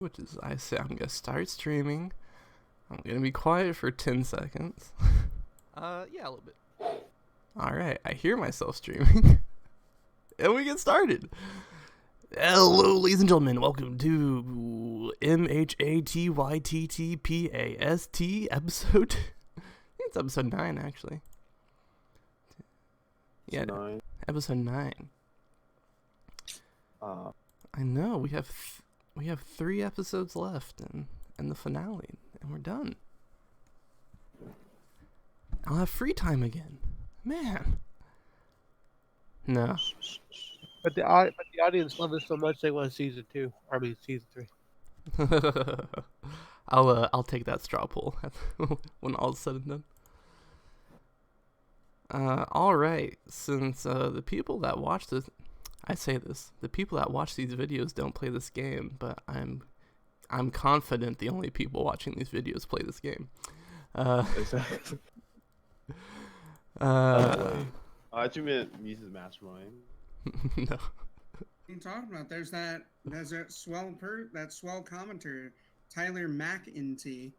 which is I say I'm gonna start streaming. I'm gonna be quiet for 10 seconds. Yeah, a little bit. Alright, I hear myself streaming. And we get started. Hello, ladies and gentlemen. Welcome to MHATYTTPAST episode. I think it's episode 9, actually. Yeah, 9. Episode 9. I know, we have 3 episodes left and the finale, and we're done. I'll have free time again. Man. No. But the audience love us so much they want season 2. I mean season 3. I'll take that straw poll when all's said and done. All right. Since the people that watch this, the people that watch these videos don't play this game, but I'm confident the only people watching these videos play this game. Exactly. I thought you meant Mises Mastermind. No. What are you talking about? There's that swell commentator, Tyler McInty.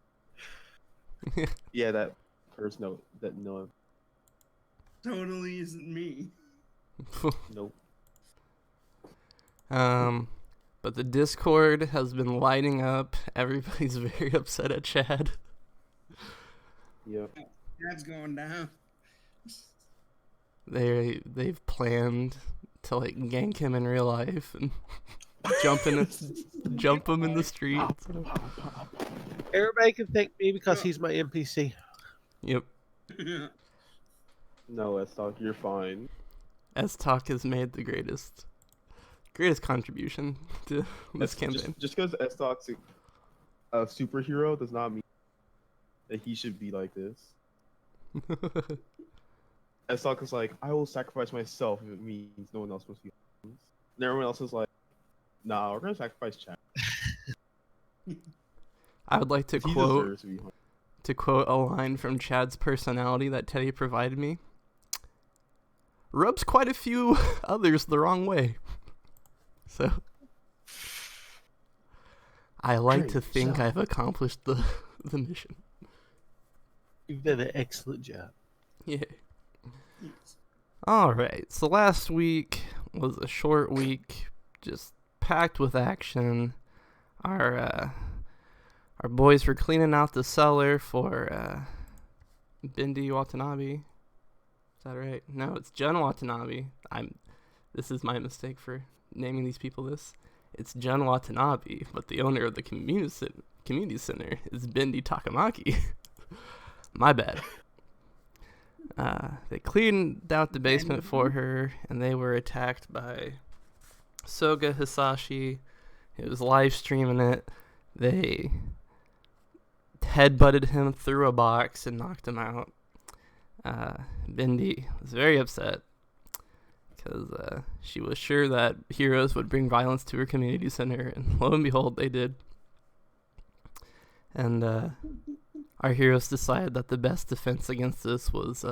Yeah, that first note that no. Totally isn't me. Nope. But the Discord has been lighting up. Everybody's very upset at Chad. Yep. That's going down. They've planned to like gank him in real life and jump him in the streets. Everybody can thank me because he's my NPC. Yep. No, S-Talk, you're fine. S-Talk has made the greatest contribution to this campaign. Just because S-Talk's a superhero does not mean that he should be like this. S-Talk is like, I will sacrifice myself if it means no one else must be. And everyone else is like, nah, we're gonna sacrifice Chad. I would like to He quote deserves to be hung. a line from Chad's personality that Teddy provided me. Rubs quite a few others the wrong way. So I like to think I've accomplished the mission. You've done an excellent job. Yeah. Alright, so last week was a short week, just packed with action. Our boys were cleaning out the cellar for Bindi Watanabe. Is that right? No, it's Jen Watanabe. This is my mistake for naming these people this. It's Jen Watanabe, but the owner of the community center is Bindi Takamaki. My bad. They cleaned out the basement for her, and they were attacked by Soga Hisashi. He was live streaming it. They headbutted him through a box and knocked him out. Bindi was very upset because she was sure that heroes would bring violence to her community center, and lo and behold, they did. And our heroes decided that the best defense against this was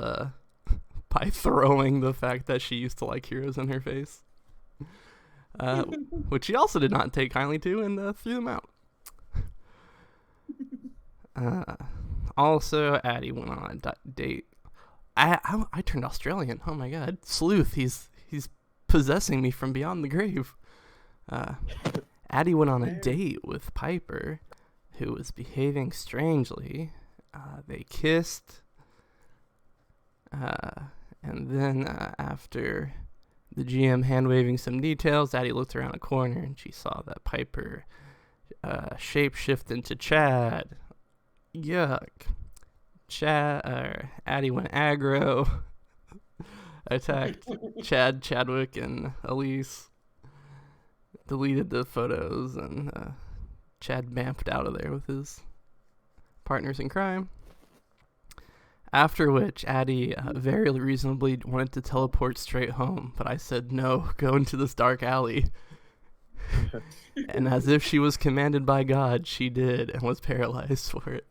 by throwing the fact that she used to like heroes in her face, which she also did not take kindly to, and threw them out. Also, Addie went on a date. I turned Australian. Oh my god, Sleuth! He's possessing me from beyond the grave. Addie went on a date with Piper, who was behaving strangely. They kissed, and then after the GM hand-waving some details, Addie looked around a corner and she saw that Piper shape-shift into Chad. Yuck. Addie went aggro, attacked Chadwick, and Elise. Deleted the photos, and Chad bamped out of there with his partners in crime. After which, Addie very reasonably wanted to teleport straight home, but I said, no, go into this dark alley. And as if she was commanded by God, she did, and was paralyzed for it.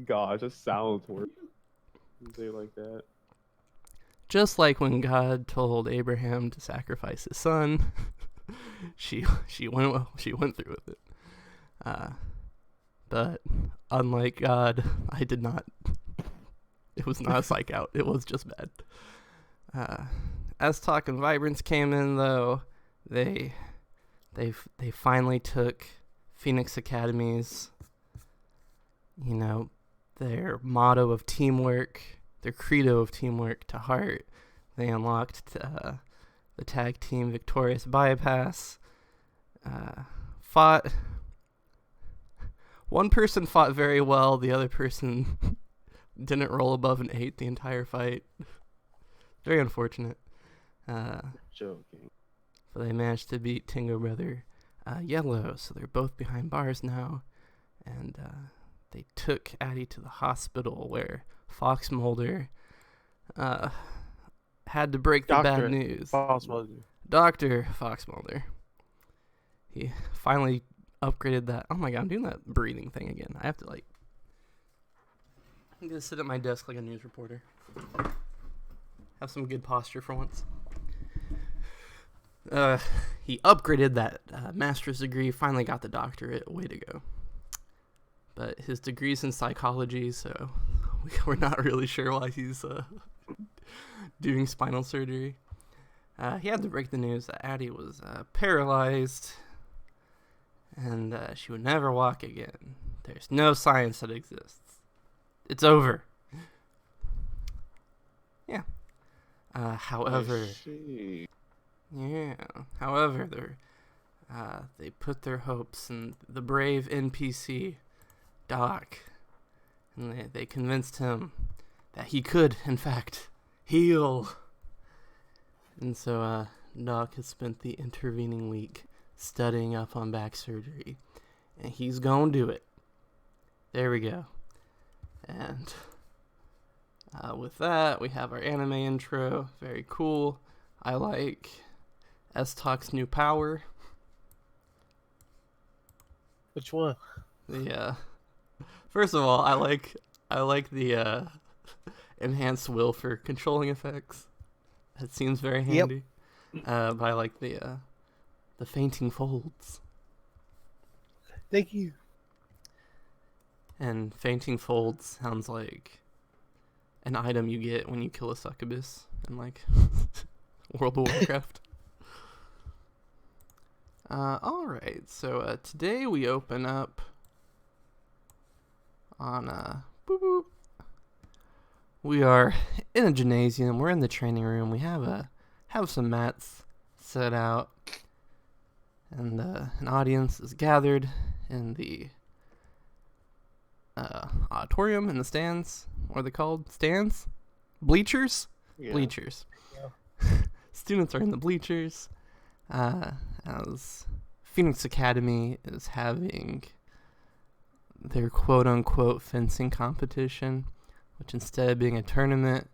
Gosh, that sounds worse. Say like that. Just like when God told Abraham to sacrifice his son, she went through with it. But unlike God, I did not. It was not a psych out. It was just bad. As Talk and Vibrance came in, though, they finally took Phoenix Academy's, their motto of teamwork, their credo of teamwork to heart. They unlocked the tag team Victorious Bypass. One person fought very well. The other person didn't roll above an 8 the entire fight. Very unfortunate. Joking. But they managed to beat Tingo Brother Yellow, so they're both behind bars now. And they took Addie to the hospital where Fox Mulder had to break the bad news. Dr. Fox Mulder. He finally upgraded that. Oh my god, I'm doing that breathing thing again. I have to I'm gonna sit at my desk like a news reporter. Have some good posture for once. He upgraded that master's degree, finally got the doctorate. Way to go. But his degree's in psychology, so we're not really sure why he's doing spinal surgery. He had to break the news that Addie was paralyzed and she would never walk again. There's no science that exists. It's over. Yeah. However, they put their hopes in the brave NPC, Doc, and they convinced him that he could, in fact, heal. And so, Doc has spent the intervening week studying up on back surgery, and he's gonna do it. There we go. And with that, we have our anime intro. Very cool. I like S-Talk's new power. Which one? First of all, I like the enhanced will for controlling effects. That seems very handy. But I like the fainting folds. Thank you. And fainting folds sounds like an item you get when you kill a succubus in World of Warcraft. Alright, so today we open up on boop boop. We are in a gymnasium. We're in the training room. We have some mats set out, and an audience is gathered in the auditorium, in the stands. What are they called? Stands? Bleachers? Yeah. Bleachers. Yeah. Students are in the bleachers as Phoenix Academy is having their quote-unquote fencing competition, which instead of being a tournament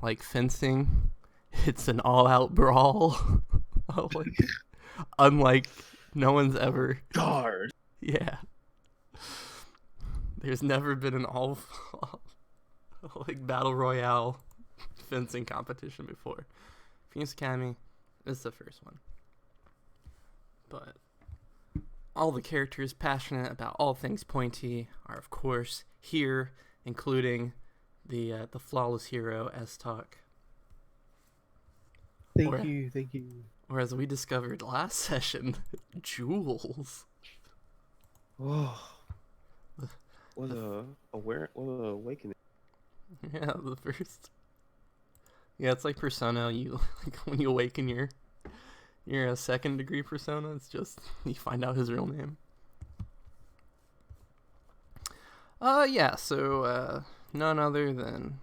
like fencing, it's an all-out brawl. Unlike no one's ever. Guard. Yeah. There's never been an all battle royale fencing competition before. Phoenix Academy is the first one. But all the characters passionate about all things pointy are, of course, here, including the flawless hero, S-Talk. Thank you. Or as we discovered last session, Jules. Oh. What a awakening. Yeah, the first. Yeah, it's like Persona. You when you awaken your second degree Persona, it's just you find out his real name. So none other than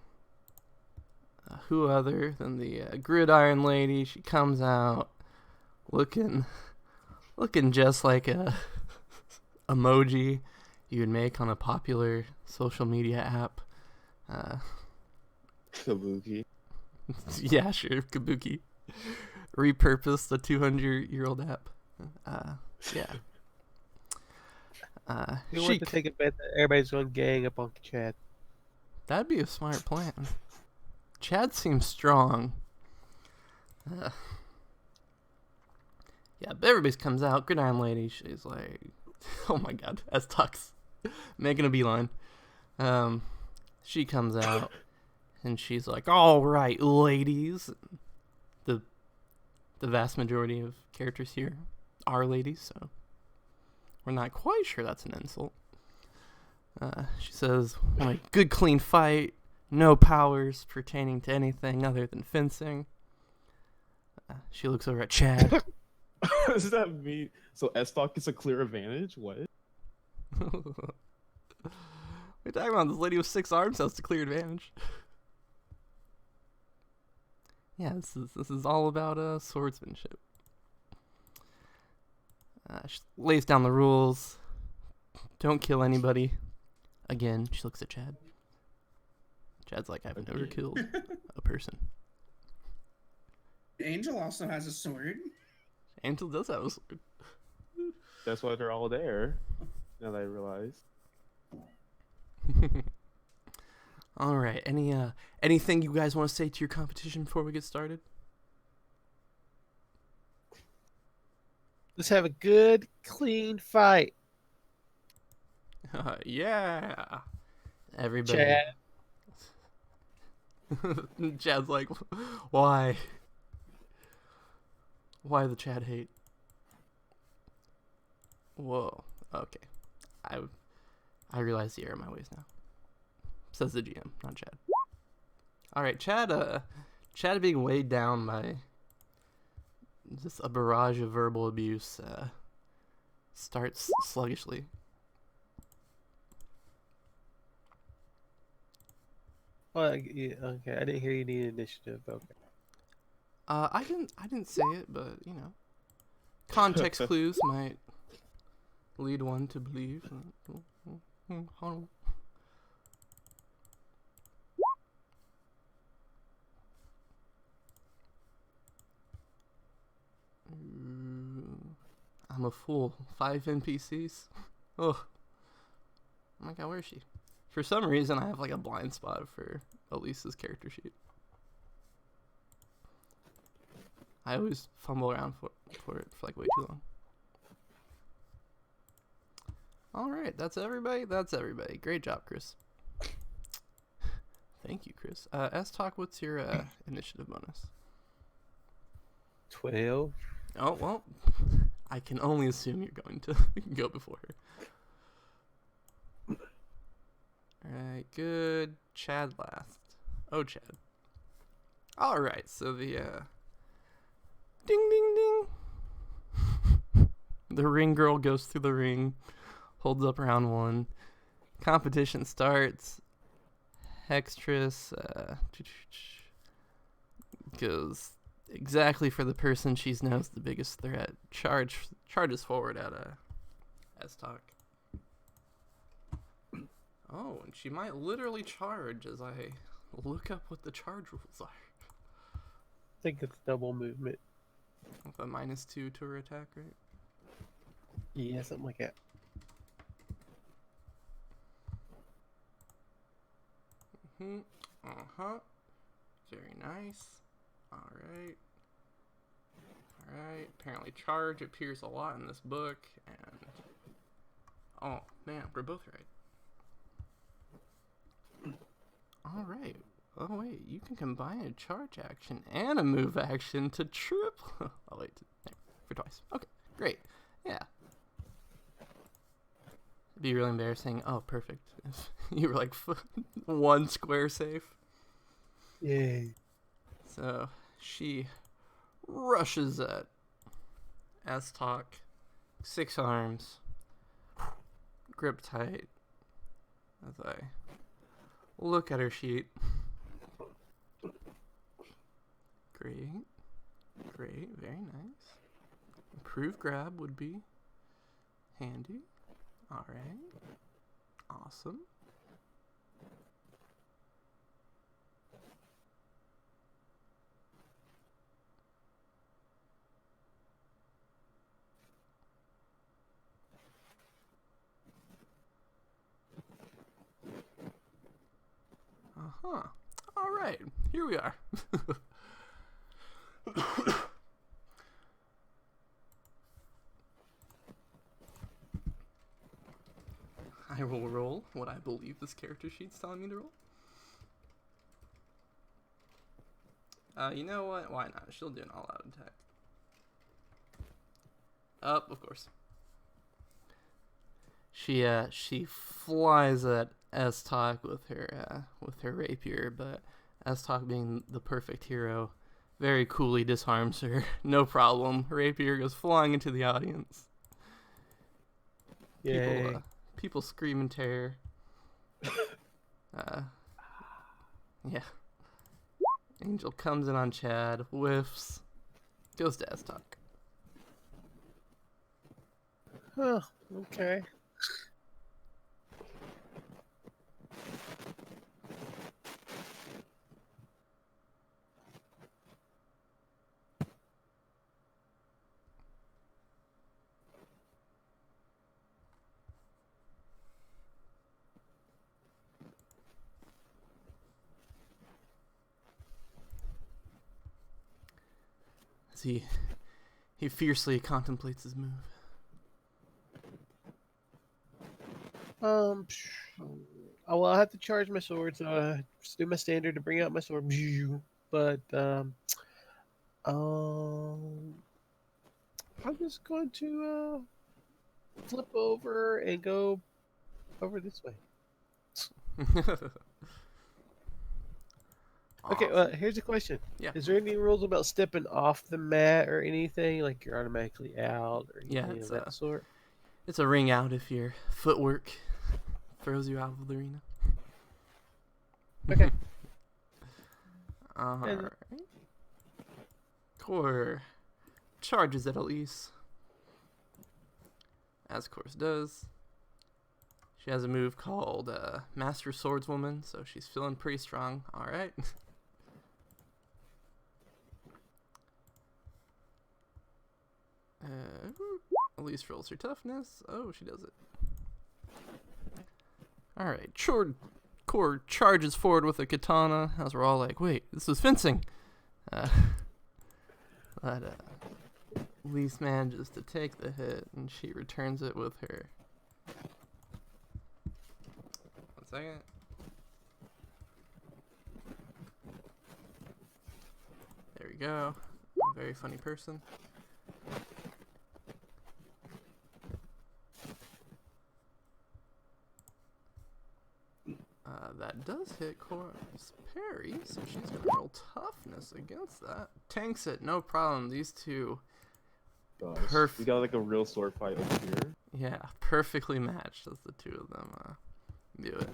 who other than the Gridiron Lady. She comes out looking just like a emoji you would make on a popular social media app. Kabuki. Yeah, sure, Kabuki. Repurposed the 200-year-old app. Yeah. We want to take a bet that everybody's going to gang up on Chad. That'd be a smart plan. Chad seems strong. Yeah, but everybody comes out. Good Iron Lady. She's like, oh my god, S-Talk's making a beeline. She comes out and she's like, all right, ladies. The vast majority of characters here are ladies, so we're not quite sure that's an insult. She says, like, good clean fight, no powers pertaining to anything other than fencing. She looks over at Chad. Does that mean so S-Stock gets a clear advantage? What? We're talking about this lady with 6 arms has a clear advantage. Yeah, this is all about swordsmanship. She lays down the rules. Don't kill anybody. Again, she looks at Chad. Chad's like, I've never killed a person. Angel also has a sword. Angel does have a sword. That's why they're all there. Now that I realize. All right. Anything you guys want to say to your competition before we get started? Let's have a good, clean fight. Yeah. Everybody. Chad. Chad's like, why? Why the Chad hate? Whoa. Okay. I realize the error of my ways now. Says the GM, not Chad. Alright, Chad being weighed down by just a barrage of verbal abuse starts sluggishly. Well, yeah, okay, I didn't hear you need initiative. Okay. I didn't say it, but you know, context clues might lead one to believe. I'm a fool. 5 NPCs. Oh my god, where is she? For some reason, I have like a blind spot for Elise's character sheet. I always fumble around for it for like way too long. Alright, that's everybody? That's everybody. Great job, Chris. Thank you, Chris. S-Talk, what's your initiative bonus? 12. Oh, well, I can only assume you're going to go before her. Alright, good. Chad last. Oh, Chad. Alright, so the, ding, ding, ding. The ring girl goes through the ring, holds up round 1. Competition starts. Hextress, goes exactly for the person she knows the biggest threat. Charges forward at S-Talk. Oh, and she might literally charge as I look up what the charge rules are. I think it's double movement. With a -2 to her attack, right? Yeah, something like that. Uh-huh. Very nice. Alright. Alright. Apparently charge appears a lot in this book, and... Oh, man, we're both right. Alright. Oh, wait, you can combine a charge action and a move action to triple... Oh, wait, for twice. Okay, great. Yeah. It'd be really embarrassing. Oh, perfect. If you were like 1 square safe. Yay. So she rushes at S-Talk, 6 arms, grip tight, as I look at her sheet. Great, great, very nice. Improved grab would be handy. Alright, awesome. Uh-huh. Alright, here we are. I will roll what I believe this character sheet's telling me to roll. You know what? Why not? She'll do an all-out attack. Of course. She flies at S-Talk with her rapier, but S-Talk, being the perfect hero, very coolly disarms her. No problem. Rapier goes flying into the audience. Yay. People scream in terror. Yeah. Angel comes in on Chad, whiffs, goes to S-Talk. Huh, okay. As he fiercely contemplates his move. Oh, well, I'll have to charge my sword, so just do my standard to bring out my sword. But I'm just going to flip over and go over this way. Okay, Awesome. here's a question. Yeah. Is there any rules about stepping off the mat or anything? Like you're automatically out or Yeah, anything of that sort? It's a ring out if your footwork throws you out of the arena. Okay. Alright. Core charges at Elise. As course does. She has a move called Master Swordswoman, so she's feeling pretty strong. Alright. Elise rolls her toughness. Oh, she does it. Alright. Core charges forward with a katana, as we're all like, wait, this is fencing. But Elise manages to take the hit, and she returns it with her. 1 second. There we go. Very funny person. That does hit Cora's parry, so she's gonna roll toughness against that. Tanks it, no problem. These two, Gosh, we got like a real sword fight over here. yeah, perfectly matched as the two of them do it.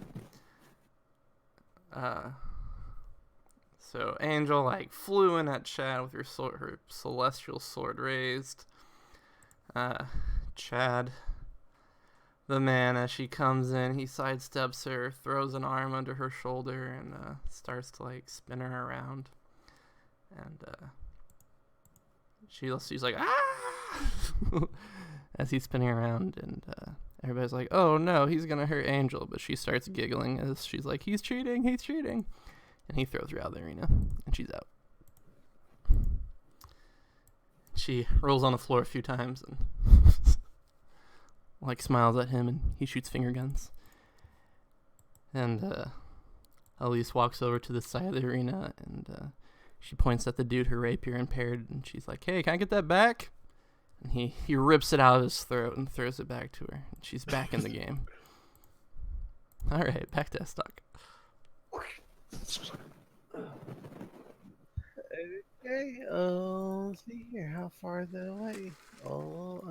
So Angel like flew in at Chad with her sword, her celestial sword raised. Chad, the man, as she comes in, he sidesteps her, throws an arm under her shoulder, and starts to like spin her around. And she's like, ah! As he's spinning around, and everybody's like, oh no, he's gonna hurt Angel. But she starts giggling as she's like, he's cheating. And he throws her out of the arena, and she's out. She rolls on the floor a few times and like smiles at him, and he shoots finger guns. And Elise walks over to the side of the arena, and she points at the dude her rapier impaired, and she's like, hey, can I get that back? And he rips it out of his throat and throws it back to her. And she's back in the game. Alright, back to S-Talk. Okay, let's see here. How far is that away? Oh,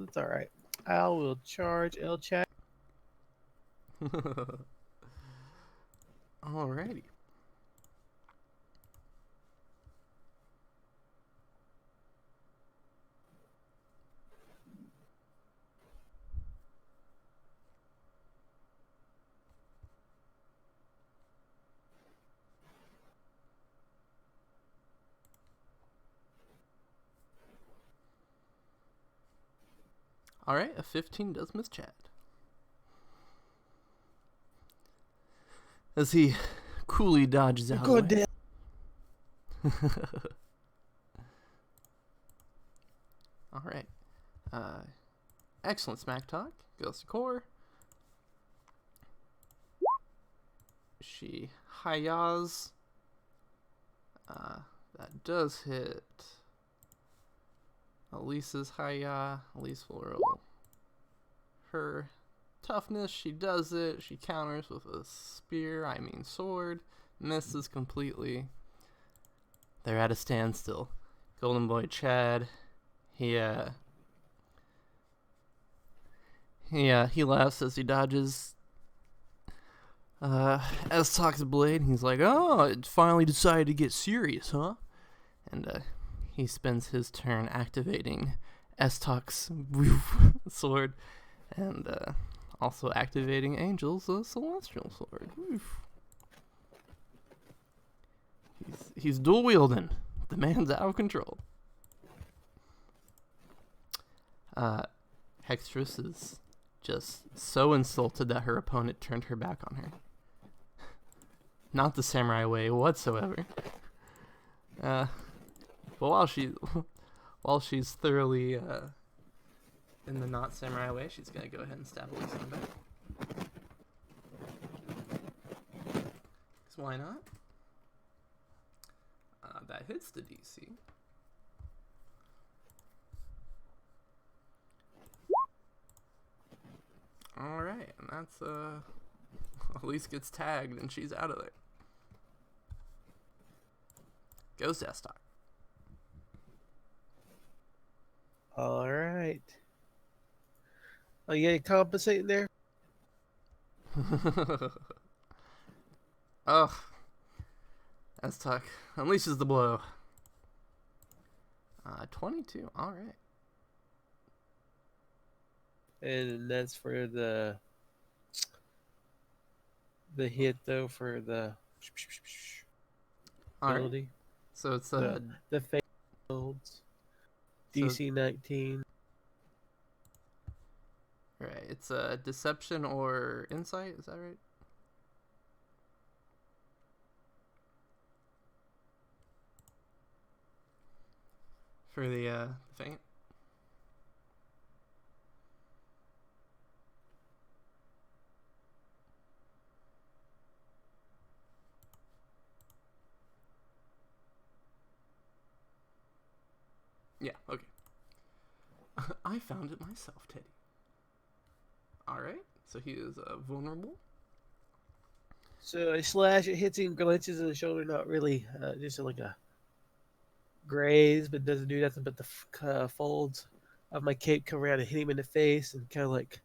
that's alright. I will charge El Chat. Alrighty. Alright, a 15 does miss Chad. As he coolly dodges out of the way. Alright. Excellent smack talk. Goes to Core. She hi-yas. That does hit. Elise's hi-ya. Elise will roll her toughness. She does it. She counters with a sword. Misses completely. They're at a standstill. Golden Boy Chad, he laughs as he dodges S-Talk's blade. He's like, "Oh, it finally decided to get serious, huh?" And he spends his turn activating S-Talk's sword, and also activating Angel's celestial sword. He's dual wielding. The man's out of control. Hextress is just so insulted that her opponent turned her back on her. Not the samurai way whatsoever. But while she's thoroughly in the not samurai way, she's gonna go ahead and stab Elise in the back. 'Cause why not? That hits the DC. Alright, and that's Elise gets tagged and she's out of there. Goes to S-Talk. All right. Oh, you ain't compensating there? Ugh. S-Talk unleashes the blow. 22. All right. And that's for the hit though for the All right. ability. So it's The fake builds. DC 19. right. It's deception or insight. Is that right? For the feint. Yeah, okay. I found it myself, Teddy. Alright, so he is vulnerable. So I slash, it hits him, glitches in the shoulder, not really, just like a graze, but doesn't do nothing but the folds of my cape come around and hit him in the face and kind of like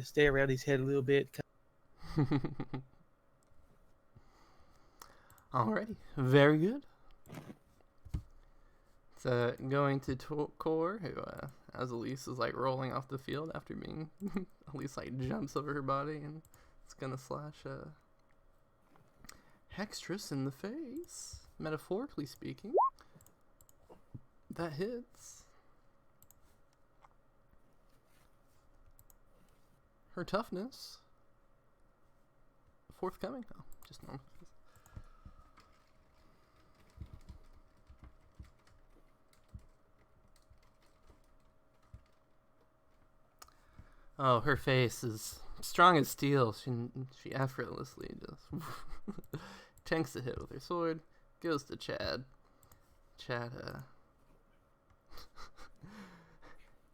stay around his head a little bit. Alrighty, very good. It's going to Core, who, as Elise is like rolling off the field after being, Elise like jumps over her body and it's gonna slash Hextress in the face, metaphorically speaking. That hits. Her toughness. Forthcoming. Oh, just normal. Oh, her face is strong as steel. She effortlessly just tanks the hit with her sword. Goes to Chad.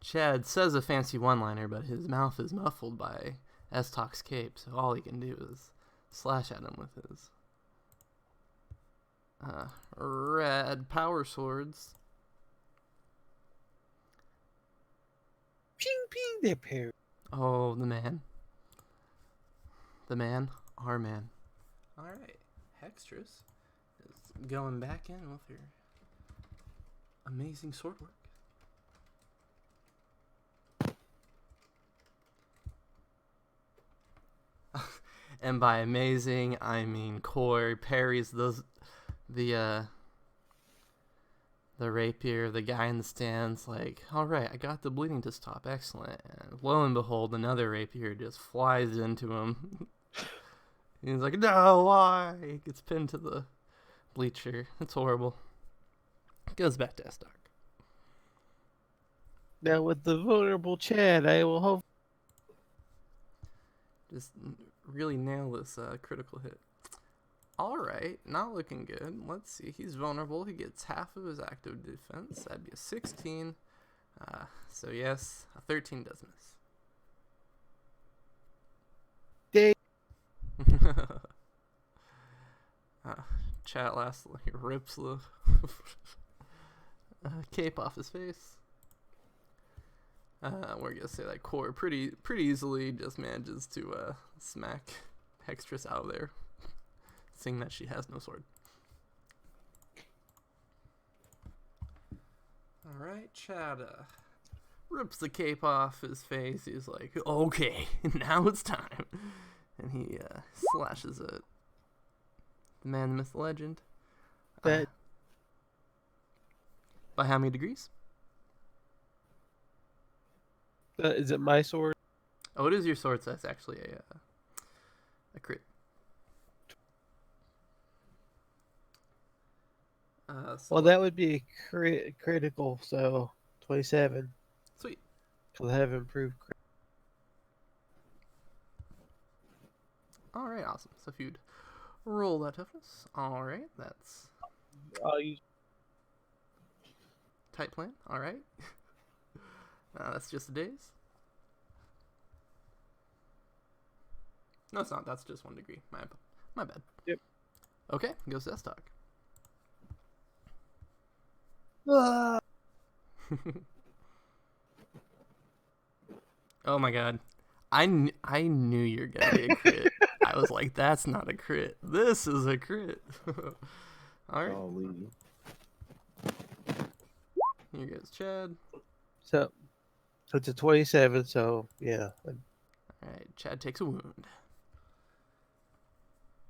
Chad says a fancy one-liner, but his mouth is muffled by S-Talk's cape, so all he can do is slash at him with his red power swords. Ping, ping, they're paired. Oh, the man. Our man. Alright, Hextress is going back in with her amazing sword work. And by amazing, I mean Core parries the rapier. The guy in the stands like, all right, I got the bleeding to stop. Excellent. And lo and behold, another rapier just flies into him. He's like, no, why? He gets pinned to the bleacher. It's horrible. Goes back to S-Talk. Now with the vulnerable Chad, I will hope. Just really nail this critical hit. Alright, not looking good. Let's see. He's vulnerable. He gets half of his active defense. That'd be a 16. So yes, a 13 does Dang. miss. Chat lastly rips the cape off his face. We're gonna say that Core pretty easily just manages to smack Hextress out of there, seeing that she has no sword. Alright, Chad rips the cape off his face. He's like, okay, now it's time. And he slashes at the man, the myth, the legend. That By how many degrees? is it my sword? Oh, it is your sword, so that's actually a crit. So Well, that would be critical, so 27. sweet. Because I have improved crit. Alright, awesome. So if you'd roll that toughness. Alright, that's I'll use tight plan. Alright. That's just a daze. No, it's not. That's just 1 degree. My bad. Yep. Okay, goes to S-Talk. Oh my god. I knew you were gonna get a crit. I was like, that's not a crit. This is a crit. Alright, Golly. here goes Chad. So it's a 27, so yeah. Alright, Chad takes a wound.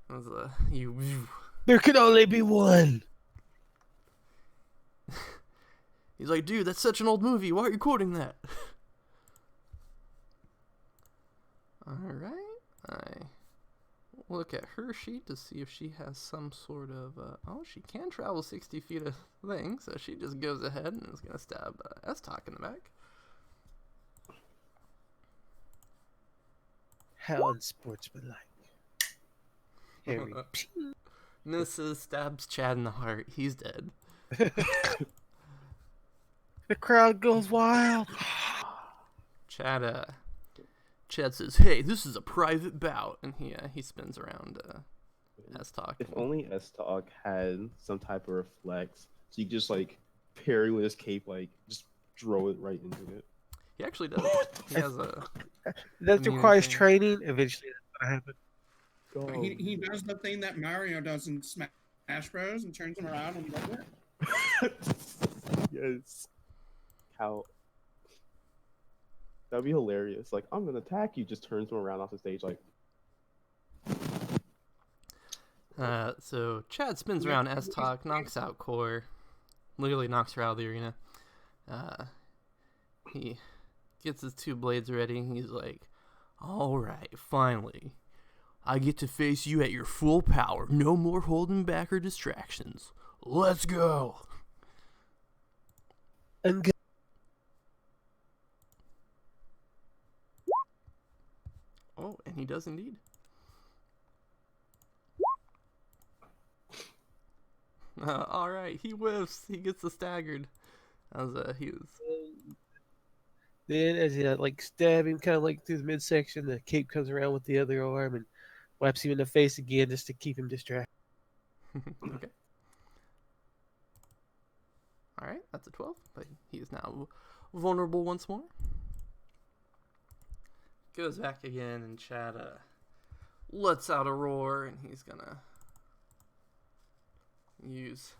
That was you. There can only be one. He's like, dude, that's such an old movie. Why are you quoting that? Alright. I look at her sheet to see if she has some sort of... oh, she can travel 60 feet of thing, so she just goes ahead and is going to stab S-Talk in the back. How unsportsmanlike. Harry. Misses, stabs Chad in the heart. He's dead. The crowd goes wild. Chad says, hey, this is a private bout. And he spins around S-Talk. If only S-Talk had some type of reflex, so you could just like parry with his cape, like just throw it right into it. He actually does. He has a... That Immune requires thing. training. Eventually, that's gonna happen. He does the thing that Mario does in Smash Bros. And turns him around and does it. Yes. How? That'd be hilarious. Like, I'm gonna attack you, just turns him around off the stage, like. So Chad spins around S-Talk, knocks out Core, literally knocks her out of the arena. He gets his 2 blades ready, and he's like, alright, finally. I get to face you at your full power. No more holding back or distractions. Let's go! And go. Oh, and he does indeed. Alright, he whiffs. He gets the staggered. He was... Then, as he like stab him, kind of like through the midsection, the cape comes around with the other arm and whaps him in the face again, just to keep him distracted. Okay. Alright, that's a 12, but he is now vulnerable once more. Goes back again, and Chad lets out a roar, and he's gonna use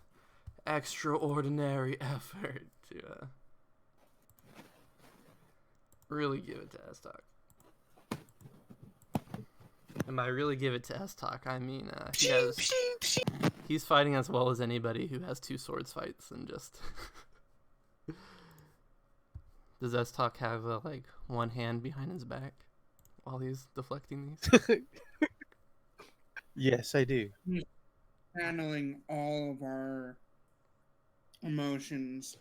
extraordinary effort to really give it to S-Talk. And by really give it to S-Talk, I mean he's fighting as well as anybody who has 2 swords fights and just... Does S-Talk have like one hand behind his back while he's deflecting these? Yes, I do. Handling all of our emotions.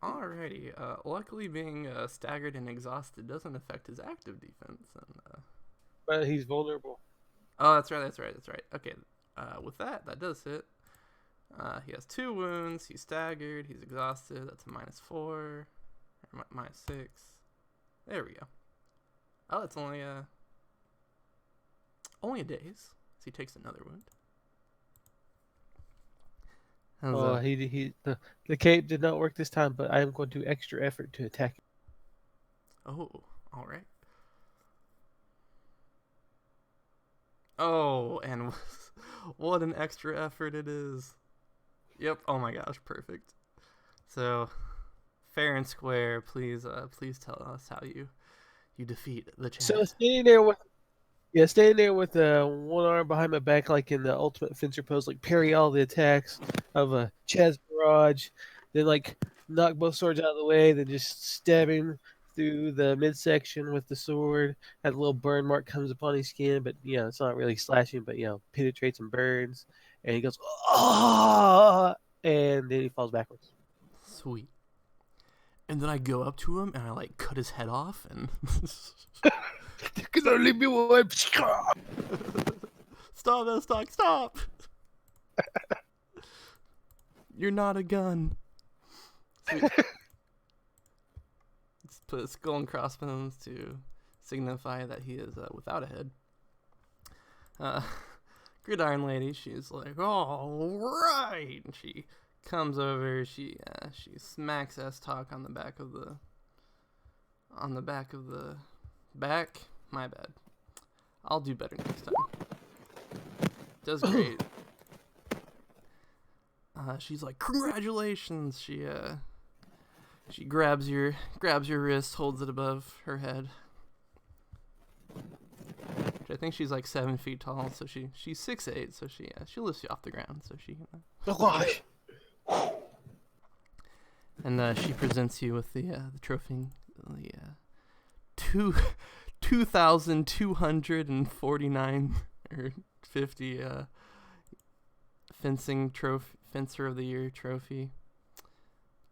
Alrighty. Luckily, being staggered and exhausted doesn't affect his active defense. And But he's vulnerable. oh, that's right. Okay. With that does hit. He has 2 wounds. He's staggered. He's exhausted. That's a -4 or -6. There we go. Oh, it's only a daze. So he takes another wound. Oh, the cape did not work this time, but I am going to extra effort to attack him. Oh, all right. Oh, and what an extra effort it is. Yep. Oh my gosh, perfect. So, fair and square. Please tell us how you defeat the Chad. So standing there with one arm behind my back, like in the ultimate fencer pose, like parry all the attacks of Chaz Barrage, then like knock both swords out of the way, then just stab him through the midsection with the sword. That little burn mark comes upon his skin, but it's not really slashing, but penetrates and burns. And he goes, ah, and then he falls backwards. Sweet. And then I go up to him and I like cut his head off and You can only be one. stop, Stock, stop. You're not a gun. Sweet. Let's put skull and crossbones to signify that he is without a head. Gridiron Lady, she's like, all right. And she comes over. She smacks S-Talk on the back of the back. My bad. I'll do better next time. Does great. She's like, congratulations. She grabs your wrist, holds it above her head. Which I think she's like 7 feet tall, so she's 6'8", so she lifts you off the ground, so she. Oh gosh. And she presents you with the trophy, the 2,249 or 50 fencer of the year trophy.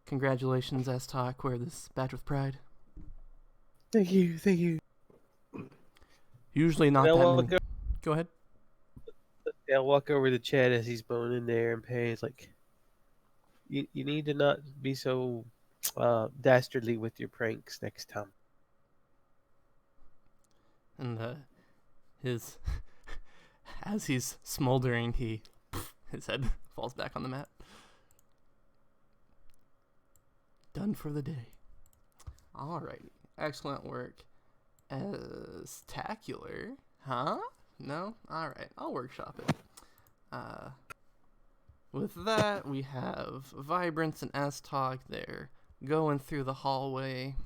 Congratulations, S-Talk. Wear this badge with pride. Thank you. Usually not that many. Go ahead. I'll walk over to Chad as he's boning there and pay. It's like, you need to not be so dastardly with your pranks next time. And his as he's smoldering, his head falls back on the mat. Done for the day. Alrighty. Excellent work. Tacular. Huh? No? Alright. I'll workshop it. With that, we have Vibrance and S-Talk there going through the hallway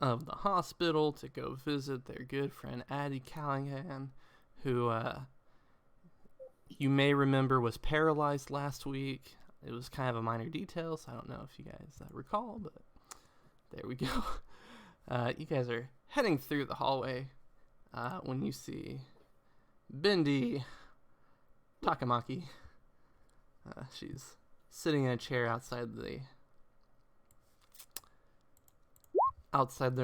of the hospital to go visit their good friend Addie Callahan, who you may remember was paralyzed last week. It was kind of a minor detail, so I don't know if you guys recall, but there we go. You guys are heading through the hallway when you see Bindi Takamaki. She's sitting in a chair outside the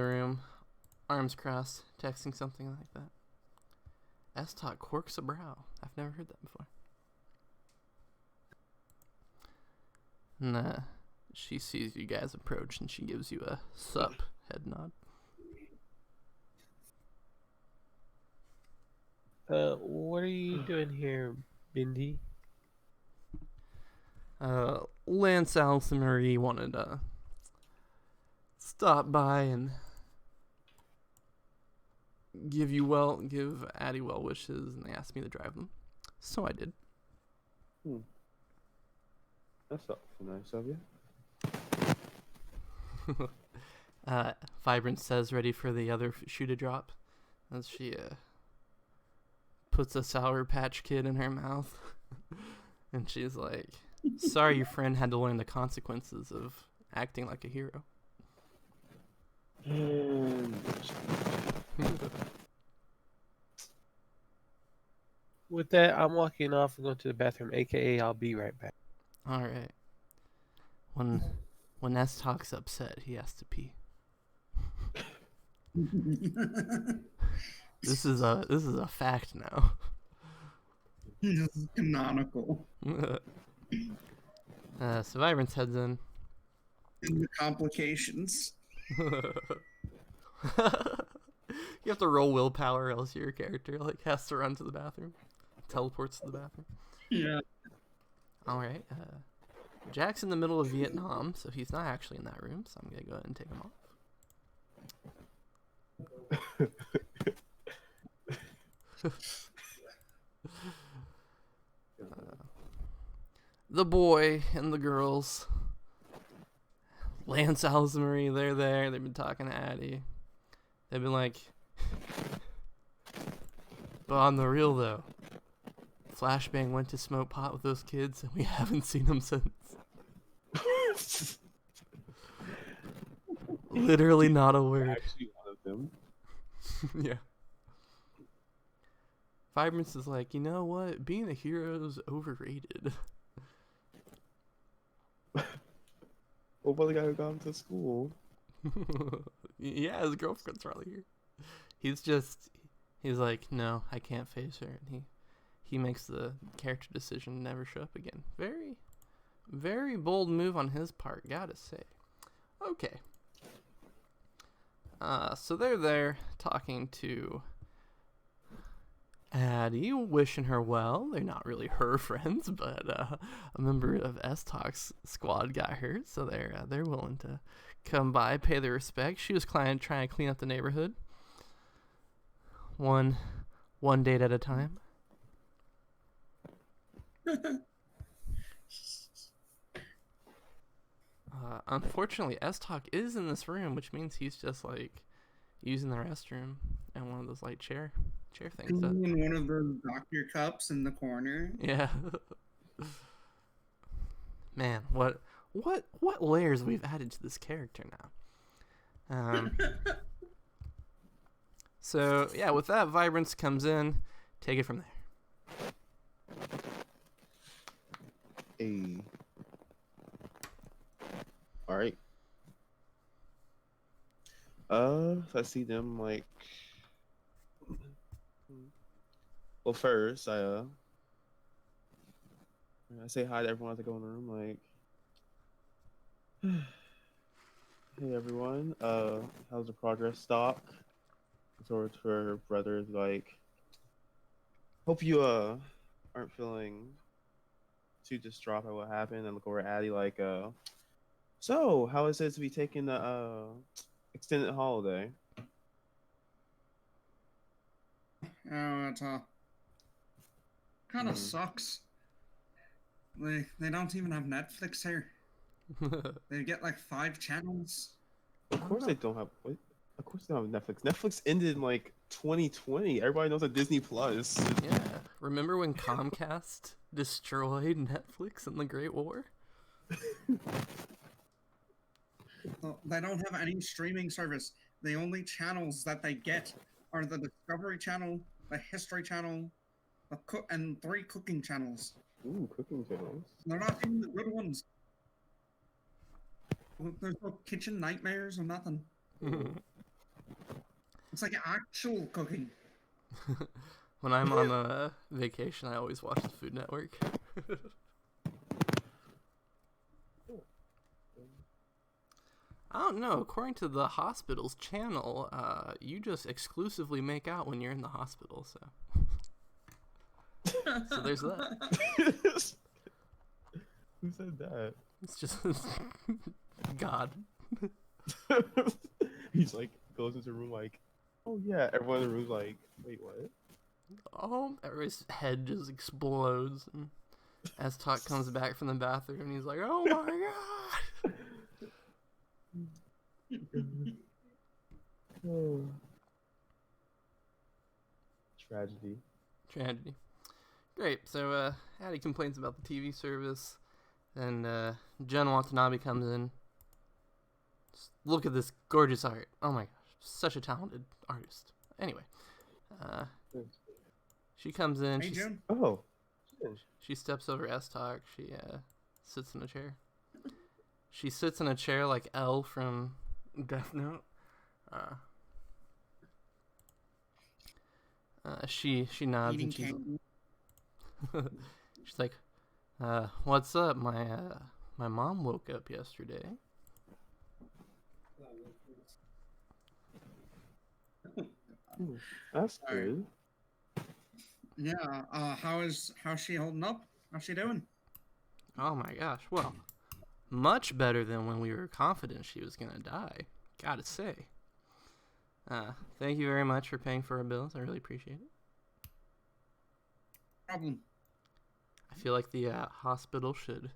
room, arms crossed, texting something like that. S-Talk quirks a brow. I've never heard that before. And she sees you guys approach and she gives you a sup head nod. What are you doing here, Bindi? Lance, Alice, and Marie wanted to stop by and give Addie well wishes, and they asked me to drive them, so I did. That's not nice of you. Vibrant says, ready for the other shoe to drop, as she puts a Sour Patch Kid in her mouth, and she's like, sorry your friend had to learn the consequences of acting like a hero. With that, I'm walking off and going to the bathroom, aka I'll be right back. All right. When When S talks upset, he has to pee. This is a fact now. This is canonical. So Vibrance heads in. In the complications. You have to roll willpower, else your character like has to run to the bathroom, teleports to the bathroom. Yeah. All right. Jack's in the middle of Vietnam, so he's not actually in that room. So I'm gonna go ahead and take him off. The boy and the girls. Lance, Alice, and Marie, they're there. They've been talking to Addie. They've been like, but on the real though, Flashbang went to smoke pot with those kids, and we haven't seen them since. Literally not a word. Actually, one of them. Yeah. Vibrance is like, you know what? Being a hero is overrated. What about the guy who got him to school? Yeah, his girlfriend's probably here. He's like, no, I can't face her, and he makes the character decision to never show up again. Very, very bold move on his part, gotta say. Okay. So they're there talking to Addie, wishing her well. They're not really her friends, but a member of S-Talk's squad got hurt, so they're willing to come by, pay their respects. She was trying to clean up the neighborhood, one date at a time. Unfortunately, S-Talk is in this room, which means he's just like using the restroom and one of those like chair things. In one of those doctor cups in the corner. Yeah. Man, what layers we've added to this character now. So yeah, with that, Vibrance comes in. Take it from there. Hey. All right. So I see them like. Well, first I say hi to everyone as I go in the room. Like, hey everyone. How's the progress stock? Sort to her brothers. Like, hope you aren't feeling too distraught by what happened. And look over at Addie like So, how is it to be taking the extended holiday? Oh, it kind of sucks. They don't even have Netflix here. They get like 5 channels. Of course they don't have. Wait, of course they don't have Netflix. Netflix ended in like 2020. Everybody knows that Disney Plus. Yeah. Remember when Comcast destroyed Netflix in the Great War? Well, they don't have any streaming service. The only channels that they get are the Discovery Channel, the History Channel, and 3 cooking channels. Ooh, cooking channels. They're not even the good ones. There's no Kitchen Nightmares or nothing. It's like actual cooking. When I'm on vacation, I always watch the Food Network. I don't know. According to the hospital's channel, you just exclusively make out when you're in the hospital. So there's that. Who said that? It's just God. He's like goes into the room like, oh yeah. Everyone in the room's like, wait, what? Oh, everybody's head just explodes, and as Talk comes back from the bathroom, and he's like, "Oh my god!" Oh. Tragedy. Great. So Addie complains about the TV service, and Jen Watanabe comes in. Just look at this gorgeous art. Oh my gosh, such a talented artist. Anyway, she comes in. Hey, June. Oh. She steps over S-Talk. She sits in a chair. She sits in a chair like Elle from Death Note. She nods Eating and she's candy. she's like, what's up? My mom woke up yesterday. That's Alright. good. Yeah. How's she holding up? How's she doing? Oh my gosh. Well, much better than when we were confident she was gonna die. Gotta say. Thank you very much for paying for our bills. I really appreciate it. Problem. I feel like the hospital should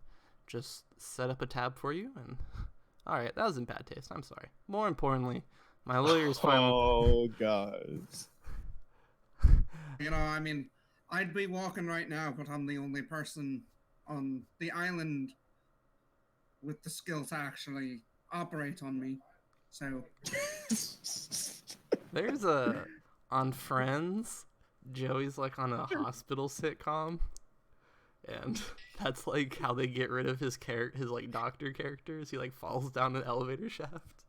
just set up a tab for you. And all right, that was in bad taste. I'm sorry. More importantly, my lawyer's finally. Oh, guys. You know, I mean, I'd be walking right now, but I'm the only person on the island with the skill to actually operate on me. So, There's on Friends, Joey's like on a hospital sitcom, and that's like how they get rid of his like doctor characters. He like falls down an elevator shaft,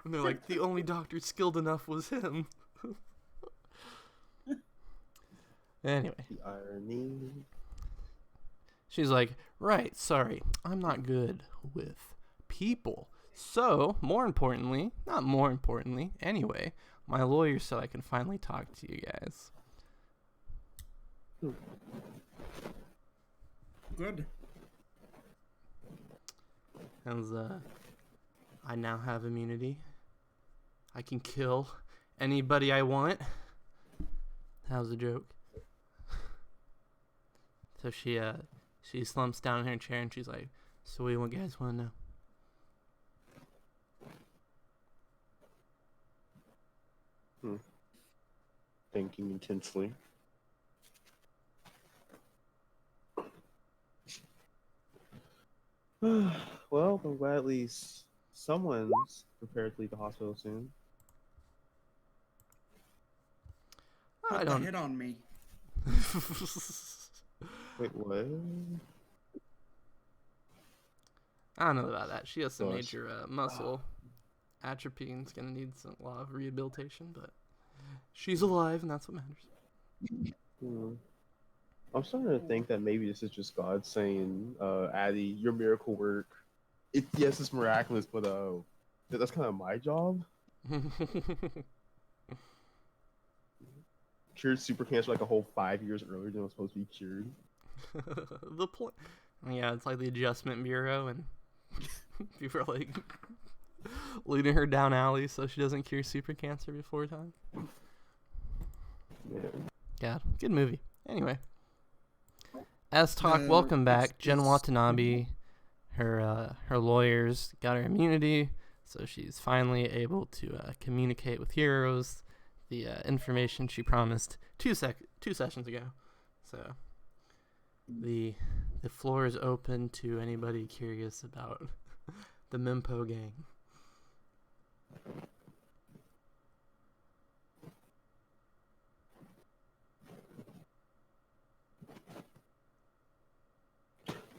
and they're like, the only doctor skilled enough was him. Anyway, The irony. she's like, right, sorry, I'm not good with people. So, not more importantly, anyway, my lawyer said I can finally talk to you guys. good. And I now have immunity. I can kill anybody I want. That was a joke. So she slumps down in her chair and she's like, so what do you guys want to know? Thinking intensely. Well, I'm glad at least someone's prepared to leave the hospital soon. I Put the don't. hit on me. Wait, what? I don't know about that. She has some Gosh. major muscle atrophy and is gonna need a lot of rehabilitation, but she's alive and that's what matters. I'm starting to think that maybe this is just God saying, Addie, your miracle work. Yes, it's miraculous, but that's kind of my job. Cured super cancer like a whole 5 years earlier than it was supposed to be cured. The point. Yeah, it's like the Adjustment Bureau, and people are like leading her down alleys so she doesn't cure super cancer before time. Yeah. God, good movie. Anyway, as talk, welcome back, Jen Watanabe. Her lawyers got her immunity, so she's finally able to communicate with heroes the information she promised two sessions ago. So the floor is open to anybody curious about the Mimpo gang.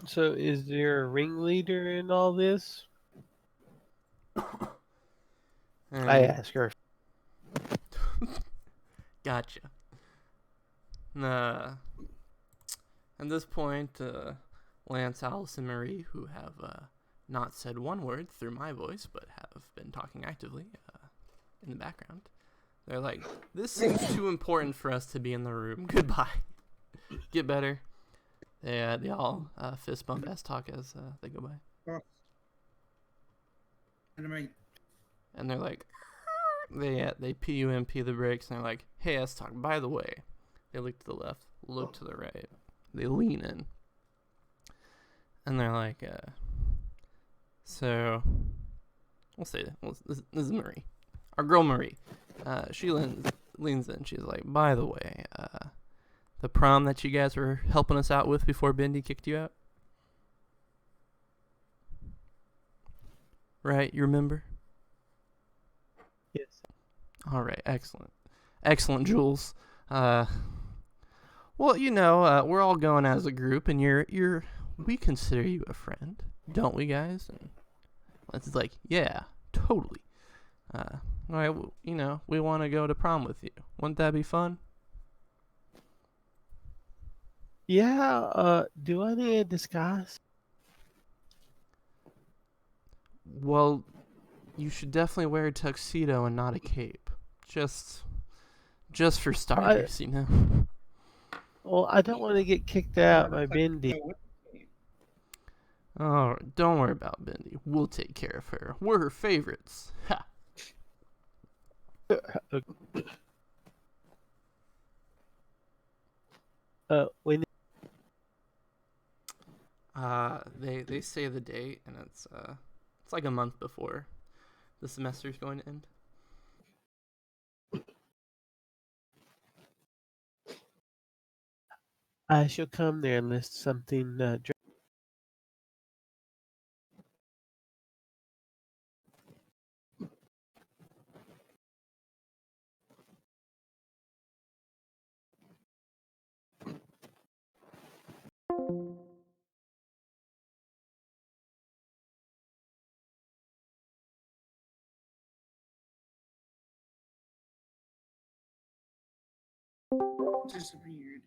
So, is there a ringleader in all this? I ask her. Gotcha. At this point, Lance, Alice, and Marie, who have not said one word through my voice, but have been talking actively in the background, they're like, this seems too important for us to be in the room. Goodbye. Get better. They all fist bump as talk as they go by. And they're like, they PUMP the brakes, and they're like, hey, S talk, by the way. They look to the left, look to the right. They lean in. And they're like, so, we'll say this is Marie. Our girl Marie. She leans in. She's like, by the way, the prom that you guys were helping us out with before Bindi kicked you out? Right, you remember? Yes. All right, excellent. Excellent, Jules. Well, you know, we're all going as a group, and we consider you a friend, don't we, guys? And It's like, yeah, totally. All right, we want to go to prom with you. Wouldn't that be fun? Yeah, do I need a disguise? Well, you should definitely wear a tuxedo and not a cape. Just for starters, Well, I don't want to get kicked out by Bindi. Oh, don't worry about Bindi. We'll take care of her. We're her favorites. Ha! When They say the date, and it's like a month before the semester's going to end. I shall come there unless something Disappeared.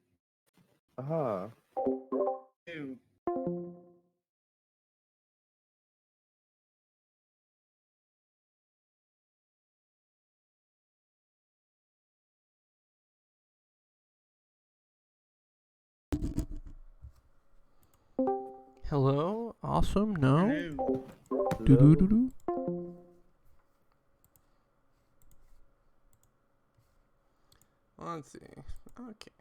Aha. Ew. Hello? Awesome? No? Hello. Do-do-do-do. Let's see. Okay.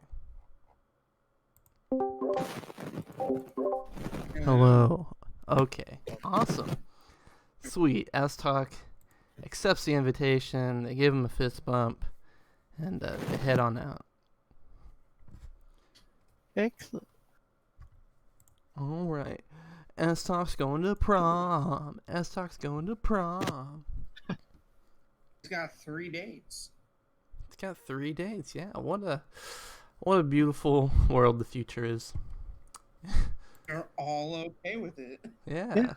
Hello. Okay. Awesome. Sweet. S-Talk accepts the invitation. They give him a fist bump. And they head on out. excellent. Alright. S-Talk's going to prom. S-Talk's going to prom. He's got 3 dates. It's got 3 days. Yeah. What a beautiful world the future is. They're all okay with it. Yeah.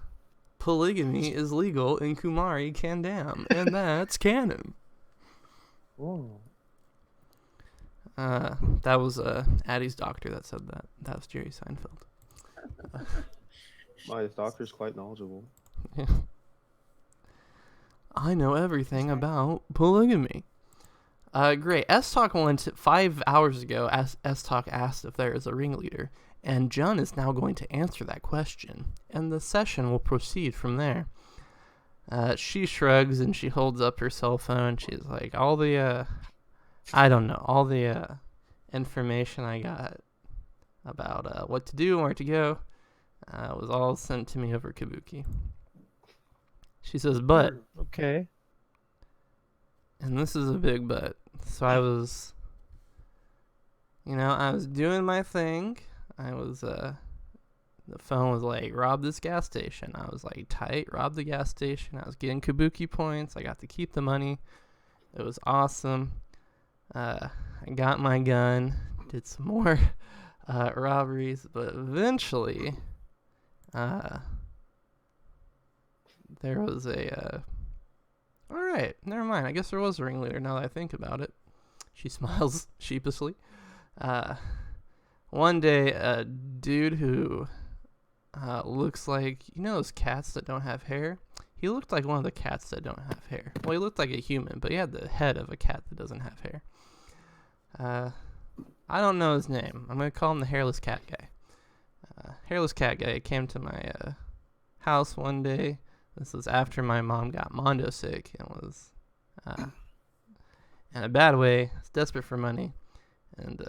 Polygamy is legal in Kumari Kandam, and that's canon. Whoa. That was Addie's doctor that said that. That was Jerry Seinfeld. My doctor's quite knowledgeable. Yeah. I know everything about polygamy. Great. S-Talk went 5 hours ago. S-Talk asked if there is a ringleader, and Jun is now going to answer that question, and the session will proceed from there. She shrugs and she holds up her cell phone. She's like, all the information I got about what to do and where to go was all sent to me over Kabuki. She says, but, Okay. and this is a big but. So I was doing my thing. The phone was like, rob this gas station. I was like, tight, rob the gas station. I was getting Kabuki points. I got to keep the money. It was awesome. I got my gun, did some more robberies, but eventually there was alright, never mind. I guess there was a ringleader now that I think about it. She smiles sheepishly. One day, a dude who looks like, those cats that don't have hair? He looked like one of the cats that don't have hair. Well, he looked like a human, but he had the head of a cat that doesn't have hair. I don't know his name. I'm going to call him the hairless cat guy. Hairless cat guy came to my house one day. This was after my mom got Mondo sick and was in a bad way. He's desperate for money. And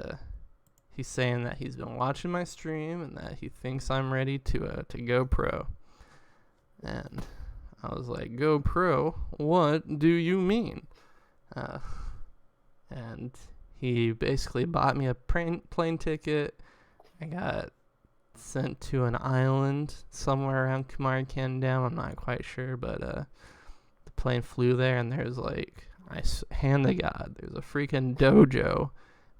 he's saying that he's been watching my stream and that he thinks I'm ready to go pro. And I was like, go pro? What do you mean? And he basically bought me a plane ticket. I got sent to an island somewhere around Kumari Kandam. I'm not quite sure, but the plane flew there, and there's like, hand to God, there's a freaking dojo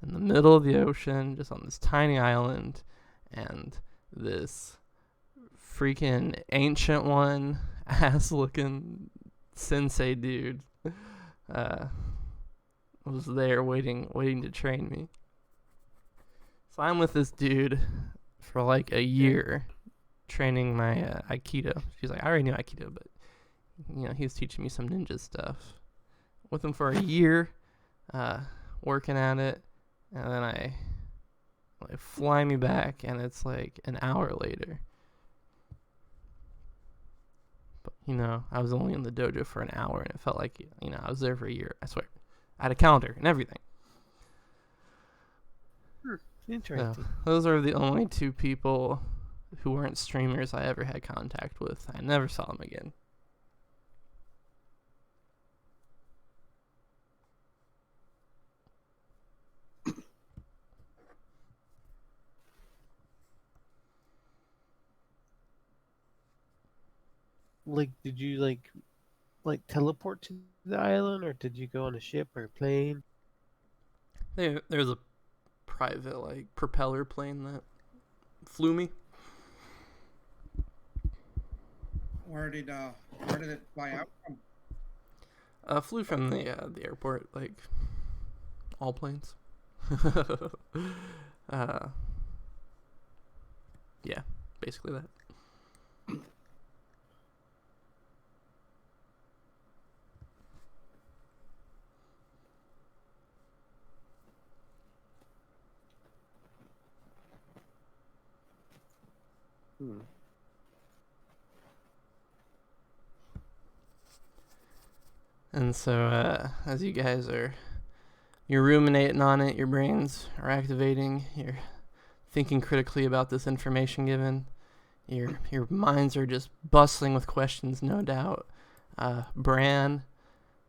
in the middle of the ocean, just on this tiny island, and this freaking ancient one ass-looking sensei dude was there waiting to train me. So I'm with this dude for like a year training my Aikido. She's like, I already knew Aikido, but he was teaching me some ninja stuff. With him for a year, working at it, and then I fly me back, and it's like an hour later. But I was only in the dojo for an hour, and it felt like I was there for a year. I swear, I had a calendar and everything. Interesting. So, those are the only two people who weren't streamers I ever had contact with. I never saw them again. Like, did you like teleport to the island, or did you go on a ship or a plane? There's a private propeller plane that flew me. Where did it fly out from? Flew from the airport, like all planes. Yeah, basically that. And so, as you guys you're ruminating on it, your brains are activating, you're thinking critically about this information given, your minds are just bustling with questions, no doubt. Bran,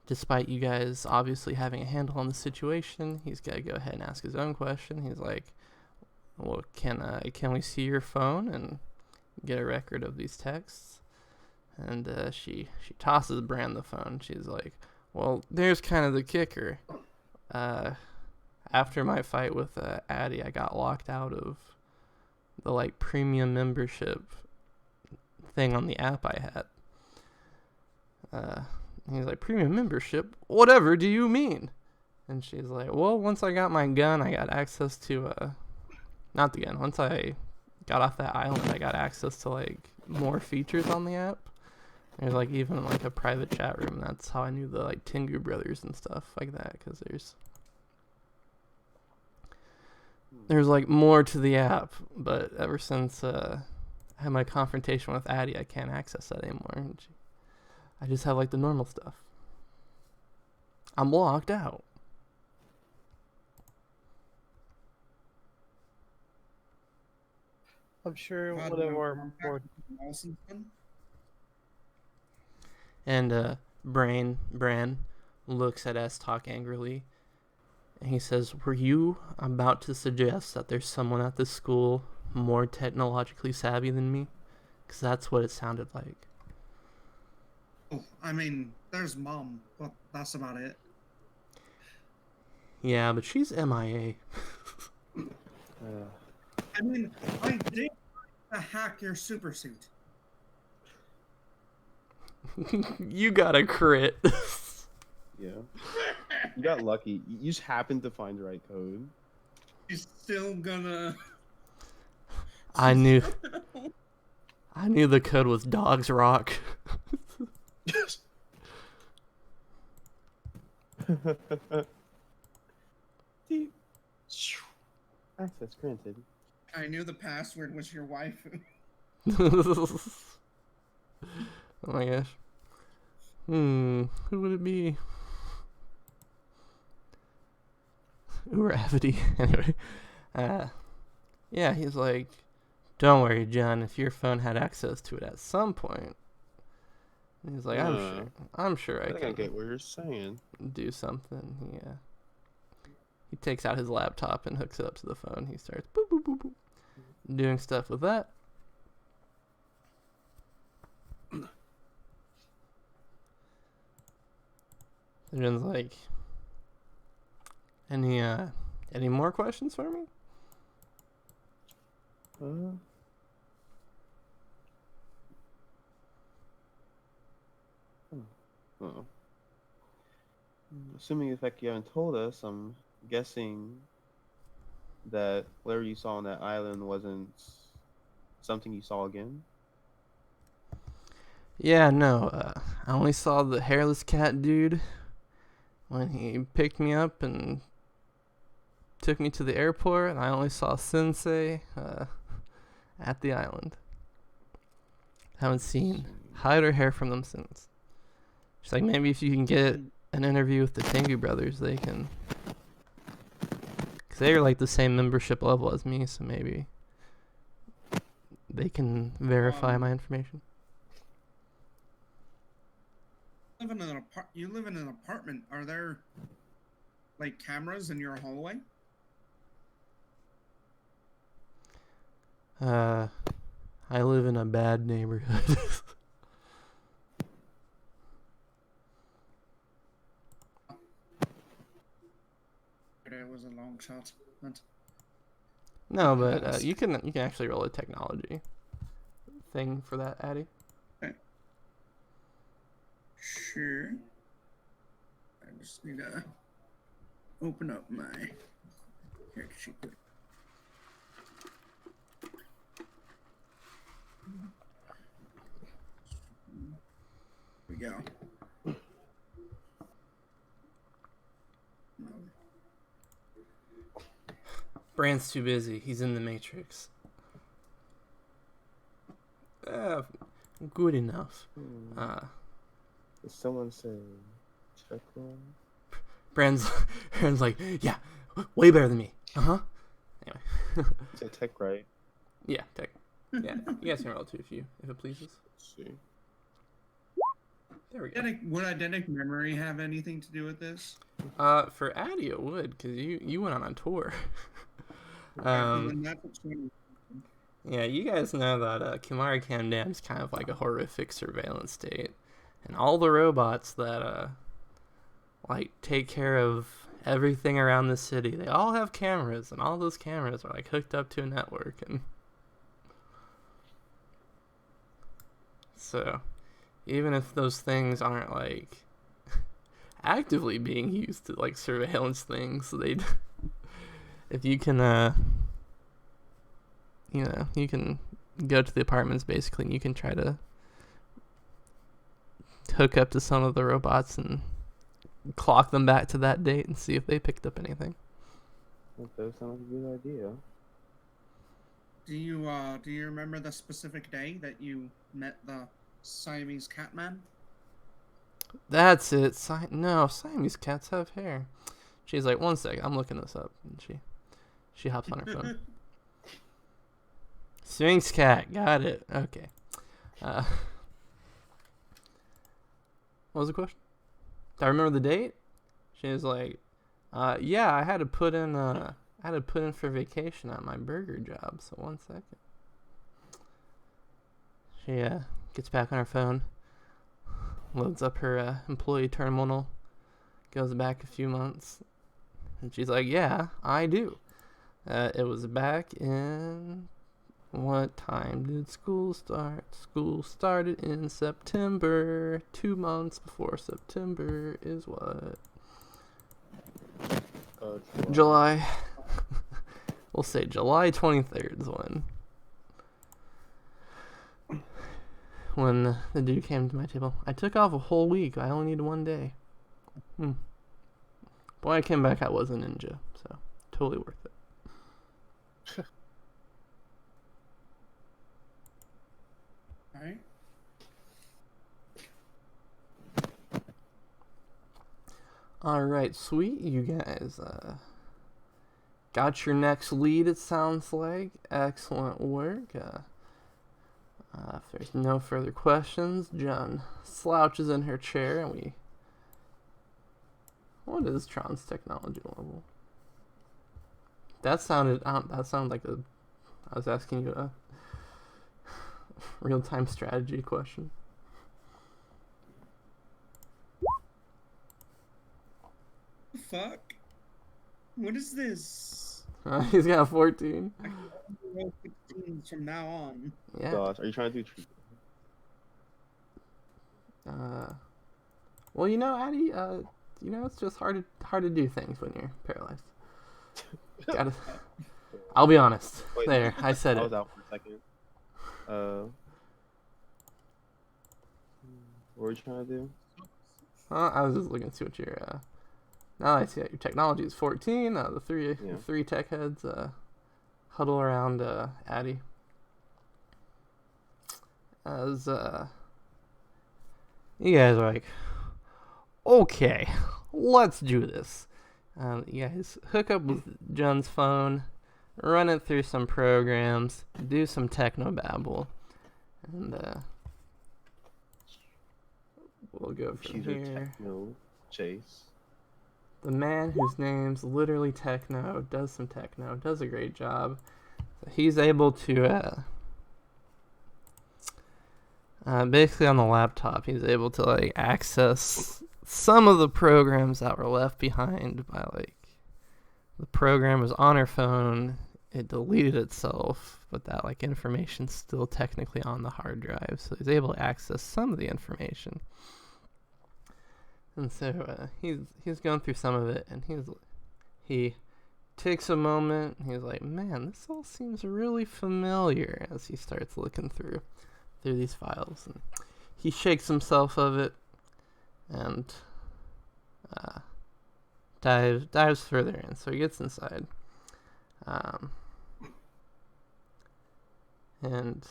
despite you guys obviously having a handle on the situation, he's got to go ahead and ask his own question. He's like, well, can we see your phone and get a record of these texts? And she tosses Bran the phone. She's like, well, there's kind of the kicker. After my fight with Addie, I got locked out of the premium membership thing on the app I had. He's like, premium membership? Whatever do you mean? And she's like, well, once I got my gun, I got access to not the gun. Once I got off that island, I got access to more features on the app. There's even a private chat room. That's how I knew the Tengu brothers and stuff like that, because there's more to the app. But ever since I had my confrontation with Addie, I can't access that anymore. And I just have the normal stuff. I'm locked out. I'm sure one of our more. And Bran looks at S-Talk angrily, and he says, were you about to suggest that there's someone at this school more technologically savvy than me? Because that's what it sounded like. Oh, I mean, there's Mom, but that's about it. Yeah, but she's MIA. I mean, I did hack your super suit. You got a crit. Yeah. You got lucky. You just happened to find the right code. He's still gonna... I knew the code was Dogs Rock. Access granted. I knew the password was your wife. Oh my gosh. Who would it be? Uravity. Anyway. Yeah, he's like, don't worry, John, if your phone had access to it at some point. And he's like, I'm sure I can get what you're saying. do something. Yeah. He takes out his laptop and hooks it up to the phone. He starts boop, boop, boop, boop, doing stuff with that. And Jen's like, any more questions for me? Well, assuming the fact you haven't told us, I'm guessing that whatever you saw on that island wasn't something you saw again. Yeah, no. I only saw the hairless cat dude when he picked me up and took me to the airport, and I only saw Sensei at the island. Haven't seen hide or hair from them since. She's like, maybe if you can get an interview with the Tengu brothers, they can. Because they're like the same membership level as me, so maybe they can verify my information. You live in an apartment. Are there like cameras in your hallway? I live in a bad neighborhood. It was a long shot. But No, but you can actually roll a technology thing for that, Addy. sure. I just need to open up my character sheet. Here we go. Brand's too busy. He's in the Matrix. Good enough. Did someone say check roll? Brand's like, yeah, way better than me. Anyway. Say tech, right? Yeah, tech. Yeah, you guys can roll too if it pleases. Let's see. There we go. Would eidetic memory have anything to do with this? For Addy it would, because you went on a tour. Then that's what's Yeah, you guys know that Kimari Dam is kind of like a horrific surveillance state. And all the robots that like take care of everything around the city, they all have cameras, and all those cameras are like hooked up to a network, and so even if those things aren't like actively being used to like surveillance things, if you can you can go to the apartments basically, and you can try to hook up to some of the robots and clock them back to that date and see if they picked up anything. That does sound like a good idea. Do you remember the specific day that you met the Siamese cat man? That's it. Siamese cats have hair. She's like, 1 second, I'm looking this up, and she hops on her phone. Sphinx cat, got it. Okay. What was the question? Do I remember the date? She was like, yeah, I had to put in for vacation at my burger job. So 1 second. She gets back on her phone, loads up her employee terminal, goes back a few months, and she's like, yeah, I do. It was back in... What time did school start? School started in September. 2 months before September is what? July. We'll say July 23rd is when the dude came to my table. I took off a whole week. I only needed 1 day. But when I came back, I was a ninja, so totally worth it. Alright. Alright, sweet. You guys got your next lead, it sounds like. Excellent work. If there's no further questions, Jen slouches in her chair and we... What is Tron's technology level? That sounded like I was asking you a real-time strategy question. Fuck? What is this? He's got 14. I can only roll 16s from now on. Yeah. Gosh, are you trying to do Well, Addie, it's just hard to do things when you're paralyzed. Gotta. I'll be honest. Wait, There, I said I it. was out for a second. What were you trying to do? I was just looking to see what your. Now I see that your technology is 14. The three tech heads huddle around Addie. As you guys are like, okay, let's do this. You guys hook up with John's phone, run it through some programs, do some technobabble, and we'll go from She's a here. techno chase. The man whose name's literally Techno does some techno, does a great job. So he's able to, basically on the laptop, he's able to like access some of the programs that were left behind by the program was on her phone. It deleted itself, but that information's still technically on the hard drive. So he's able to access some of the information. And so he's going through some of it, and he takes a moment. And he's like, "Man, this all seems really familiar." As he starts looking through these files, and he shakes himself of it, and dives further in. So he gets inside, and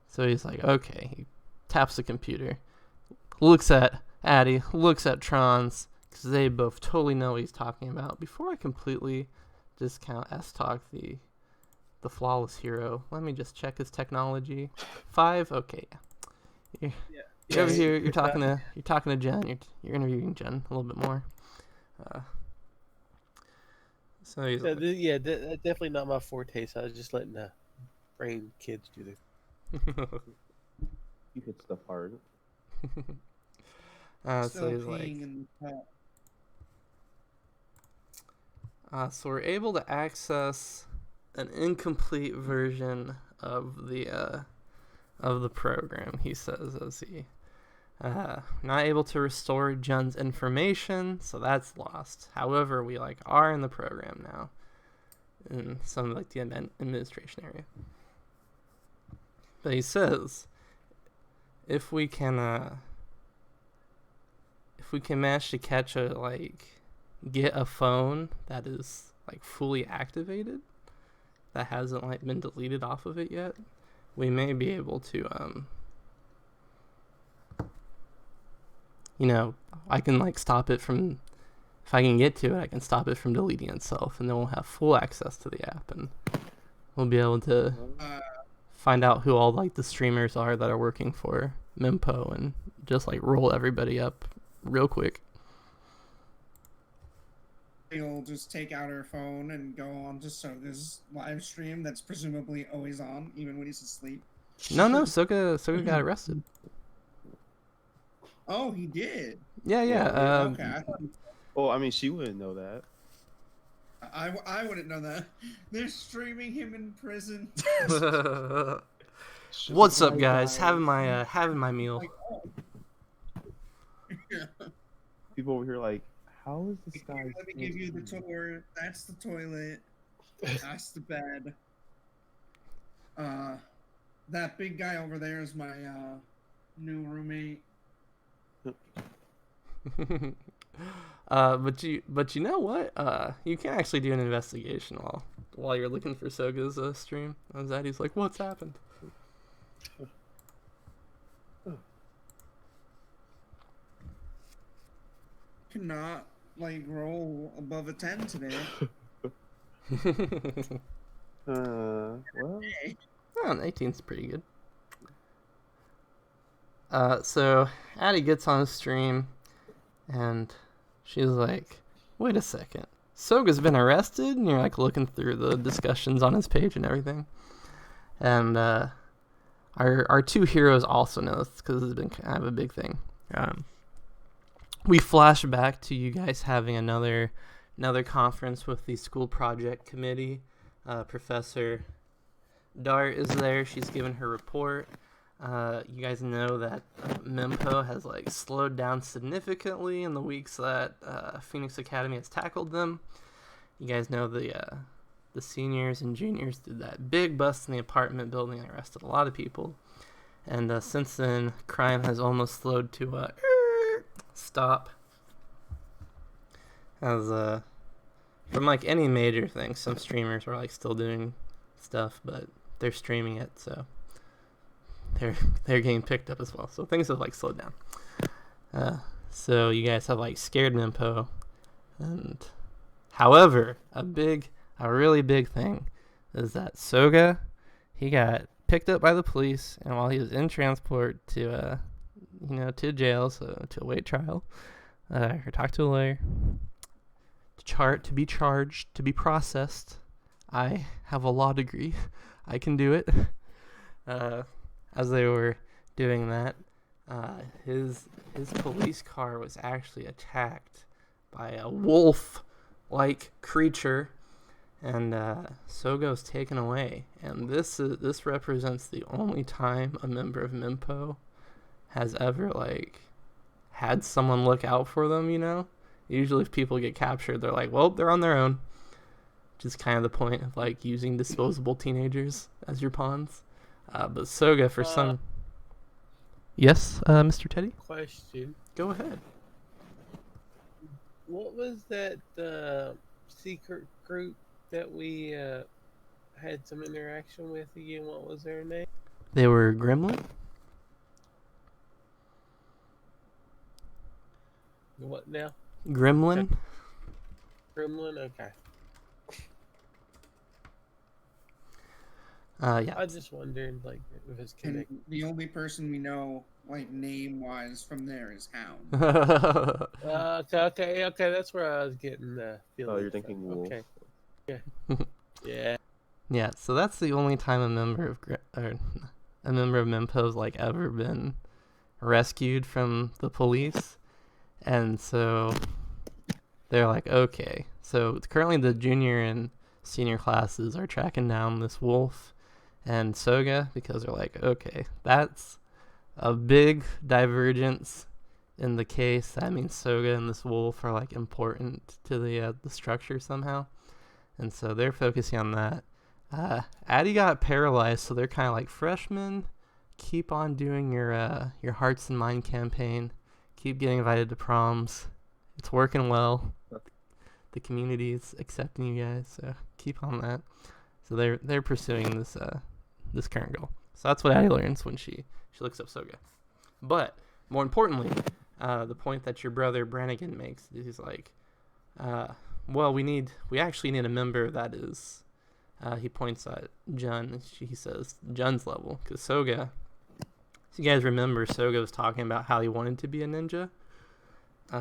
so he's like, "Okay." He taps the computer, looks at Addie, looks at Trons, because they both totally know what he's talking about. Before I completely discount S-Talk, the flawless hero, let me just check his technology. 5, okay. You're over here. You're talking to Jen. You're interviewing Jen a little bit more. So he's definitely not my forte. So I was just letting the brain kids do this. You hit stuff hard. So he's like, so we're able to access an incomplete version of the program. He says as he not able to restore Jen's information, so that's lost. However, we are in the program now, in some the administration area. But he says, if we can manage to catch get a phone that is fully activated, that hasn't been deleted off of it yet, we may be able to I can stop it from, if I can get to it, I can stop it from deleting itself, and then we'll have full access to the app, and we'll be able to find out who all the streamers are that are working for Mimpo, and just roll everybody up real quick. You'll just take out her phone and go on to Soga's live stream that's presumably always on, even when he's asleep. No, Soga got arrested. Oh, he did? Yeah. Okay. Well, I mean, she wouldn't know that. I wouldn't know that. They're streaming him in prison. What's up, guys? Having my meal. People over here how is this guy? Let me give you the tour. That's the toilet. That's the bed. That big guy over there is my new roommate. But you know what? You can actually do an investigation while you're looking for Soga's stream. He's like, "What's happened?" Cannot roll above a 10 today. Well, 18's pretty good. So Addie gets on stream, and she's like, "Wait a second, Soga's been arrested?" And you're looking through the discussions on his page and everything, and our two heroes also know this because it's been kind of a big thing. We flash back to you guys having another conference with the school project committee. Professor Dart is there. She's given her report. You guys know that Mimpo has like slowed down significantly in the weeks that Phoenix Academy has tackled them. You guys know the seniors and juniors did that big bust in the apartment building and arrested a lot of people. And since then, crime has almost slowed to a stop. As from like any major thing, some streamers are like still doing stuff, but they're streaming it, so they're getting picked up as well. So things have like slowed down. So you guys have like scared Mimpo, and however, a really big thing is that Soga, he got picked up by the police, and while he was in transport to to jail, so to await trial, or talk to a lawyer, to be charged, to be processed. I have a law degree. I can do it. As they were doing that, his police car was actually attacked by a wolf-like creature, and Soga was taken away. And this represents the only time a member of Mimpo has ever like had someone look out for them. Usually if people get captured, they're like, well, they're on their own. Which is kind of the point of like using disposable teenagers as your pawns. But Soga, for some... Yes, Mr. Teddy? Question. Go ahead. What was that secret group that we had some interaction with again? What was their name? They were Gremlin? What now? Gremlin? Gremlin? Okay. Yeah. I just wondered, like, if it's And connected. the only person we know, like, name-wise from there is Hound. Okay. That's where I was getting the feeling. Oh, you're thinking wolf. Okay. Yeah. Yeah, so that's the only time a member of Mimpo's like ever been rescued from the police. And so they're like, okay. So currently the junior and senior classes are tracking down this wolf and Soga, because they're like, okay, that's a big divergence in the case. That means Soga and this wolf are like important to the structure somehow. And so they're focusing on that. Addie got paralyzed, so they're kind of like, freshmen, keep on doing your Hearts and Mind campaign. Keep getting invited to proms. It's working well. The community's accepting you guys, so keep on that. So they're pursuing this current goal. So that's what Addie learns when she looks up Soga. But more importantly, the point that your brother Brannigan makes is he's like, well, we actually need a member that is. He points at Jun. He says Jun's level, because Soga. So you guys remember Soga was talking about how he wanted to be a ninja.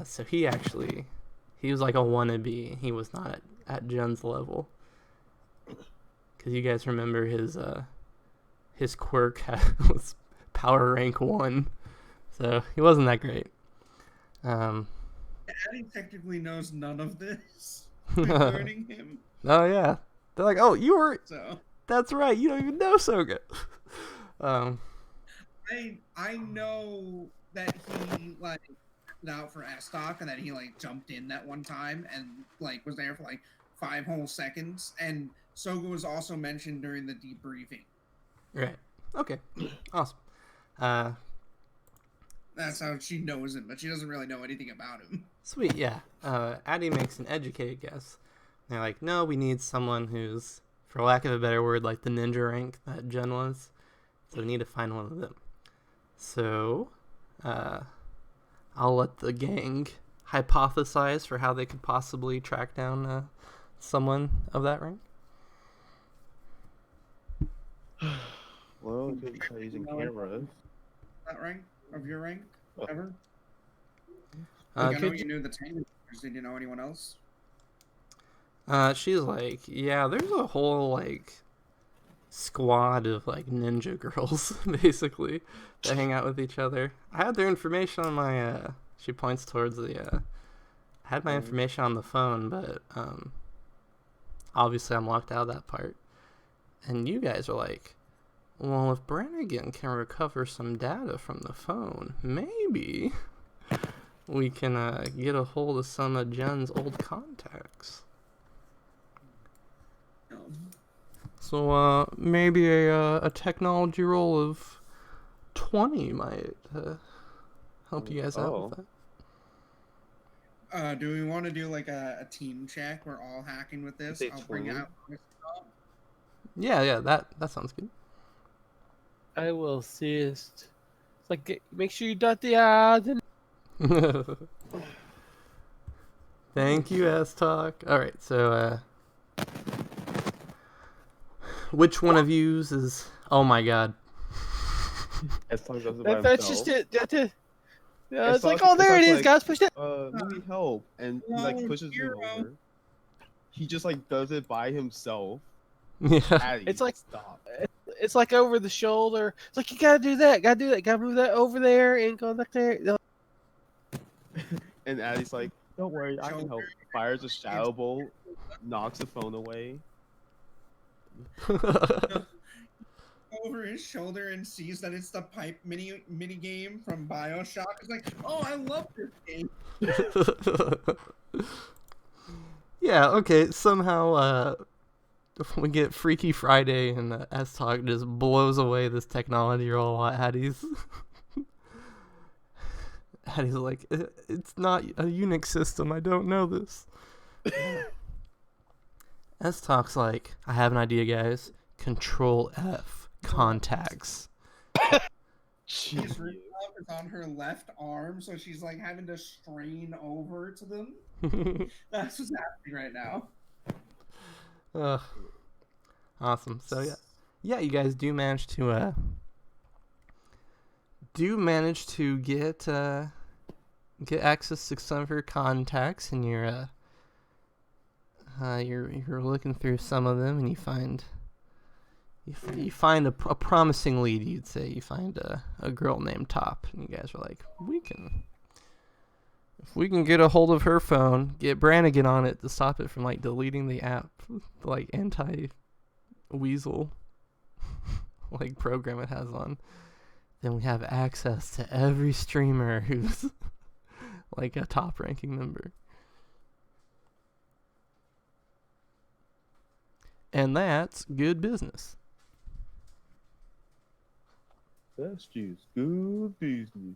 So he was like a wannabe. He was not at Jun's level. Because you guys remember his quirk was power rank 1. So he wasn't that great. Addie technically knows none of this. Learning him. Oh, yeah. They're like, oh, So that's right. You don't even know Soga. I know that he like out for S-Stock and that he like jumped in that one time and like was there for like 5 whole seconds, and Soga was also mentioned during the debriefing. Right. Okay. Awesome. That's how she knows him, but she doesn't really know anything about him. Sweet, yeah. Addie makes an educated guess. They're like, no, we need someone who's, for lack of a better word, like the ninja rank that Jen was. So we need to find one of them. So, I'll let the gang hypothesize for how they could possibly track down someone of that rank. Well, you could try using cameras. That rank? Of your rank? Whatever? Uh, Like, I know could you knew the Tangers. Did you know anyone else? She's like, yeah, there's a whole, like, squad of, like, ninja girls, basically, that hang out with each other. I had their information on my, she points towards I had my information on the phone, but, obviously I'm locked out of that part. And you guys are like, well, if Brannigan can recover some data from the phone, maybe we can get a hold of some of Jen's old contacts. So maybe a technology roll of 20 might help you guys out with that. Do we want to do like a team check? We're all hacking with this. I'll bring out. Yeah, that sounds good. I will assist. It's like, make sure you dot the I's and... Thank you, S-Talk. Alright, so, which one of yous is... Oh my god. S-Talk does it by That's himself. just it. That's it. It's It's like, like- oh, there it it's is, like- guys. Push that. Need help, and he like No, pushes you hero. over. He just like does it by himself. Yeah. Addy, It's like- stop. It's like over the shoulder. It's like, you gotta do that. Gotta move that over there and go back there. No. And Addy's like, don't worry, I can help. Fires a shadow bolt, knocks the phone away. Over his shoulder and sees that it's the pipe mini game from BioShock. It's like, oh, I love this game. Yeah, okay, somehow we get Freaky Friday and S-Talk just blows away this technology roll while Addie's like, it's not a Unix system, I don't know this. S-Talk's like, I have an idea, guys. Control F, contacts. His rooftop is on her left arm, so she's like having to strain over to them. That's what's happening right now. Awesome. So yeah, you guys do manage to get access to some of her contacts, and you're looking through some of them, and you find a promising lead. You'd say you find a girl named Top, and you guys are like, if we can get a hold of her phone, get Brannigan on it to stop it from like deleting the app, like anti-weasel like program it has on, then we have access to every streamer who's like a top ranking member. And that's good business. That's just good business.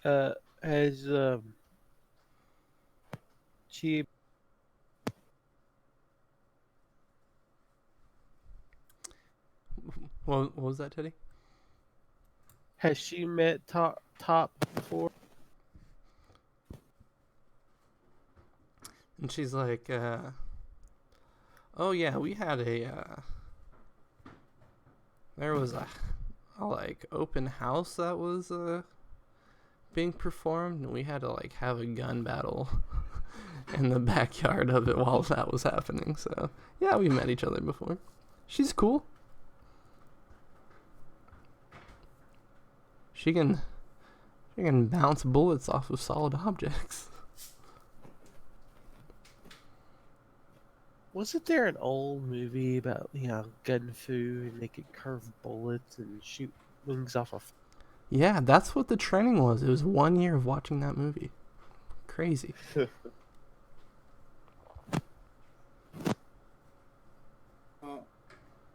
Has she... What was that, Teddy? Has she met Top before? And she's like, oh yeah, we had there was a like open house that was being performed, and we had to like have a gun battle in the backyard of it while that was happening. So yeah, we met each other before. She's cool. She can bounce bullets off of solid objects. Wasn't there an old movie about, gun fu, and they could curve bullets and shoot wings off of... Yeah, that's what the training was. It was 1 year of watching that movie. Crazy. Well,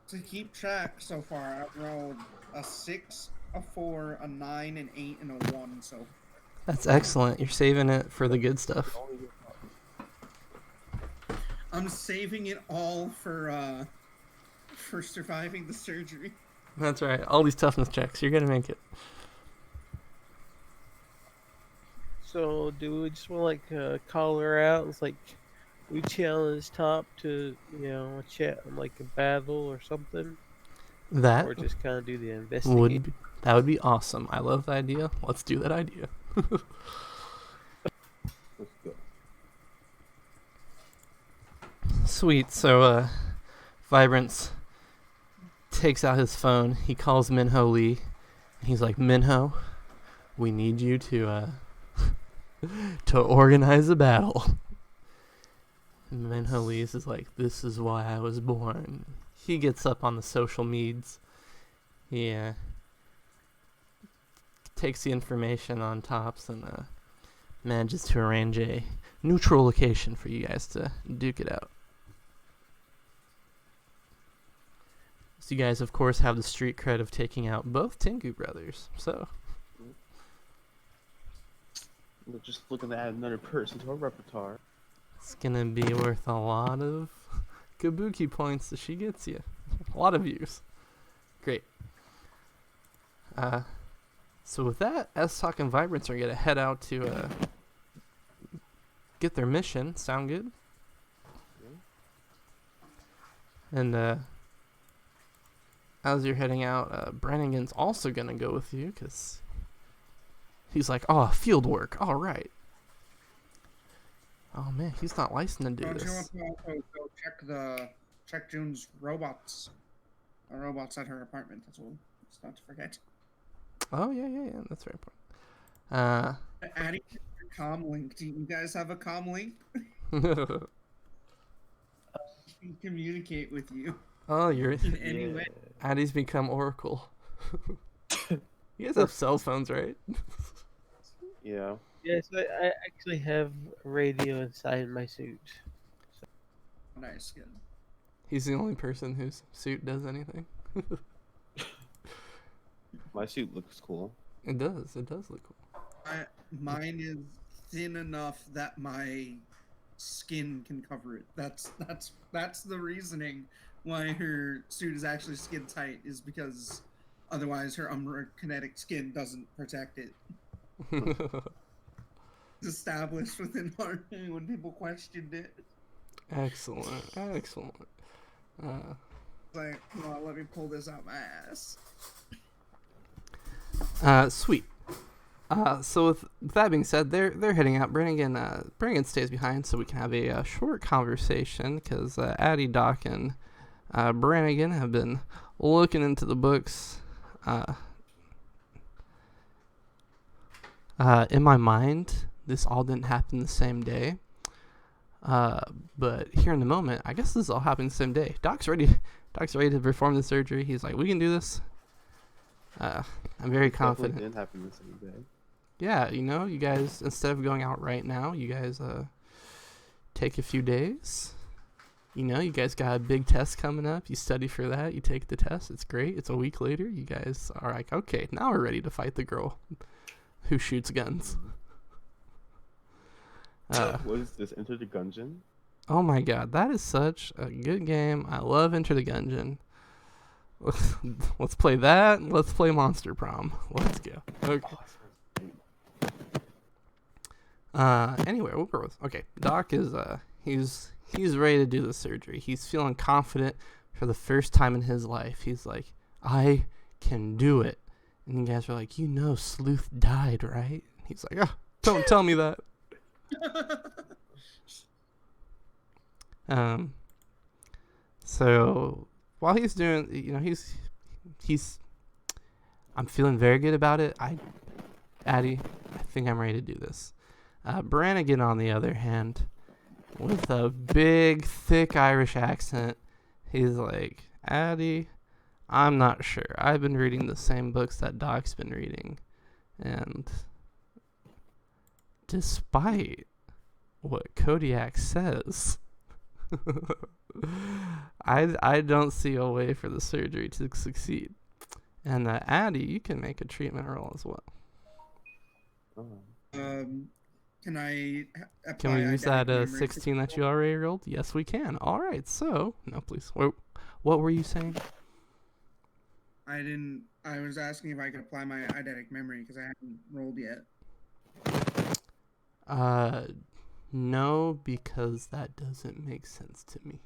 to keep track so far, I've rolled a 6, a 4, a 9, an 8, and a 1. So That's excellent. You're saving it for the good stuff. I'm saving it all for surviving the surgery. That's right. All these toughness checks. You're going to make it. So, do we just want to call her out? It's like, we challenge Top to, a chat, like a battle or something? That Or just kind of do the investigation? would be awesome. I love the idea. Let's do that idea. Let's go. Sweet. So, Vibrance takes out his phone. He calls Minho Lee. And he's like, Minho, we need you to organize a battle. And Minho Lee is like, this is why I was born. he gets up on the social meds. He takes the information on Tops and manages to arrange a neutral location for you guys to duke it out. So you guys, of course, have the street cred of taking out both Tengu brothers. So We're just looking to add another person to our repertoire. it's gonna be worth a lot of kabuki points if she gets you. A lot of views. Great. So with that, S-Talk and Vibrance are gonna head out to get their mission. Sound good? And as you're heading out, Brannigan's also gonna go with you because he's like, oh, field work. All right. Oh man, he's not licensed to do Don't you this. want to also go check June's robots? Robots at her apartment as well. Let's not to forget. Oh yeah, that's very important. Adding your comm link. Do you guys have a comm link? Can communicate with you Oh, you're in any way. Addie's become Oracle. You guys have cell phones, right? Yeah. Yes, I actually have radio inside my suit. Nice, good. He's the only person whose suit does anything. My suit looks cool. It does look cool. Mine is thin enough that my skin can cover it. That's the reasoning why her suit is actually skin tight, is because otherwise her kinetic skin doesn't protect it. It's established within Army when people questioned it. Excellent. Like, well, let me pull this out my ass. Sweet. So with that being said, they're heading out. Brannigan stays behind so we can have a short conversation because Addie, Doc, and Brannigan have been looking into the books. In my mind, this all didn't happen the same day. But here in the moment, I guess this is all happening the same day. Doc's ready to perform the surgery. He's like, we can do this. I'm very confident. Definitely didn't happen the same day. Yeah, you guys, instead of going out right now, you guys take a few days. You guys got a big test coming up. You study for that. You take the test. It's great. It's a week later. You guys are like, okay, now we're ready to fight the girl who shoots guns. What is this? Enter the Gungeon? Oh my god, that is such a good game. I love Enter the Gungeon. Let's play that. Let's play Monster Prom. Let's go. Okay. Anyway, we'll go with. Okay, Doc is he's ready to do the surgery. He's feeling confident for the first time in his life. He's like, I can do it. And you guys are like, Sleuth died, right? He's like, don't tell me that. So while he's doing, he's I'm feeling very good about it. Addie, I think I'm ready to do this. Brannigan, on the other hand, with a big, thick Irish accent, he's like, Addie, I'm not sure. I've been reading the same books that Doc's been reading, and despite what Kodiak says, I don't see a way for the surgery to succeed. And Addie, you can make a treatment roll as well. Can I apply Can we use that identity memory 16 that you already rolled? Yes, we can. All right. So, no, please. What were you saying? I was asking if I could apply my eidetic memory because I haven't rolled yet. No, because that doesn't make sense to me.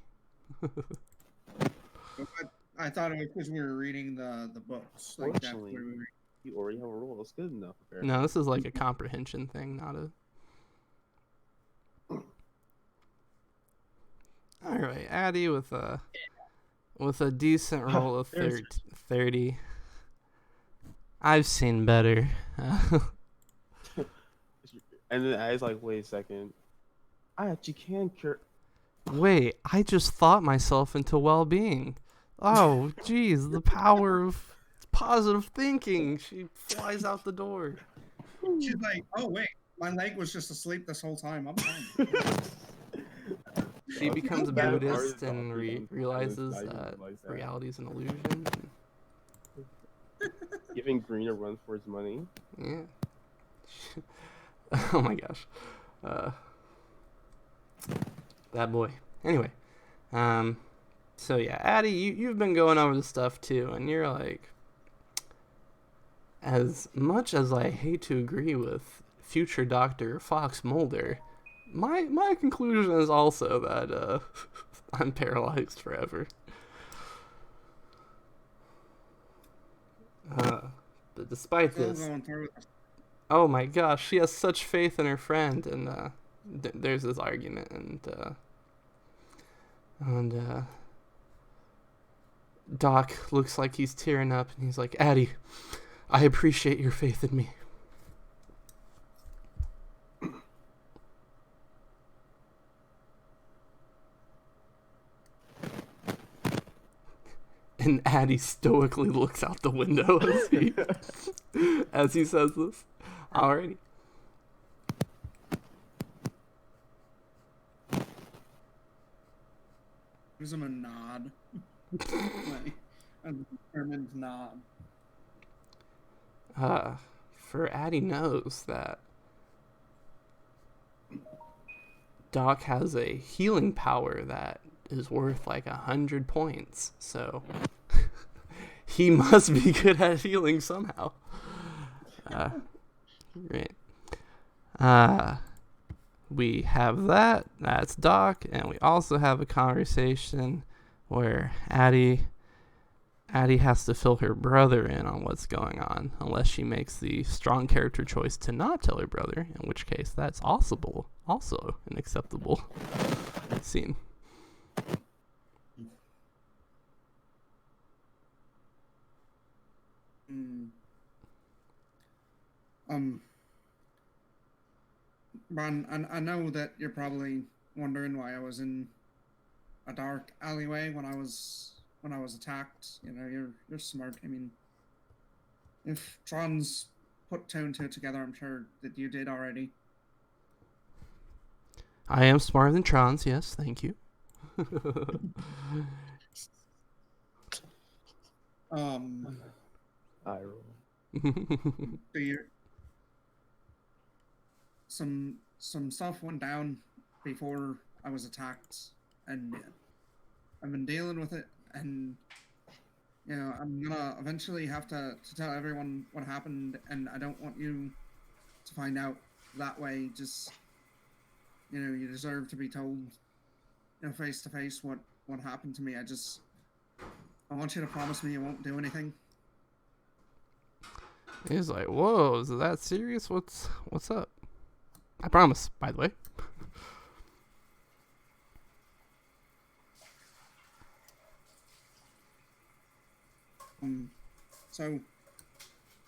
I thought it was because we were reading the books. Like that's Fortunately, where we were. you already have a roll that's good enough. Apparently. No, this is like a comprehension thing, not a... All right, Addie with a decent roll of 30. I've seen better. And then I was like, wait a second. I actually can cure. Wait, I just thought myself into well-being. Oh, geez, the power of positive thinking. She flies out the door. She's like, oh wait, my leg was just asleep this whole time. I'm fine. She becomes a Bad Buddhist artist and doctor comes realizes not even that like that. reality is an illusion. Giving Green a run for his money. Yeah. Oh my gosh. That boy. Anyway. So yeah, Addie, you've been going over the stuff too, and you're like, as much as I hate to agree with future Dr. Fox Mulder, my conclusion is also that I'm paralyzed forever. But despite Still this, going through it. oh my gosh, she has such faith in her friend, and there's this argument, and Doc looks like he's tearing up, and he's like, Addie, I appreciate your faith in me. And Addie stoically looks out the window as he says this. Alrighty. Gives him a nod. Like, a determined nod. For Addie knows that Doc has a healing power that is worth like 100 points, so he must be good at healing somehow. Great. We have that. That's Doc, and we also have a conversation where Addie has to fill her brother in on what's going on, unless she makes the strong character choice to not tell her brother, in which case that's also an acceptable scene. Ron, I know that you're probably wondering why I was in a dark alleyway when I was attacked. You know, you're smart. I mean, if Tron's put two and two together, I'm sure that you did already. I am smarter than Trons, yes, thank you. I roll. So some stuff went down before I was attacked, and I've been dealing with it, and you know I'm gonna eventually have to tell everyone what happened, and I don't want you to find out that way. Just you deserve to be told, face to face what happened to me. I want you to promise me you won't do anything. He's like, whoa, is it that serious? What's up? I promise, by the way. So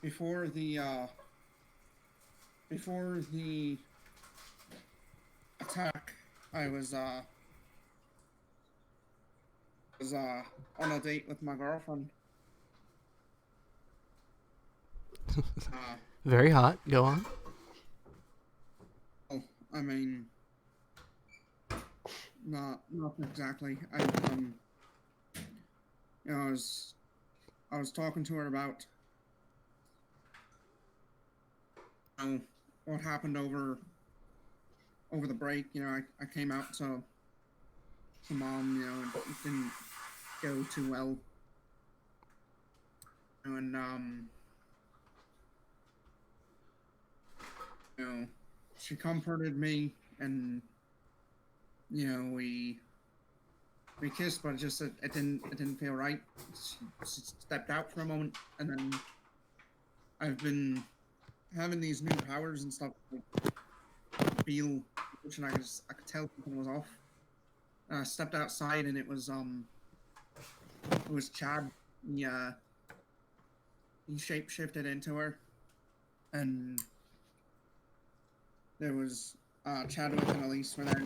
before the attack, I was on a date with my girlfriend. Very hot. Go on. Oh, I mean, not exactly. I was talking to her about what happened over the break. I came out to Mom. It didn't go too well, and she comforted me, and we kissed, but it didn't feel right. She stepped out for a moment, and then I've been having these new powers and stuff. Like, feel, which I could tell something was off. And I stepped outside, and it was Chad. He shape shifted into her, and there was Chadwick and Elise were there.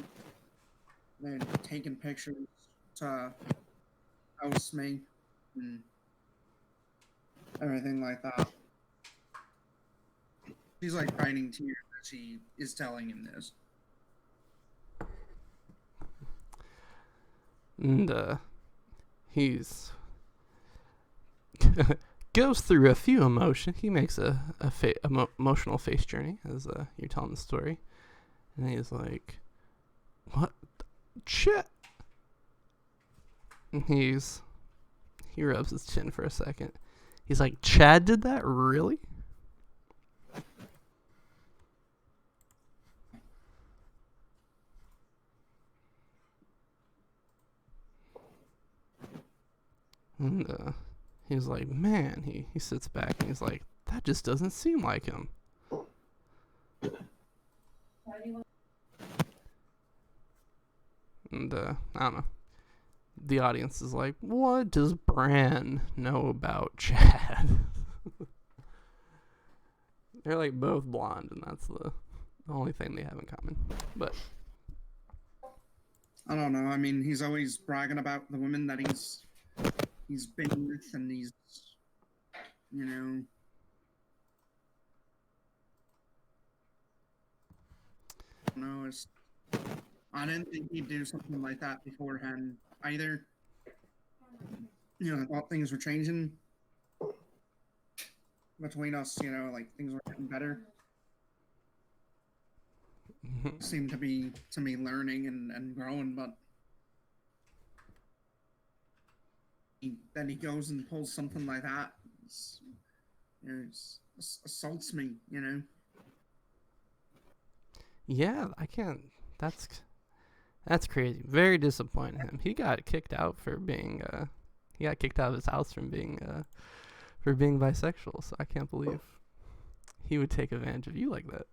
They're taking pictures to house me and everything like that. She's like fighting tears as she is telling him this. And he's goes through a few emotions. He makes a emotional face journey as you're telling the story, and he's like, "What? Shit!" And he rubs his chin for a second. He's like, "Chad did that, really?" And he's like, "Man," he sits back and he's like, "That just doesn't seem like him." And I don't know. The audience is like, "What does Bran know about Chad?" They're like both blonde, and that's the only thing they have in common. But I don't know. I mean, he's always bragging about the women that he's been with, and he's, you know. No, it's. I didn't think he'd do something like that beforehand either. You know, I thought things were changing between us. You know, like things were getting better. Seemed to be learning and growing, but then he goes and pulls something like that. Assaults me. You know. yeah, I can't. That's crazy. Very disappointing in him. He got kicked out for being. He got kicked out of his house from being for being bisexual. So I can't believe he would take advantage of you like that.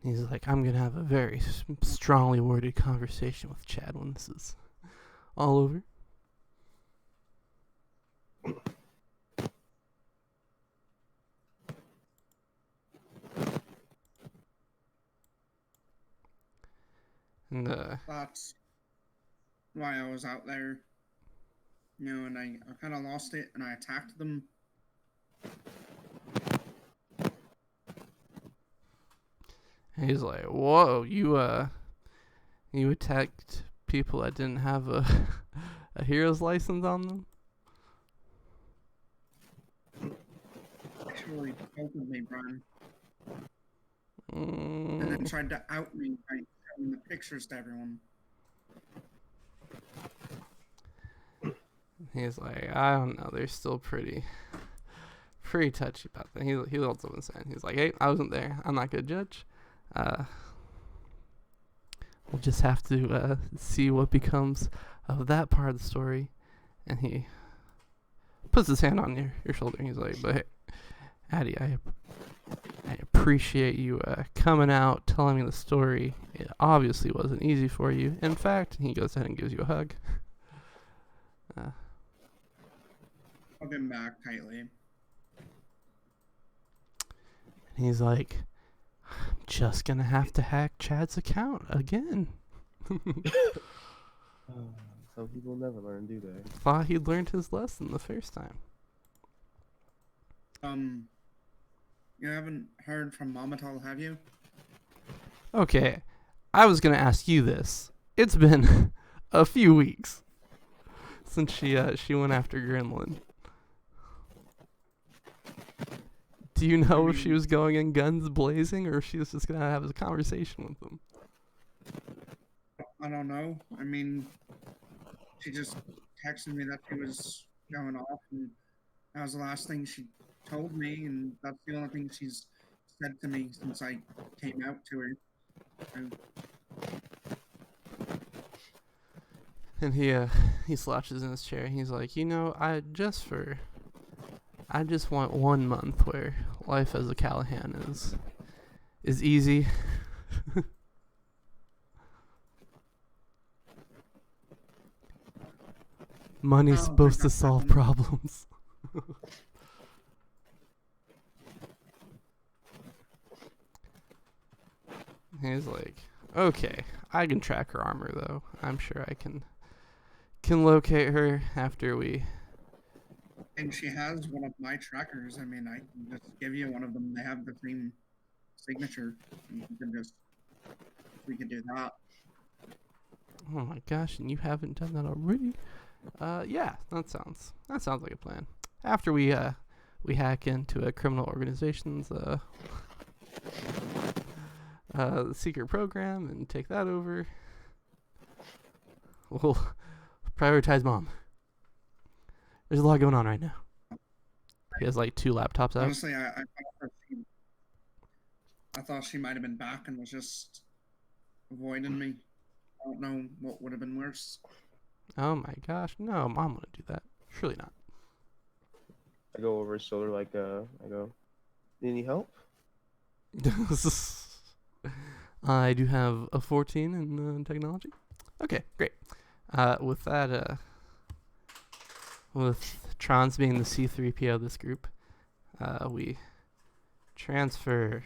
He's like, "I'm gonna have a very strongly worded conversation with Chad when this is all over." And That's why I was out there. You know, and I kind of lost it, and I attacked them. he's like, "Whoa, you attacked people that didn't have a a hero's license on them?" Actually assaulted me, Brian, and then tried to out me by showing the pictures to everyone. He's like, "I don't know. They're still pretty touchy about that." He holds up his hand. He's like, "Hey, I wasn't there. I'm not gonna judge. We'll just have to see what becomes of that part of the story." And he puts his hand on your shoulder. And he's like, "But hey, Addie, I appreciate you coming out, telling me the story. It obviously wasn't easy for you. In fact," he goes ahead and gives you a hug. I'll get him back tightly. And he's like, "I'm just gonna have to hack Chad's account again." Some people never learn, do they? Thought he'd learned his lesson the first time. You haven't heard from Mom at all, have you? Okay, I was gonna ask you this. It's been a few weeks since she went after Gremlin. Do you know if she was going in guns blazing or if she was just gonna have a conversation with them? I don't know. I mean, she just texted me that she was going off, and that was the last thing she told me, and that's the only thing she's said to me since I came out to her. And he slouches in his chair. He's like, I just want 1 month where life as a Callahan is easy." Money's I don't supposed to think that's solve happening. problems. He's like, okay, I can track her armor though. I'm sure I can locate her after we. And she has one of my trackers. I mean, I can just give you one of them. They have the same signature. And you can just, we can do that. Oh my gosh, and you haven't done that already? Yeah, that sounds like a plan. After we hack into a criminal organization's secret program and take that over, we'll prioritize Mom. There's a lot going on right now. He has like 2 laptops out. Honestly, I thought she might have been back and was just avoiding me. I don't know what would have been worse. Oh my gosh, no, Mom wouldn't do that. Surely not. I go over his shoulder like I go, need any help? I do have a 14 in technology. Okay, great. With that, with Trons being the C3PO of this group, we transfer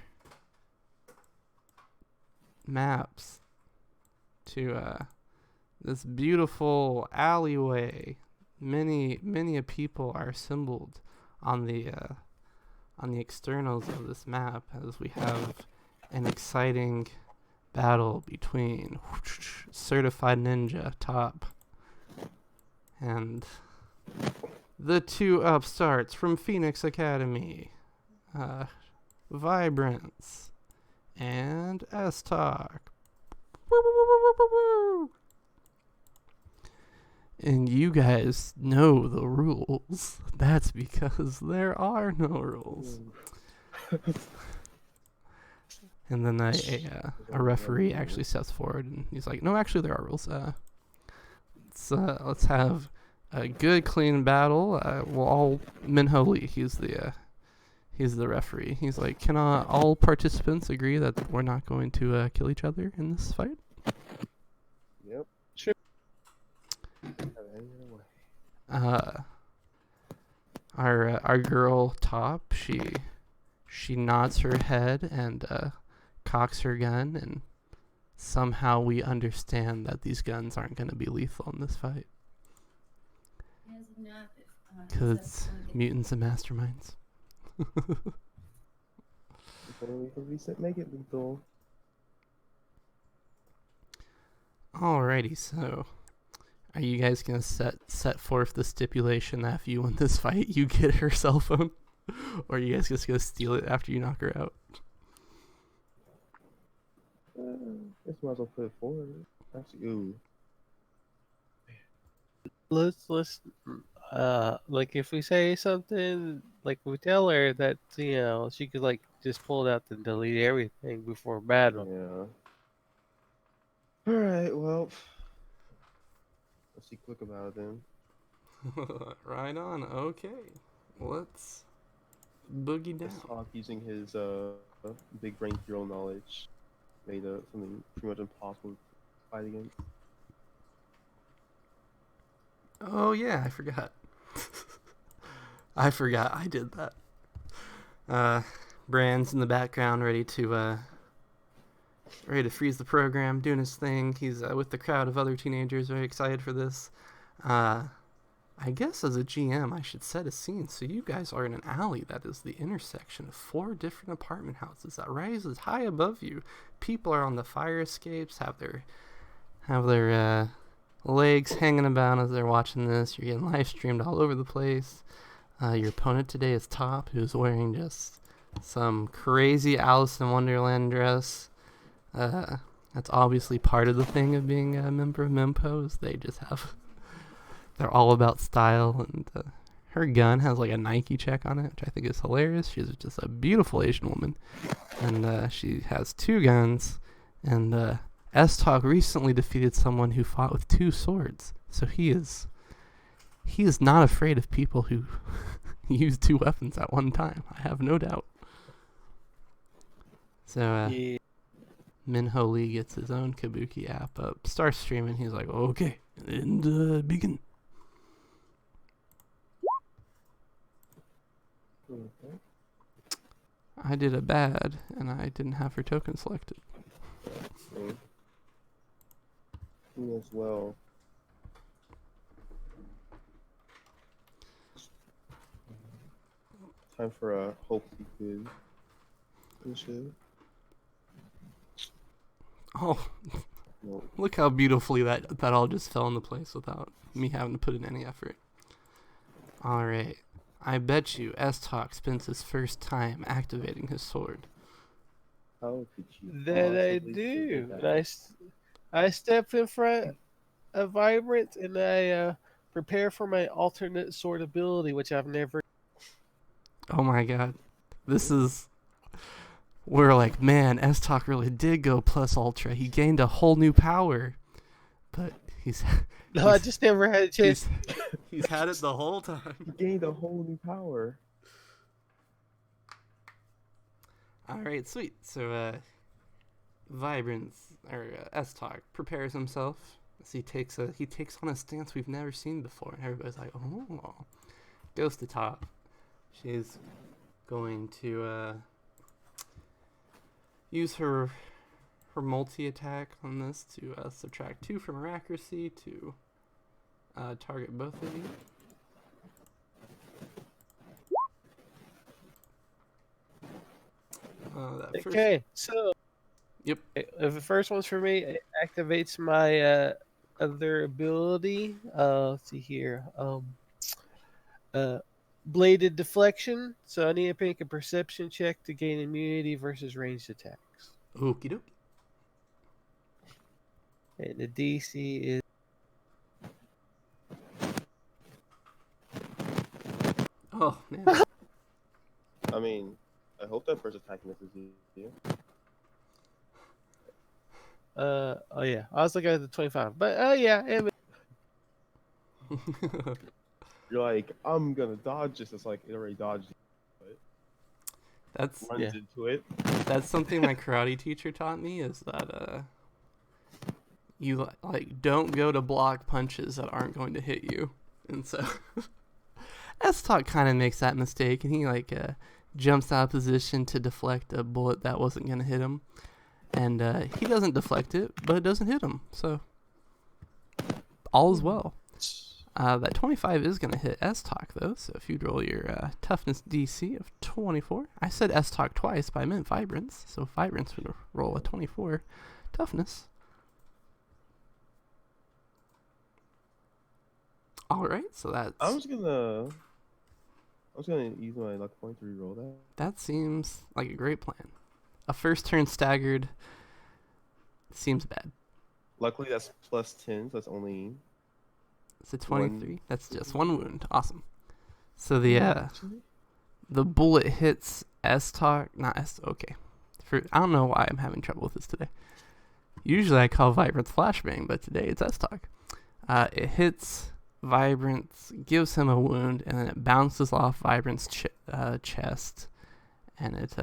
maps to this beautiful alleyway. Many people are assembled on the externals of this map as we have an exciting battle between Certified Ninja Top and the 2 upstarts from Phoenix Academy, Vibrance and S-Talk. And you guys know the rules. That's because there are no rules. And then a referee actually steps forward and he's like, "No, actually, there are rules. Let's have a good, clean battle. We'll all Minho Lee. He's the referee. He's like, can all participants agree that we're not going to kill each other in this fight?" Yep. Sure. Our girl Top, she nods her head and cocks her gun, and somehow we understand that these guns aren't going to be lethal in this fight. Because it's mutants and masterminds. If only we could make it lethal. Alrighty, so are you guys gonna set forth the stipulation that if you win this fight, you get her cell phone, or are you guys just gonna steal it after you knock her out? Guess might as well put it forward. Actually, ooh. Let's like if we say something, like we tell her that she could like just pull it out and delete everything before battle. Yeah. All right. Well, let's be quick about it then. Right on. Okay, let's boogie down. Talk using his big brain hero knowledge made something pretty much impossible to fight against. Oh yeah, I forgot. I forgot I did that. Brand's in the background, ready to freeze the program, doing his thing. He's with the crowd of other teenagers, very excited for this. I guess as a GM, I should set a scene. So you guys are in an alley that is the intersection of 4 different apartment houses that rises high above you. People are on the fire escapes, have their legs hanging about as they're watching this. You're getting live streamed all over the place. Your opponent today is Top, who's wearing just some crazy Alice in Wonderland dress. That's obviously part of the thing of being a member of Mempos. They're all about style, and her gun has like a Nike check on it, which I think is hilarious. She's just a beautiful Asian woman, and she has 2 guns, and S-Talk recently defeated someone who fought with 2 swords, so he is not afraid of people who use 2 weapons at one time. I have no doubt. So Minho Lee gets his own Kabuki app up, starts streaming. He's like, okay, and begin. Okay. I did a bad, and I didn't have her token selected. Interesting. Me as well. Time for a hopefully good finish it. Oh, No. look how beautifully that all just fell into place without me having to put in any effort. All right. I bet you S-Talk spends his first time activating his sword. How could you That I possibly do. think of And that? I step in front of Vibrant and I prepare for my alternate sword ability, which I've never. Oh my god. This is... We're like, man, S-Talk really did go plus ultra. He gained a whole new power. But he's... No, I just never had a chance. He's had it the whole time. He gained a whole new power. All right, sweet. So, Vibrance or S-Talk prepares himself as he takes on a stance we've never seen before, and everybody's like, "Oh!" Goes to top. She's going to use her multi attack on this to subtract 2 from her accuracy to target both of you. Okay, so Yep. if the first one's for me, it activates my other ability. Let's see here. Bladed deflection. So I need to make a perception check to gain immunity versus ranged attacks. Okie dokie. And the DC is Oh man. I mean, I hope that first attack misses you. oh yeah, I was looking at the 25, but yeah, You're like, I'm gonna dodge this. It's like it already dodged. That's Runs into it. That's something my karate teacher taught me, is that you like don't go to block punches that aren't going to hit you. And so S-Talk kind of makes that mistake, and he jumps out of position to deflect a bullet that wasn't going to hit him. And he doesn't deflect it, but it doesn't hit him. So all is well. That 25 is going to hit S-Talk, though. So if you'd roll your toughness DC of 24. I said S-Talk twice, but I meant Vibrance. So Vibrance would roll a 24 toughness. All right, so that's... I was gonna use my luck point to reroll that. That seems like a great plan. A first turn staggered seems bad. Luckily, that's plus 10, so that's only... It's a 23. That's just 1 wound. Awesome. So the bullet hits S-Talk, not S. Okay, I don't know why I'm having trouble with this today. Usually I call Vibrance Flashbang, but today it's S-Talk. It hits Vibrance, gives him a wound, and then it bounces off Vibrance chest, and it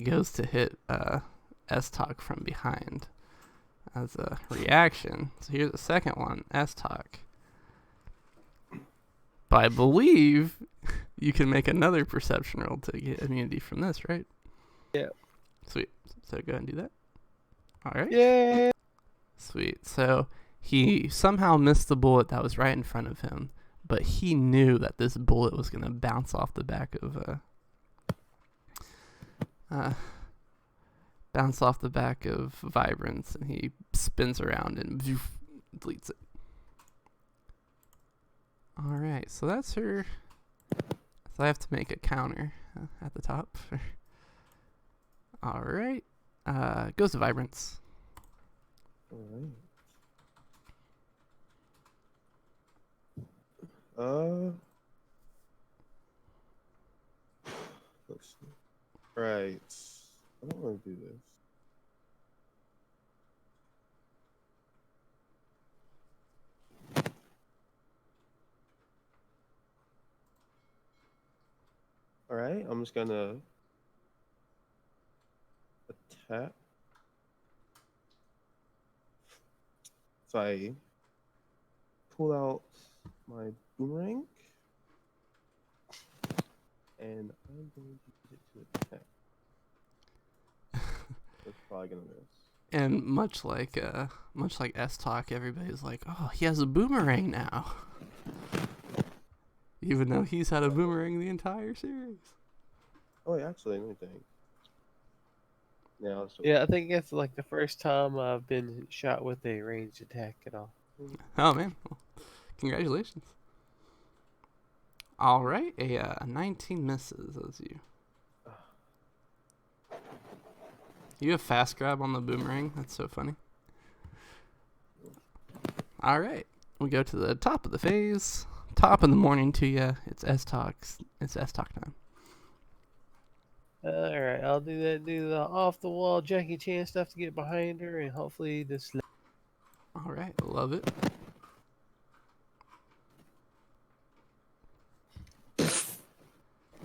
goes to hit S-Talk from behind as a reaction. So here's the second one, S-Talk. But I believe you can make another perception roll to get immunity from this, right? Yeah. Sweet. So go ahead and do that. All right. yeah. Sweet. So he somehow missed the bullet that was right in front of him, but he knew that this bullet was going to bounce off the back of Vibrance, and he spins around and deletes it. All right, so that's her. So I have to make a counter at the top. All right, goes to Vibrance. Alright. Let's see. Right. I don't want to do this. Alright, I'm just gonna attack. So I pull out my boomerang, and I'm going to use it to attack. That's probably gonna miss. And much like S Talk, everybody's like, "Oh, he has a boomerang now," even though he's had a boomerang the entire series. Oh, yeah, actually, let me think. Yeah, Yeah, I think it's like the first time I've been shot with a ranged attack at all. Oh man, well, congratulations! All right, a 19 misses. That's you. You have fast grab on the boomerang. That's so funny. All right, we go to the top of the phase. Top of the morning to you. It's S Talks. It's S Talk time. All right, I'll do the off the wall Jackie Chan stuff to get behind her, and hopefully this. All right, love it.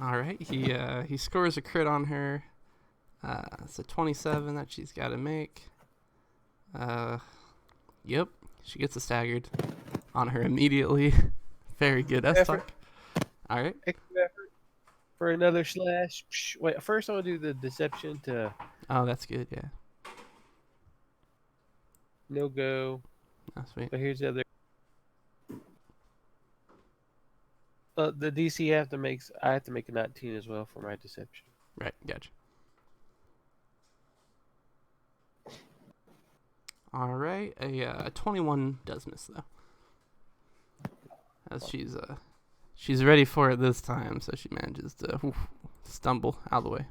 All right, he scores a crit on her. It's a 27 that she's got to make. Yep, she gets a staggered on her immediately. Very good S Talk. All right. Extra effort for another slash. Wait, first I want to do the deception to Oh, that's good. Yeah. no go. Oh, sweet. But here's the other. The DC I have to make a 19 as well for my deception. Right, gotcha. All right, a 21 does miss though, as she's ready for it this time, so she manages to stumble out of the way.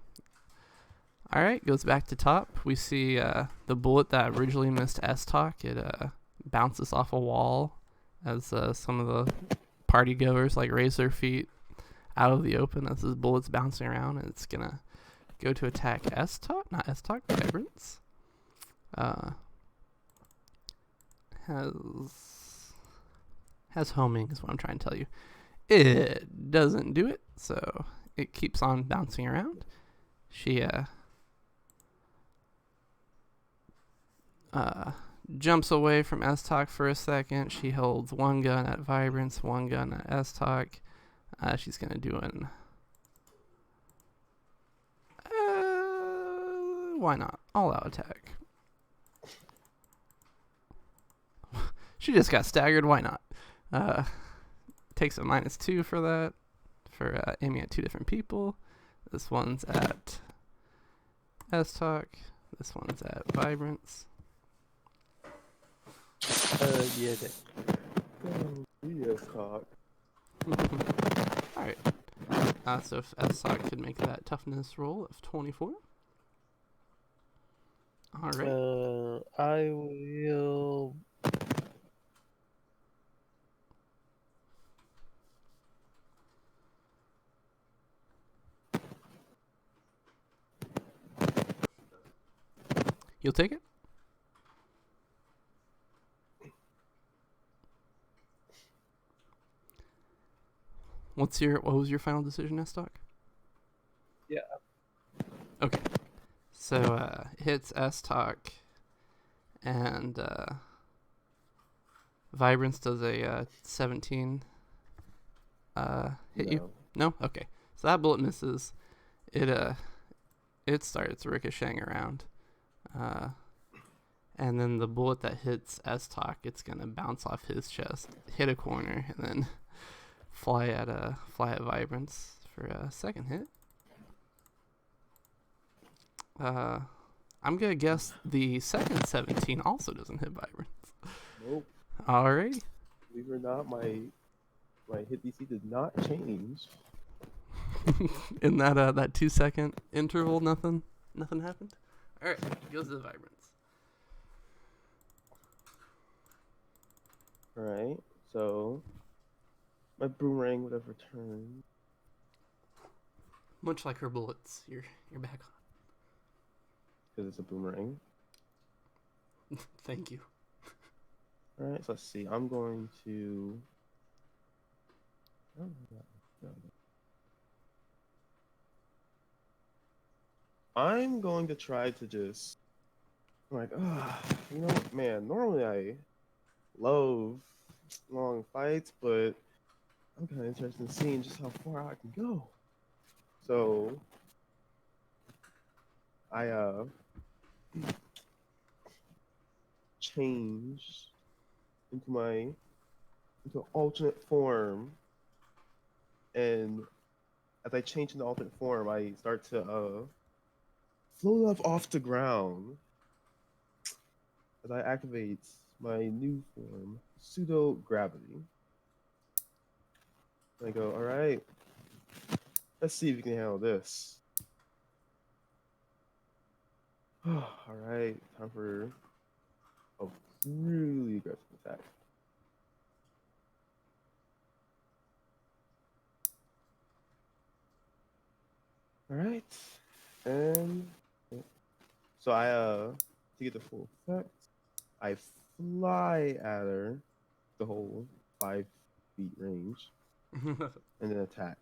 All right, goes back to top. We see the bullet that originally missed S Talk. It bounces off a wall as some of the party goers like raise their feet out of the open as this bullet's bouncing around, and it's gonna go to attack S Talk, not S Talk, Vibrance. Has homing is what I'm trying to tell you. It doesn't do it, so it keeps on bouncing around. She jumps away from S Talk for a second. She holds one gun at Vibrance, one gun at S Talk. She's gonna do an why not? All out attack. She just got staggered. Why not? Takes a -2 for that, for aiming at two different people. This one's at S Talk. This one's at Vibrance. Yeah. That. Oh, yes, Talk. Alright. So if S Talk could make that toughness roll of 24. Alright. I will. You'll take it? What was your final decision, S Talk? Yeah. Okay. So hits S Talk, and Vibrance does a 17 hit you? No? Okay. So that bullet misses. It starts ricocheting around. And then the bullet that hits S Talk, it's gonna bounce off his chest, hit a corner, and then fly at Vibrance for a second hit. I'm gonna guess the second 17 also doesn't hit Vibrance. Nope. Alrighty. Believe it or not, my hit DC did not change. In that 2-second interval, nothing happened. All right, goes to the Vibrance. All right, so my boomerang would have returned. Much like her bullets, you're back Because it's a boomerang. on. Thank you. All right, so let's see. I'm going to. I'm going to try to just. I'm like, you know what, man? Normally I love long fights, but I'm kind of interested in seeing just how far I can go. So I change into alternate form, and as I change into alternate form, I start to float up off the ground as I activate my new form, pseudo gravity. I go, all right, let's see if you can handle this. All right, time for a really aggressive attack. All right, and so to get the full effect, I fly at her the whole 5 feet range, and then attack.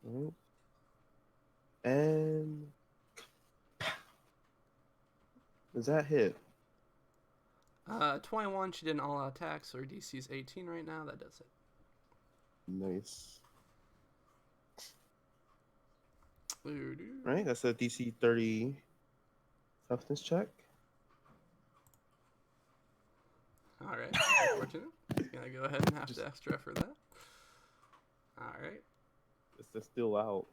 Alright. And does that hit? 21, she did an all-out attack, so her DC is 18 right now. That does it. Nice. Doo-doo. Right, that's a DC 30 toughness check. All right, unfortunate. Gonna go ahead and have to extra for that. All right. It's still out.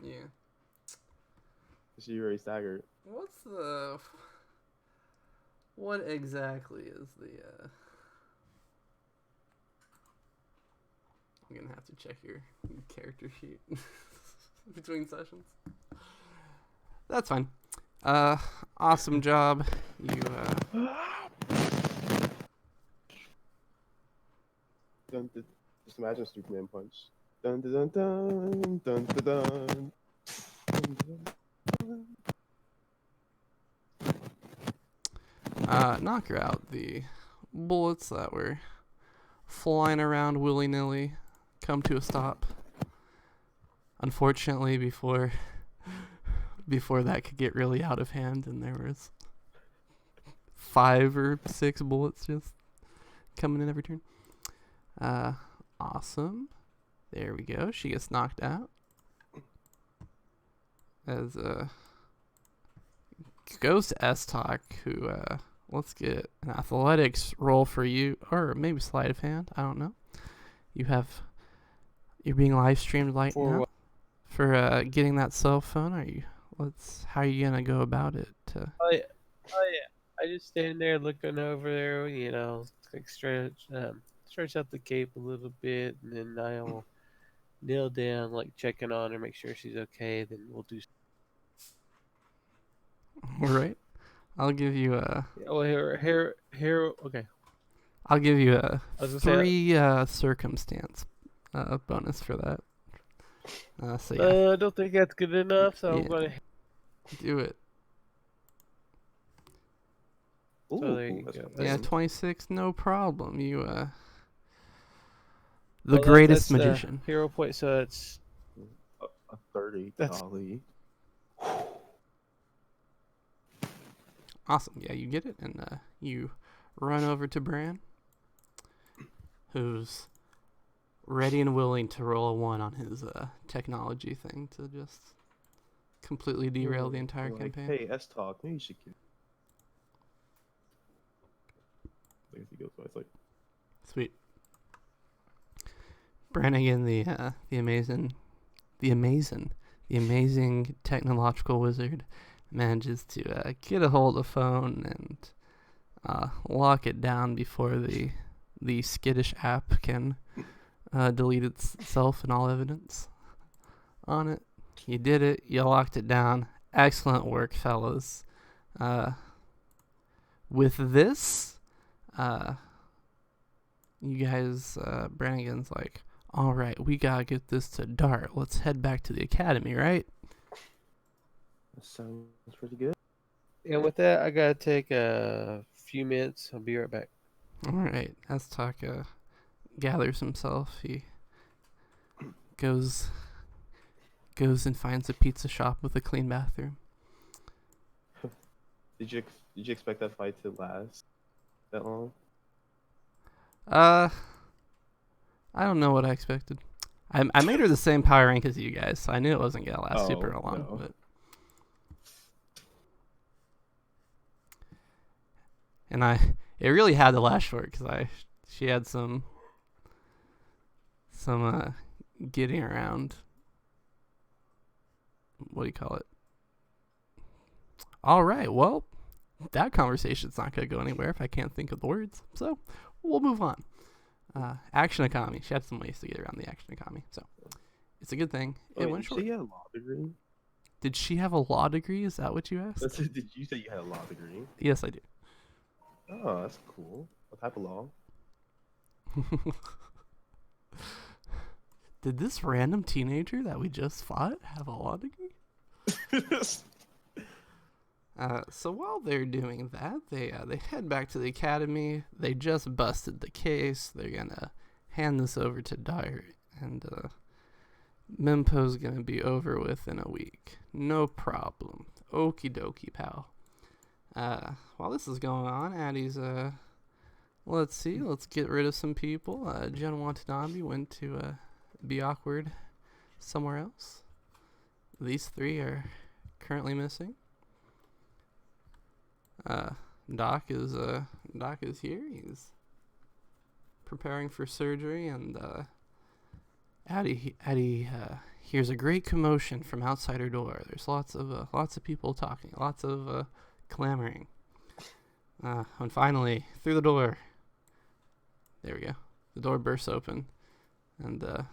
Yeah. She already staggered. What exactly is the? I'm gonna have to check your character sheet between sessions. That's fine. Awesome job. You Just imagine Superman punch. Dun dun dun dun dun dun dun. knock her out. The bullets that were flying around willy-nilly come to a stop. Unfortunately, before that could get really out of hand, and there was 5 or 6 bullets just coming in every turn. Awesome. There we go. She gets knocked out. As goes to S-Talk, who let's get an athletics roll for you, or maybe sleight of hand. I don't know. You're being live streamed right For now. what? For getting that cell phone. How are you gonna go about it? Oh yeah. I just stand there looking over there, like stretch out the cape a little bit, and then I'll kneel down, like checking on her, make sure she's okay. Then we'll do. All right. I'll give you a. Oh, here. Okay. I'll give you a I was gonna 3 circumstance bonus for that. So yeah, I don't think that's good enough, so Yeah. I'm gonna. do it. So there you that's go. Yeah, nice. 26, no problem. You the Well, greatest that's, magician. hero point, so it's A 30. That's- Golly. Awesome. Yeah, you get it, and you run over to Bran, who's ready and willing to roll a 1 on his technology thing to just completely derail the entire I'm like, campaign. hey, S-Talk, maybe you should get. I guess he goes by. It's like, Sweet. Brannigan, the amazing technological wizard, manages to get a hold of the phone and lock it down before the skittish app can delete itself and all evidence on it. You did it. You locked it down. Excellent work, fellas. With this, you guys, Brannigan's like, all right, we gotta get this to Dart. Let's head back to the academy, right? that sounds pretty good. and with that, I gotta take a few minutes. I'll be right back. All right. As Taka gathers himself, he goes and finds a pizza shop with a clean bathroom. Did you expect that fight to last that long? I don't know what I expected. I made her the same power rank as you guys, so I knew it wasn't gonna last super long. No. But... And it really had to last short because she had some getting around. What do you call it? All right, well, that conversation's not going to go anywhere if I can't think of the words. So we'll move on. Action economy. She had some ways to get around the action economy. So it's a good thing. It went short. Did she have a law degree? Did she have a law degree? Is that what you asked? Did you say you had a law degree? Yes, I do. Oh, that's cool. What type of law? Did this random teenager that we just fought have a law degree? So while they're doing that, they head back to the academy. They just busted the case. They're gonna hand this over to Dart, and Mimpo's gonna be over with in a week. No problem. Okie dokie, pal. While this is going on, Addie's let's get rid of some people. Jen Watanabe went to be awkward somewhere else. These three are currently missing. Doc is here. He's preparing for surgery, and Addie hears a great commotion from outside her door. There's lots of people talking, lots of clamoring. And finally, through the door, there we go. The door bursts open, and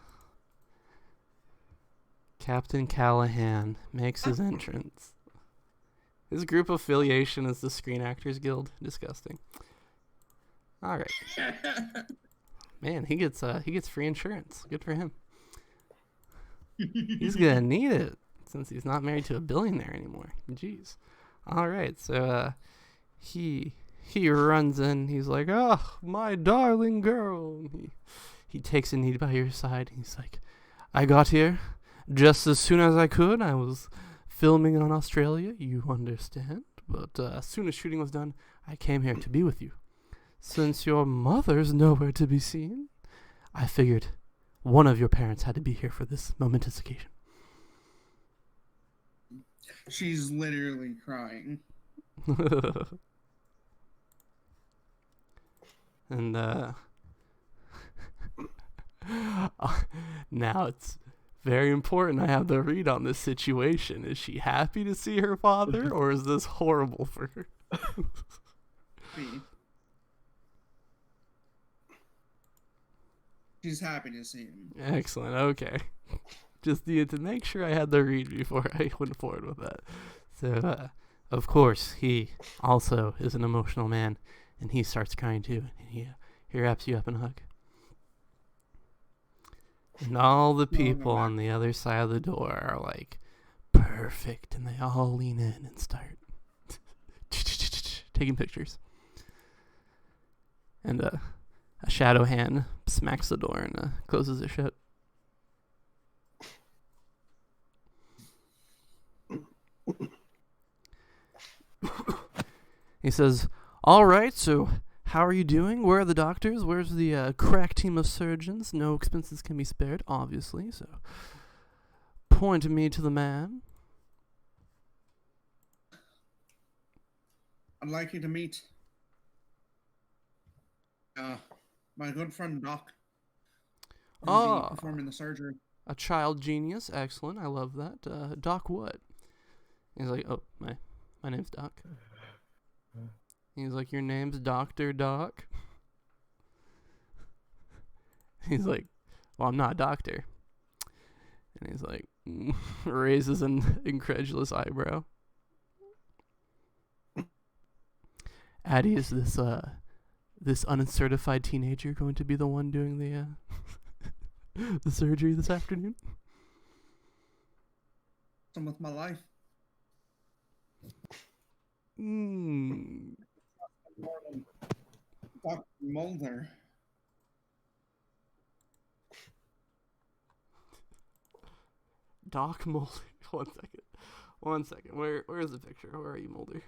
Captain Callahan makes his entrance. His group affiliation is the Screen Actors Guild. Disgusting. All right. Man, he gets free insurance. Good for him. He's gonna need it since he's not married to a billionaire anymore. Jeez. All right, so he runs in. He's like, "Oh, my darling girl." He takes a knee by your side. He's like, "I got here just as soon as I could. I was filming in Australia, you understand. But as soon as shooting was done, I came here to be with you. Since your mother's nowhere to be seen, I figured one of your parents had to be here for this momentous occasion." She's literally crying. And now it's very important I have the read on this situation. Is she happy to see her father, or is this horrible for her? She's happy to see him. Excellent. Okay. Just needed to make sure I had the read before I went forward with that. So, of course, he also is an emotional man, and he starts crying too. And he wraps you up in a hug. And all the people on the other side of the door are like, perfect. And they all lean in and start taking pictures. And a shadow hand smacks the door and closes it shut. He says, "All right, so how are you doing? Where are the doctors? Where's the crack team of surgeons? No expenses can be spared, obviously, so point me to the man." I'd like you to meet my good friend Doc. Who'll be performing the surgery. A child genius. Excellent. I love that. Doc what? He's like, "Oh, my name's Doc." He's like, "Your name's Dr. Doc?" He's like, "Well, I'm not a doctor." And he's like, raises an incredulous eyebrow. "Addie, is this uncertified teenager going to be the one doing the the surgery this afternoon?" Some with my life. Dr. Mulder. Doc Mulder. One second. Where is the picture? Where are you, Mulder?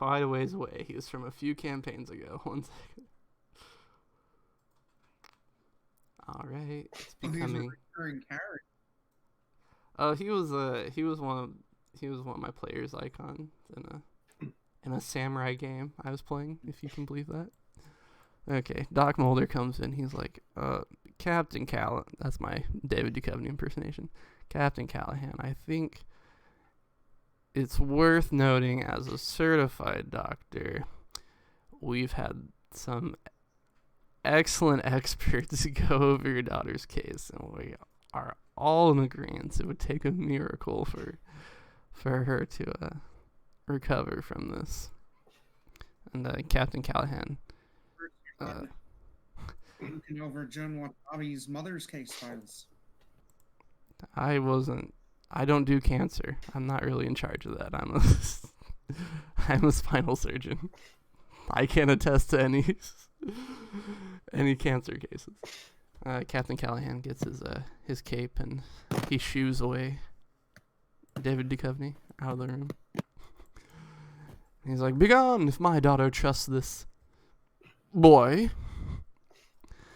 quite a ways away. He was from a few campaigns ago. 1 second. All right, it's Oh, he's a becoming. recurring character. Oh, he was one of my players' icons in a samurai game I was playing, if you can believe that. Okay, Doc Mulder comes in. He's like, Captain Callahan. That's my David Duchovny impersonation. Captain Callahan, I think it's worth noting as a certified doctor, we've had some excellent experts go over your daughter's case, and we are all in agreement it would take a miracle for her to recover from this. And Captain Callahan, Looking over Jun Watabe's mother's case files. I don't do cancer. I'm not really in charge of that. I'm a spinal surgeon. I can't attest to any cancer cases. Captain Callahan gets his cape and he shoos away David Duchovny out of the room. He's like, "Begone! If my daughter trusts this boy,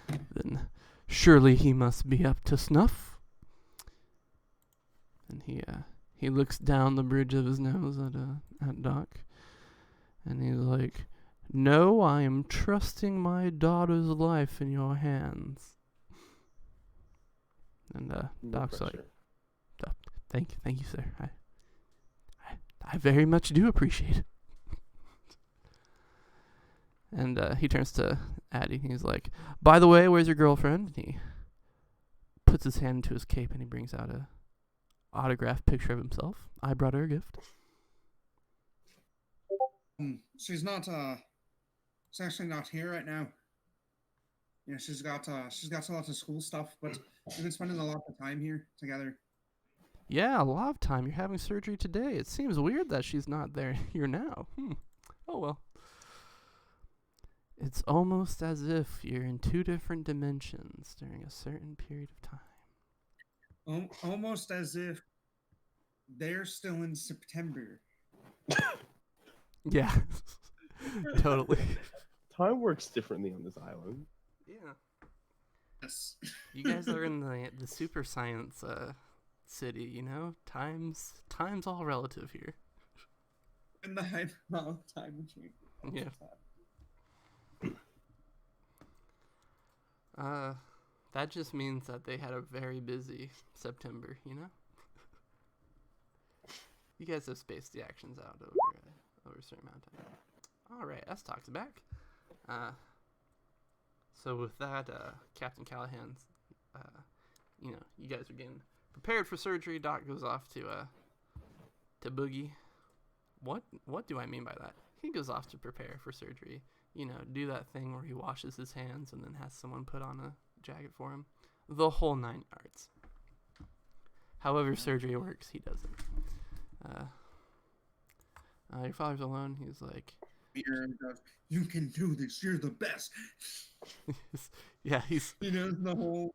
then surely he must be up to snuff." And he looks down the bridge of his nose at Doc, and he's like, "No, I am trusting my daughter's life in your hands." And No Doc's like, pressure. Thank you, sir. I very much do appreciate it." And he turns to Addie. He's like, "By the way, where's your girlfriend?" And he puts his hand into his cape and he brings out a autographed picture of himself. "I brought her a gift." She's actually not here right now. Yeah, she's got a lot of school stuff, but we've been spending a lot of time here together. Yeah, a lot of time. You're having surgery today. It seems weird that she's not here now. Oh well. It's almost as if you're in two different dimensions during a certain period of time. Almost as if they're still in September. Yeah, totally. Time works differently on this island. Yeah. Yes. You guys are in the super science city, you know? Time's all relative here. In the hyper time machine. Yeah. That just means that they had a very busy September, you know? You guys have spaced the actions out over a certain amount of time. Alright, S-Talk's back. So with that, Captain Callahan's, you guys are getting prepared for surgery. Doc goes off to Boogie. What do I mean by that? He goes off to prepare for surgery. You know, do that thing where he washes his hands and then has someone put on a jacket for him. The whole 9 yards. However surgery works, he does it. Your father's alone. He's like, "You can do this. You're the best." yeah, he's... He knows the whole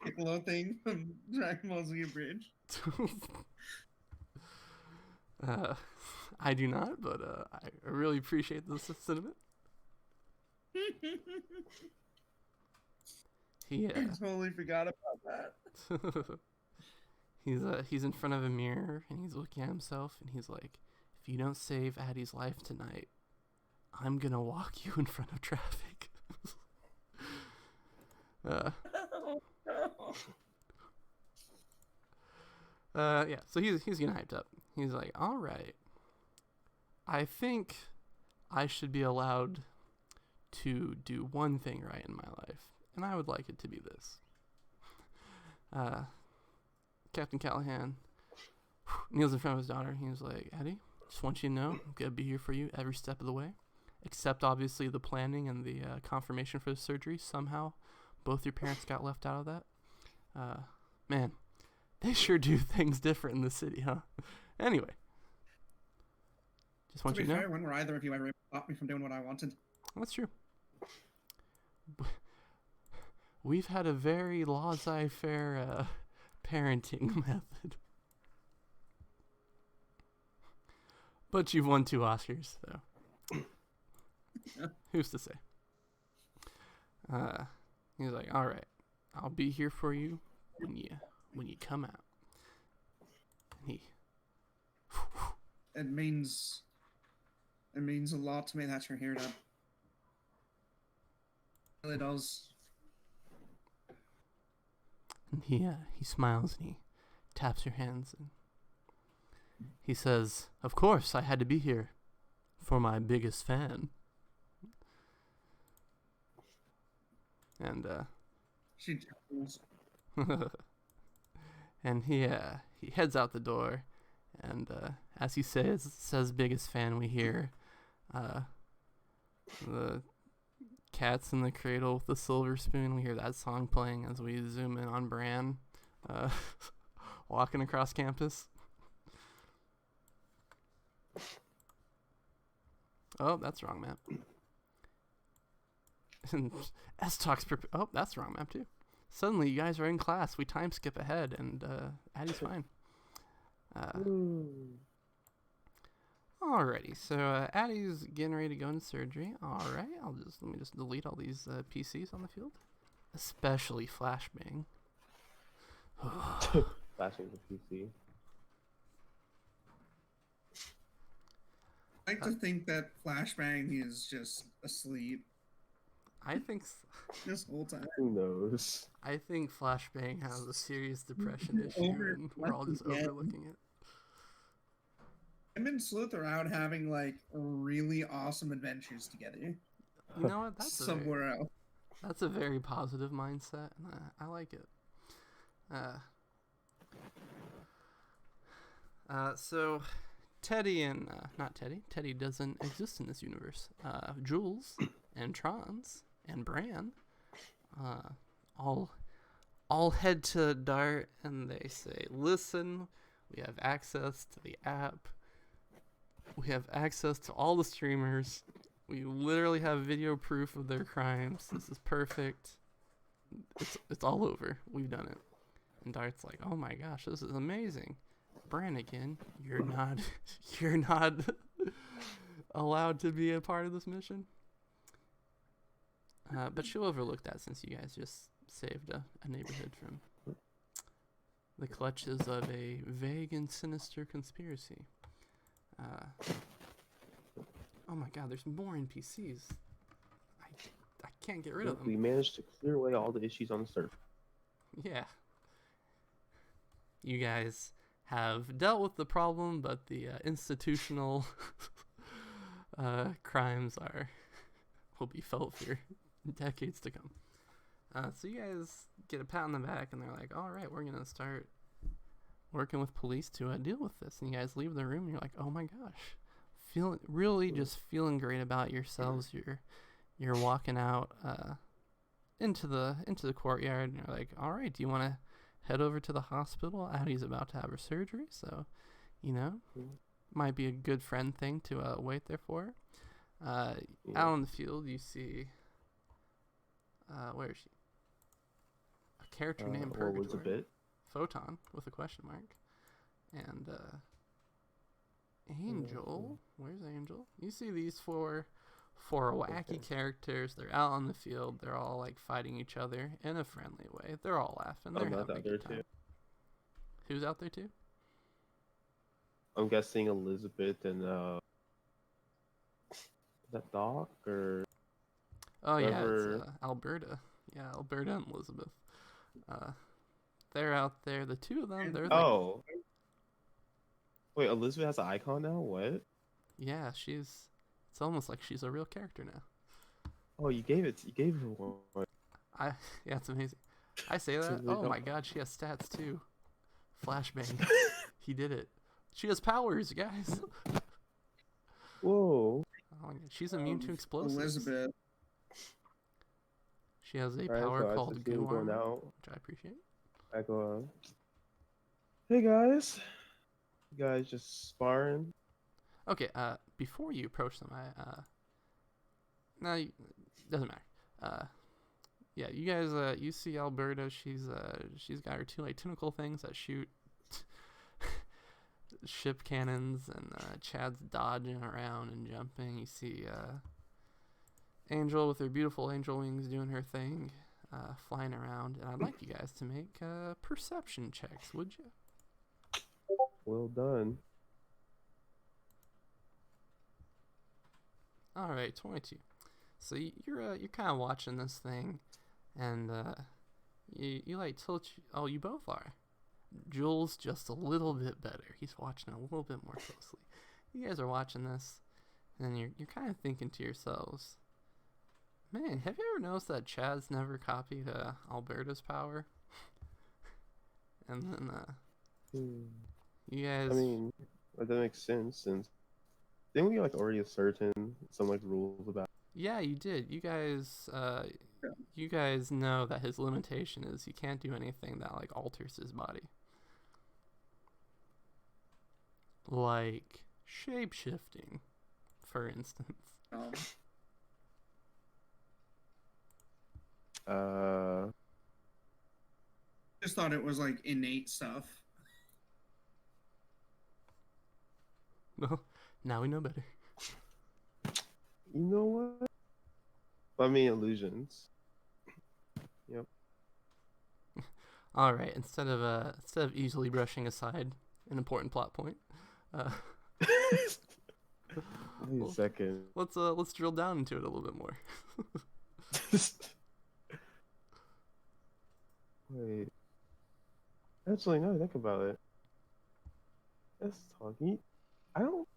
Piccolo thing from Dragon Ball Z Bridge. I do not, but I really appreciate the sentiment. I totally forgot about that. He's in front of a mirror and he's looking at himself and he's like, "If you don't save Addie's life tonight, I'm gonna walk you in front of traffic." Yeah, so he's getting hyped up. He's like, "All right, I think I should be allowed to do one thing right in my life, and I would like it to be this." Captain Callahan kneels in front of his daughter. He was like, "Addie, just want you to know, I'm gonna be here for you every step of the way, except obviously the planning and the confirmation for the surgery. Somehow, both your parents got left out of that. Man, they sure do things different in the city, huh? Anyway, just want To you be to know." fair, when were either of you ever able to stop me from doing what I wanted? That's true. We've had a very laissez-faire parenting method. But you've won 2 Oscars, so Who's to say? He's like, all right, I'll be here for you when you come out. And he. It means a lot to me that you're here, Dad. It really does. And he smiles and he taps your hands and he says, "Of course, I had to be here for my biggest fan." And She chuckles. and he heads out the door, and as he says biggest fan, we hear the Cats in the Cradle with the Silver Spoon. We hear that song playing as we zoom in on Bran walking across campus. Oh, that's wrong map. And S talks. Oh, that's the wrong map too. Suddenly, you guys are in class. We time skip ahead, and Addie's fine. Alrighty, so Addie's getting ready to go into surgery. Alright, let me just delete all these PCs on the field, especially Flashbang. Flashing the PC. I like to think that Flashbang is just asleep I think this whole time. Who knows? I think Flashbang has a serious depression issue, and we're all just overlooking it. Him and Sleuth are out having like really awesome adventures together. You know what? Somewhere else. That's a very positive mindset, and I like it. So Teddy and not Teddy. Teddy doesn't exist in this universe. Jules and Trons and Bran, all head to Dart, and they say, "Listen, we have access to the app. We have access to all the streamers. We literally have video proof of their crimes. This is perfect. It's all over. We've done it." And Dart's like, "Oh my gosh, this is amazing. Brannigan, you're not allowed to be a part of this mission." But she'll overlook that since you guys just saved a neighborhood from the clutches of a vague and sinister conspiracy. Oh my god, there's more NPCs. I can't get rid of them. We managed to clear away all the issues on the surface. Yeah. You guys have dealt with the problem, but the institutional crimes will be felt for decades to come. So you guys get a pat on the back, and they're like, "All right, we're gonna start working with police to deal with this." And you guys leave the room, and you're like, "Oh my gosh, feeling great about yourselves." You're walking out into the courtyard, and you're like, "All right, do you want to head over to the hospital? Addie's about to have her surgery, so might be a good friend thing to wait there for." Out on the field, you see where is she? A character named Purgatory. Elizabeth. Photon with a question mark. And Angel. Where's Angel? You see these four wacky characters. They're out on the field. They're all like fighting each other in a friendly way. They're all laughing. They're having a good time. Too. Who's out there too? I'm guessing Elizabeth and is that Doc or? Oh yeah, it's Alberta. Yeah, Alberta and Elizabeth. They're out there. The two of them. They're like, wait, Elizabeth has an icon now? What? Yeah, it's almost like she's a real character now. Oh, you gave her one. Yeah, it's amazing. I say that. Oh my god, she has stats too. Flashbang. He did it. She has powers, guys. Whoa. Oh my god. She's immune to explosives. Elizabeth. She has a power called Goo Armor, which I appreciate. I go, "Hey guys, you guys just sparring?" Okay. Before you approach them, doesn't matter. Yeah, you guys. You see Alberta. She's got her two like tentacle things that shoot ship cannons, and Chad's dodging around and jumping. You see Angel with her beautiful angel wings doing her thing, flying around. And I'd like you guys to make perception checks, would you? Well done. All right, 22. So you're kind of watching this thing, and you like tilt. Oh, you both are. Jules just a little bit better. He's watching a little bit more closely. You guys are watching this, and you're kind of thinking to yourselves, man, have you ever noticed that Chad's never copied Alberta's power? And then you guys. I mean, that makes sense since didn't we like already ascertain some like rules about? Yeah, you did. You guys know that his limitation is he can't do anything that like alters his body. Like shape-shifting, for instance. Just thought it was like innate stuff. Well, now we know better. You know what? I mean, illusions. Yep. All right. Instead of easily brushing aside an important plot point, Wait a second. let's drill down into it a little bit more. Wait. Actually, now that I think about it, that's talking. I don't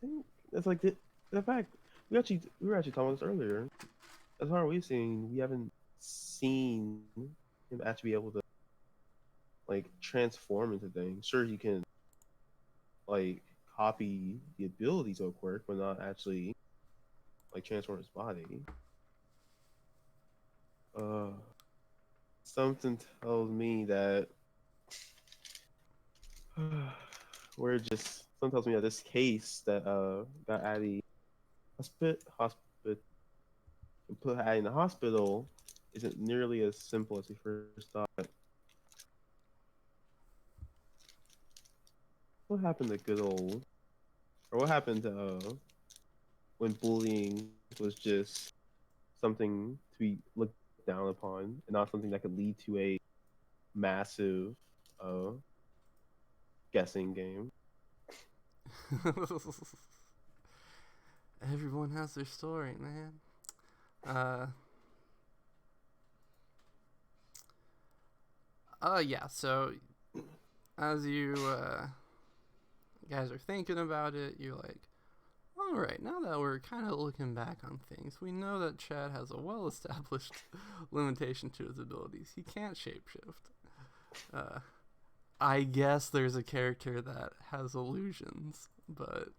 think it's like the fact we were actually talking about this earlier. As far as we've seen, we haven't seen him actually be able to like transform into things. Sure, he can like copy the abilities of Quirk, but not actually like transform his body. Something tells me that something tells me that this case that got Addie hospital and put Addie in the hospital isn't nearly as simple as we first thought. What happened to what happened to when bullying was just something to be looked down upon and not something that could lead to a massive guessing game? Everyone has their story, man. Yeah, so as you guys are thinking about it, you're like, all right, now that we're kind of looking back on things, we know that Chad has a well-established limitation to his abilities. He can't shapeshift. I guess there's a character that has illusions, but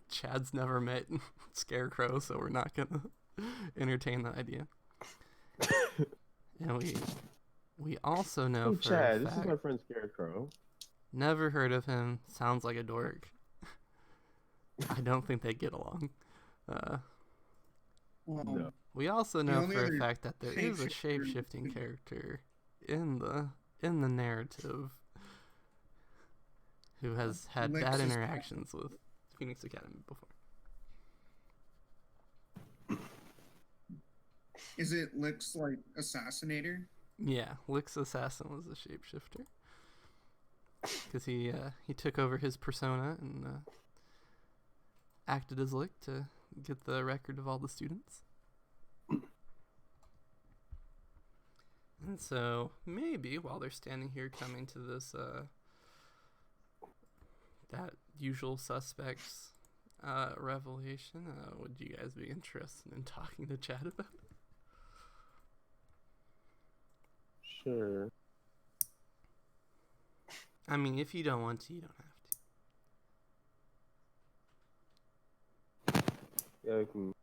Chad's never met Scarecrow, so we're not gonna entertain that idea. And we also know Hey for Chad, a this is fact, my friend Scarecrow. never heard of him. Sounds like a dork. I don't think they get along. Well, No. We also The know only for a other fact that there is a shapeshifter- shape-shifting character in the narrative who has had bad Lexus- interactions with Phoenix Academy before. Is it Lick's like assassinator? Yeah, Lick's assassin was a shapeshifter because he took over his persona and acted as Lick to get the record of all the students. And so maybe while they're standing here coming to this that usual suspects revelation, would you guys be interested in talking to Chad about it? Sure. I mean, if you don't want to, you don't have to. Yeah, I can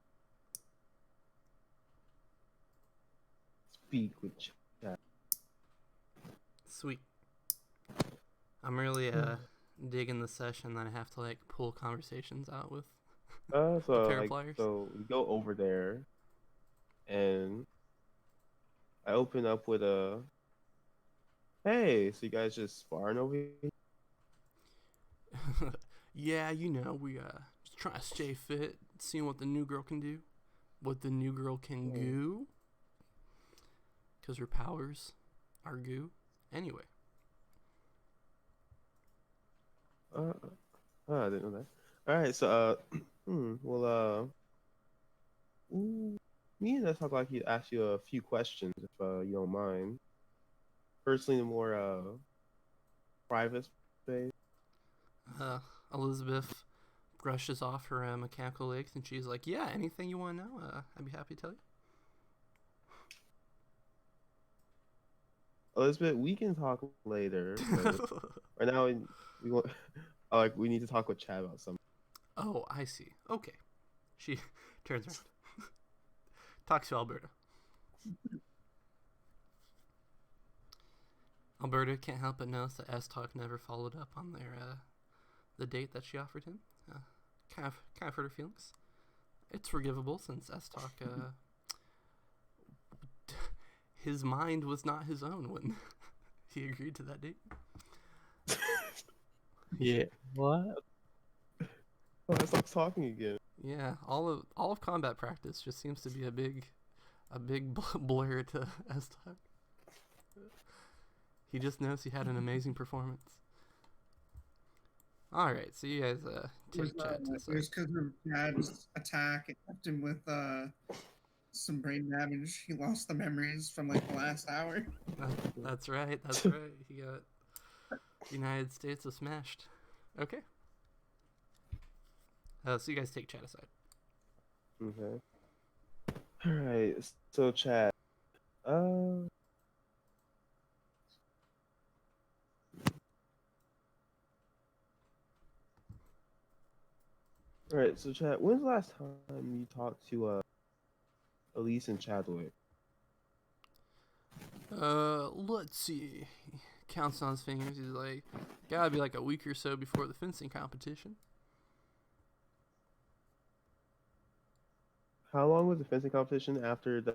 speak with Chad. Sweet. I'm really digging the session that I have to like pull conversations out with. So pair of like, pliers? so we go over there, and I open up with a, "Hey, so you guys just sparring over here?" Yeah, you know, we just trying to stay fit, seeing what the new girl can do. what the new girl can goo. Because her powers are goo. Anyway. I didn't know that. All right, so me and I'd like to ask you a few questions if you don't mind. Firstly, the more private space. Elizabeth brushes off her mechanical legs and she's like, yeah, anything you want to know, I'd be happy to tell you. Elizabeth, we can talk later. But right now, we want we need to talk with Chad about something. Oh, I see. Okay. She turns around. Talks to Alberta. Alberta can't help but notice that S-Talk never followed up on the date that she offered him. Kind of hurt her feelings. It's forgivable since S-Talk his mind was not his own when he agreed to that date. Yeah. What? Oh, I stopped talking again. Yeah, all of combat practice just seems to be a big blur to S-Talk. He just knows he had an amazing performance. All right, so you guys take Chad to the It side. was because of Chad's attack. It left him with some brain damage. He lost the memories from like the last hour. That's right. That's right. He got United States of smashed. Okay. So you guys take Chad aside. Okay. All right. So Chad, all right. So Chad, when's the last time you talked to Elise and Chadwick? Let's see. Counts on his fingers. He's like, gotta be like a week or so before the fencing competition. How long was the fencing competition after the?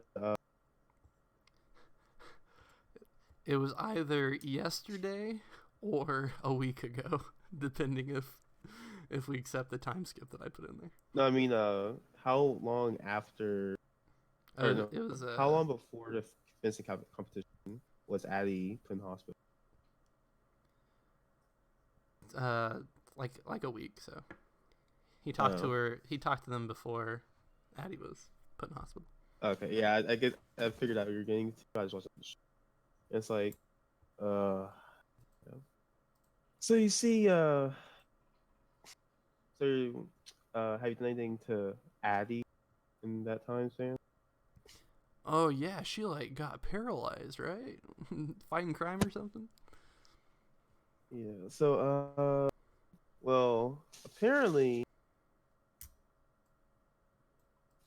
It was either yesterday or a week ago, depending if we accept the time skip that I put in there. No, I mean, how long after? Or no, It was how long before the fencing competition was Addie put in the hospital? like a week. So he talked to her. He talked to them before Addie was put in hospital. Okay, yeah, I figured out what you're getting to. I just watched the show. It's like, yeah. So you see, have you done anything to Addie in that time span? Oh yeah, she like got paralyzed, right? Fighting crime or something. Yeah. So, well, apparently,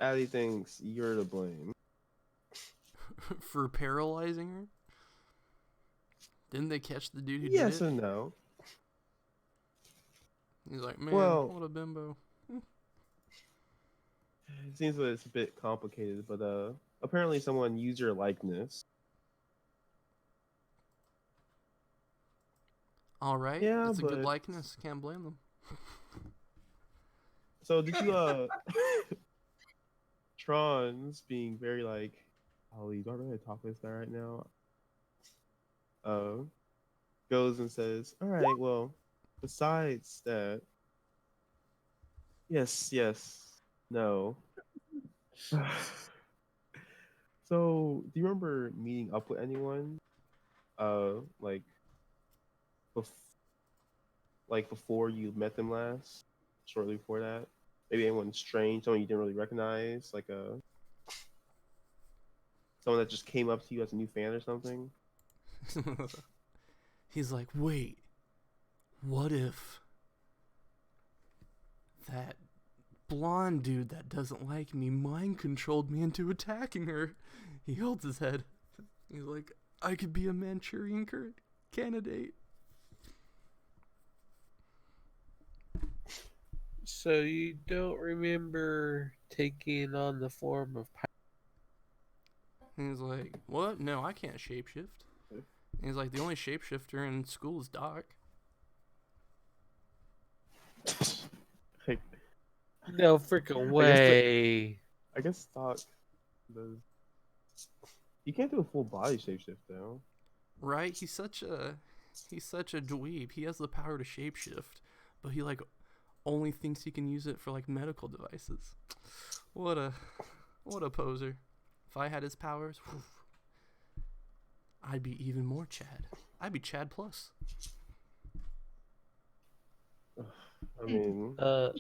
Addie thinks you're to blame. For paralyzing her. Didn't they catch the dude who Yes did it? and no. He's like, man, Well, what a bimbo. it seems that it's a bit complicated, but apparently someone used your likeness. All right, Yeah, it's a good but likeness. Can't blame them. so did you Tron's being very like, Ollie, do I really talk to this guy right now? Goes and says, all right, well, besides that, yes, no. So, do you remember meeting up with anyone? Like, before you met them last? Shortly before that? Maybe anyone strange, someone you didn't really recognize, like someone that just came up to you as a new fan or something? He's like, wait, what if that blonde dude that doesn't like me mind controlled me into attacking her? He holds his head. He's like, I could be a Manchurian candidate. So you don't remember taking on the form of And he's like, what? No, I can't shapeshift. And he's like, the only shapeshifter in school is Doc. Like, No freaking way. I guess Stock does. You can't do a full body shapeshift though. Right? He's such a dweeb. He has the power to shapeshift, but he like only thinks he can use it for like medical devices. What a poser. If I had his powers, whew, I'd be even more Chad. I'd be Chad plus. I mean, I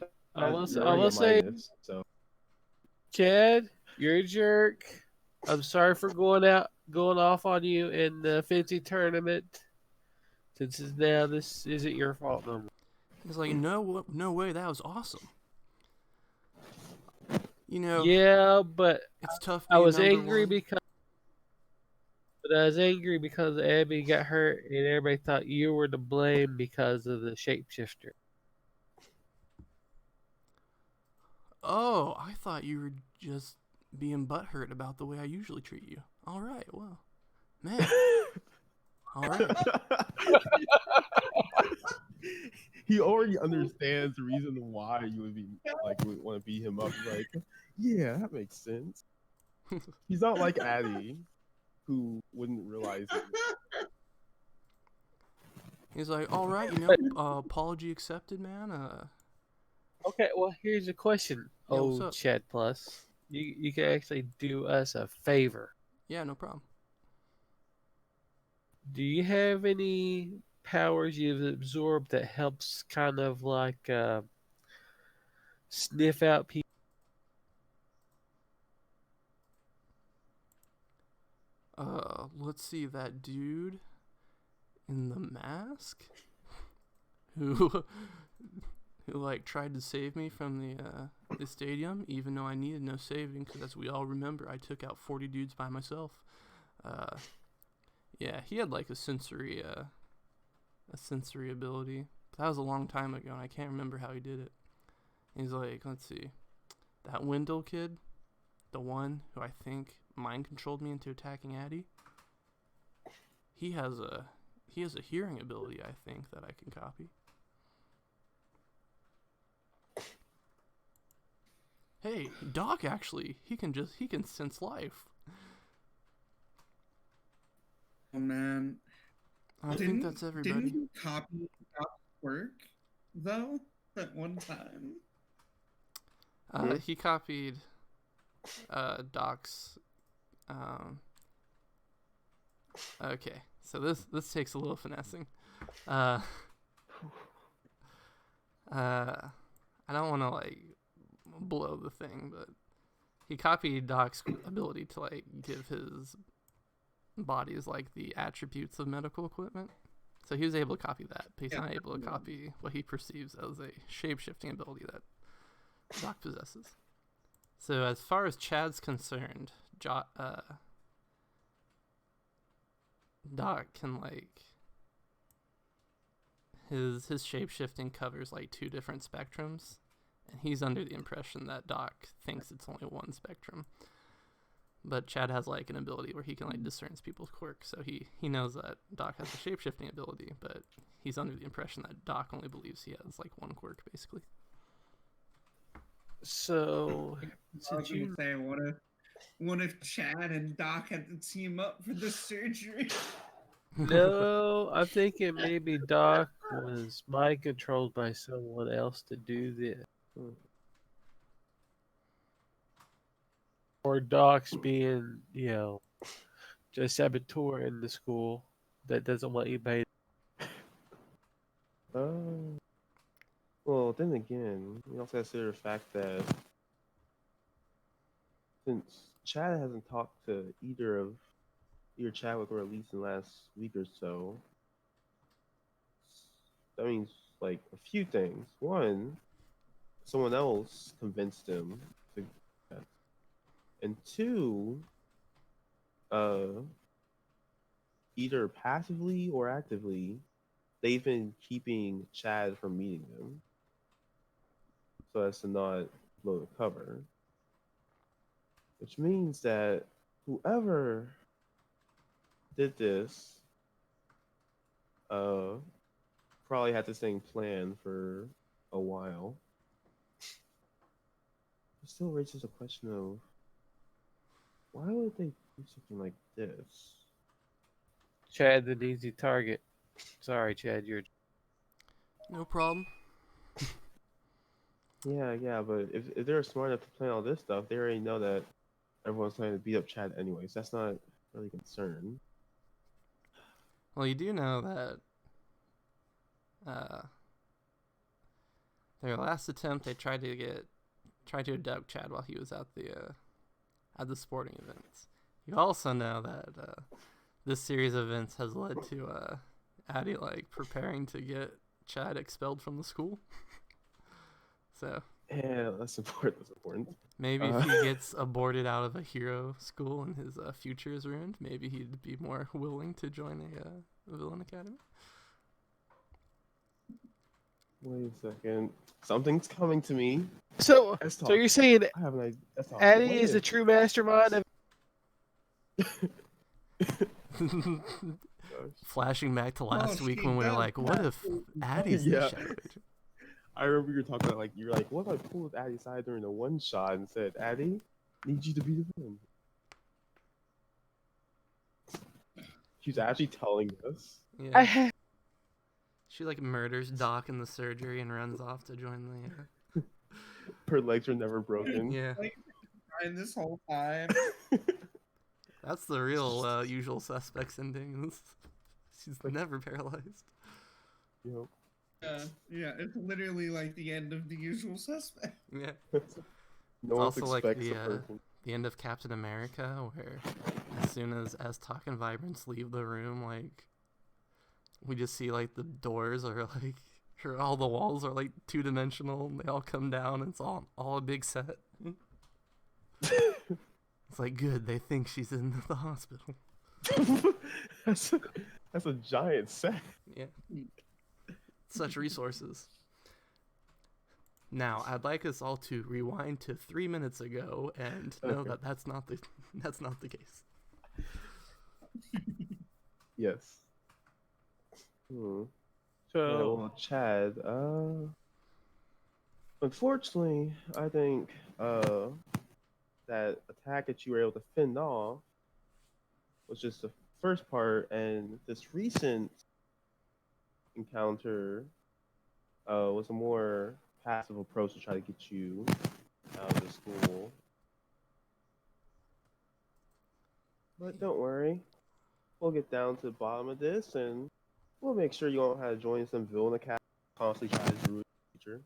will you're already a say, minus, so Chad, you're a jerk. I'm sorry for going off on you in the fancy tournament. Since now this isn't your fault no more. He's like, no way, that was awesome. You know, Yeah, but it's tough I being was number angry one. because Abby got hurt and everybody thought you were to blame because of the shapeshifter. Oh, I thought you were just being butthurt about the way I usually treat you. All right, well, man. All right. he already understands the reason why you would would want to beat him up. He's like, yeah, that makes sense. He's not like Addie, who wouldn't realize it. He's like, all right, apology accepted, man. Okay, well here's a question. Yeah, what's Oh, up? Chad Plus, you can actually do us a favor. Yeah, no problem. Do you have any powers you've absorbed that helps kind of like sniff out people? Let's see, that dude in the mask who like tried to save me from the stadium, even though I needed no saving, because as we all remember, I took out 40 dudes by myself. Yeah, he had like a sensory ability. But that was a long time ago, and I can't remember how he did it. He's like, let's see, that Wendell kid, the one who I think mind controlled me into attacking Addie. He has a hearing ability, I think, that I can copy. Hey, Doc actually, he can sense life. Oh man. I think that's everybody. Didn't you copy Doc's work though that one time? He copied Doc's. Okay, so this takes a little finessing. I don't want to like blow the thing, but he copied Doc's ability to like give his bodies like the attributes of medical equipment. So he was able to copy that, but he's not able to copy what he perceives as a shape-shifting ability that Doc possesses. So as far as Chad's concerned, Doc can like his shape-shifting covers like two different spectrums, and he's under the impression that Doc thinks it's only one spectrum. But Chad has like an ability where he can like discern people's quirks, so he knows that Doc has a shape-shifting ability, but he's under the impression that Doc only believes he has like one quirk, basically. So, Since you say, what if Chad and Doc had to team up for the surgery? no, I'm thinking maybe Doc was mind controlled by someone else to do this. Or Doc's being, just saboteur in the school that doesn't want anybody. Well, then again, we also consider the fact that since Chad hasn't talked to either Chadwick or Elise in the last week or so, that means like a few things. One, someone else convinced him to, and two, either passively or actively, they've been keeping Chad from meeting them, so as to not blow the cover. Which means that whoever did this probably had this thing planned for a while. It still raises a question of Why would they do something like this? Chad's an easy target. Sorry, Chad, you're. No problem. Yeah, but if they're smart enough to plan all this stuff, they already know that everyone's trying to beat up Chad anyways. That's not really a concern. Well, you do know that their last attempt, they tried to abduct Chad while he was at the sporting events. You also know that this series of events has led to Addie preparing to get Chad expelled from the school. So Yeah, that's important. That's important. maybe if he gets aborted out of a hero school and his future is ruined, maybe he'd be more willing to join a villain academy. Wait a second. Something's coming to me. So S-Talk. you're saying I have an idea. S-Talk. Addie What is the if- true mastermind of. Gosh. Flashing back to last week she when we were does like, what that. if Addie's the Yeah. shadow agent? I remember you were talking about you were like, what if I pulled Addie's side during the one shot and said, Addie, need you to be the villain. She's actually telling us. Yeah. I have. She murders Doc in the surgery and runs off to join Her legs are never broken. the yeah. And this whole time, That's the real usual suspects ending. She's never paralyzed. You yeah, it's literally like the end of The Usual Suspect. Yeah. know, no one also like expects the, a person. The end of Captain America, where as soon as Talk and Vibrance leave the room, we just see the doors are all the walls are 2-dimensional and they all come down and it's all a big set. It's good, they think she's in the hospital. That's a giant set. Yeah. Such resources. Now, I'd like us all to rewind to 3 minutes ago and know Okay. that that's not the case. Yes. Hmm. Yeah, So well, Chad, unfortunately, I think that attack that you were able to fend off was just the first part, and this recent encounter was a more passive approach to try to get you out of the school. But don't worry, we'll get down to the bottom of this, and we'll make sure you don't have to join some villain academy constantly trying to ruin the future.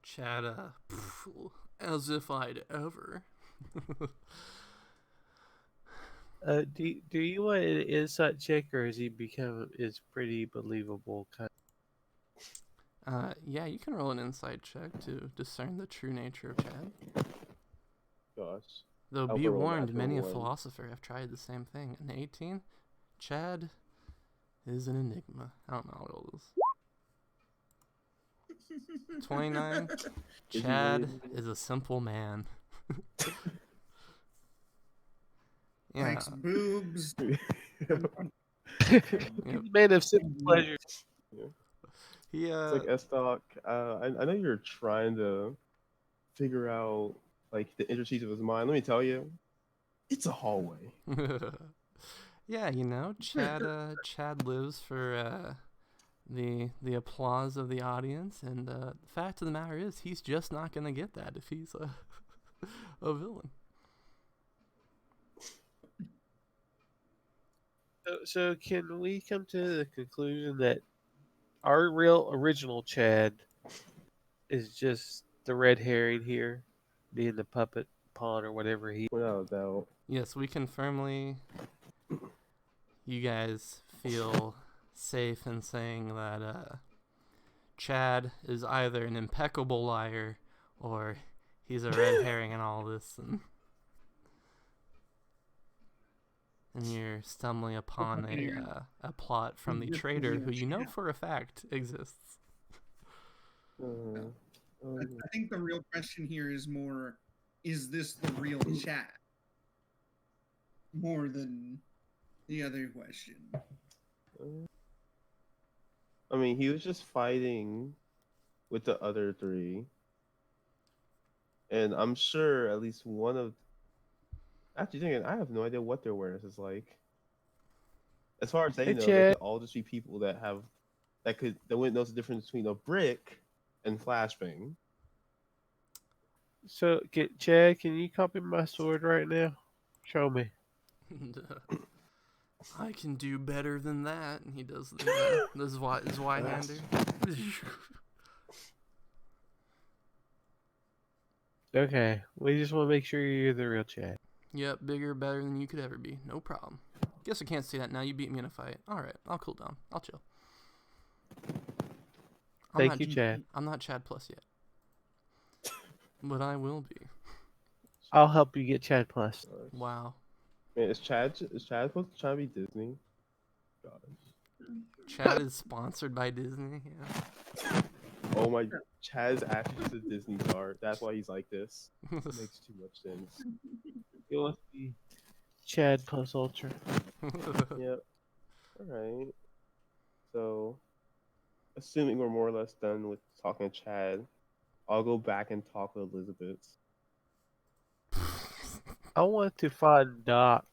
Chad, as if I'd ever. do you want an insight check, or is pretty believable kind? Yeah, you can roll an insight check to discern the true nature of Chad. Gosh. Though I'll be roll warned, that many a one. philosopher have tried the same thing. An 18, Chad is an enigma. I don't know how old it is. 29, Is he Chad really- is a simple man. Yeah. Likes boobs. Yep. Man of simple pleasure. He It's like S-Doc. I know you're trying to figure out the intricacies of his mind. Let me tell you, it's a hallway. yeah, Chad lives for the applause of the audience, and the fact of the matter is, he's just not gonna get that if he's a villain. So can we come to the conclusion that our real original Chad is just the red herring here, being the puppet pawn or whatever he? Without a doubt. Yes, we can firmly. You guys feel safe in saying that Chad is either an impeccable liar or he's a red herring in all this, and you're stumbling upon a plot from the traitor who you know for a fact exists. I think the real question here is more, is this the real Chad? More than the other question. I mean, he was just fighting with the other three, and I'm sure at least one of After thinking, I have no idea what their awareness is like. As far as they Hey, know, they Chad. could all just be people that wouldn't know the difference between a brick and flashbang. So, Chad, can you copy my sword right now? Show me. I can do better than that. And he does his Y-hander. Okay, we just want to make sure you're the real Chad. Yep, bigger, better than you could ever be. No problem. Guess I can't say that now. You beat me in a fight. Alright, I'll cool down. I'll chill. Thank you, Chad. I'm not Chad Plus yet. But I will be. I'll help you get Chad Plus. Wow. Man, is Chad supposed to try to be Disney? Gosh. Chad is sponsored by Disney. Yeah. Oh my, Chad's actually just a Disney star. That's why he's like this. It makes too much sense. It must be Chad Plus Ultra. Yep. Alright. So, assuming we're more or less done with talking to Chad, I'll go back and talk with Elizabeth. I want to find Doc.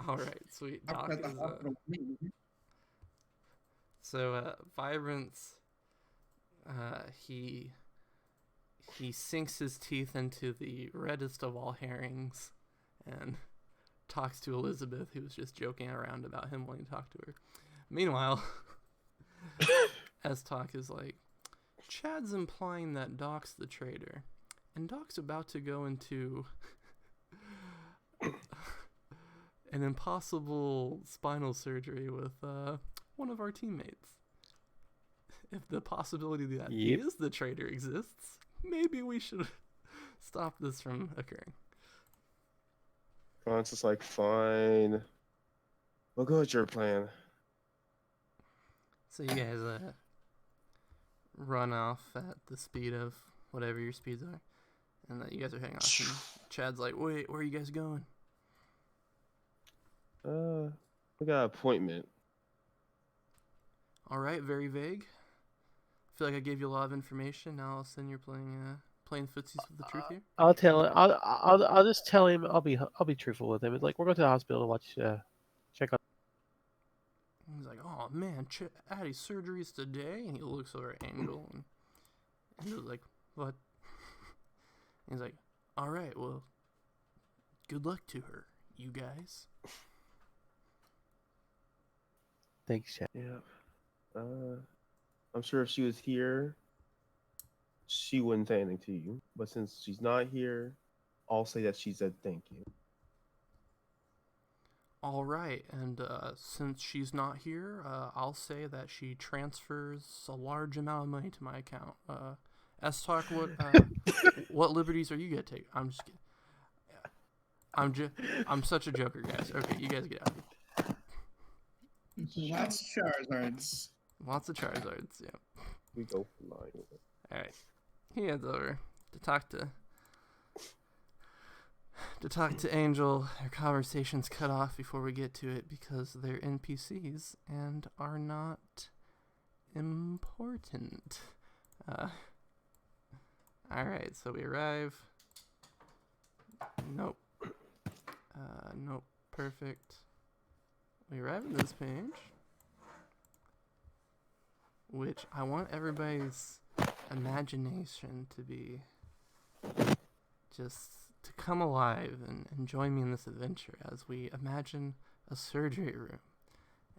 Alright, sweet. Up Doc at the is hospital. so Vibrance he sinks his teeth into the reddest of all herrings and talks to Elizabeth, who was just joking around about him wanting to talk to her. Meanwhile, S-Talk is like, Chad's implying that Doc's the traitor, and Doc's about to go into an impossible spinal surgery with one of our teammates. If the possibility that he is the traitor exists, maybe we should stop this from occurring. It's just like, fine. We'll go with your plan. So you guys run off at the speed of whatever your speeds are, and you guys are heading off. And Chad's like, "Wait, where are you guys going?" We got an appointment. All right, very vague. I feel like I gave you a lot of information. Now all of a sudden you're playing footsies with the truth here. I'll tell him. I'll just tell him. I'll be truthful with him. It's like we're going to the hospital to watch. Check on. He's like, "Oh man, Addie's surgery's today," and he looks over at Angel, and Angel's like, "What?" And he's like, "All right, well, good luck to her, you guys." Thanks, Chad. Yeah. I'm sure if she was here, she wouldn't say anything to you. But since she's not here, I'll say that she said thank you. All right, and since she's not here, I'll say that she transfers a large amount of money to my account. S-Talk, what liberties are you gonna take? I'm just kidding. I'm such a joker, guys. Okay, you guys get out of here. Lots of Charizards. Lots of Charizards, yeah. We go for 9 with it. Alright. He heads over to talk to Angel. Their conversation's cut off before we get to it because they're NPCs and are not important. Alright, so we arrive. Nope. Nope. Perfect. We arrive at this page, which I want everybody's imagination to be just to come alive and join me in this adventure as we imagine a surgery room.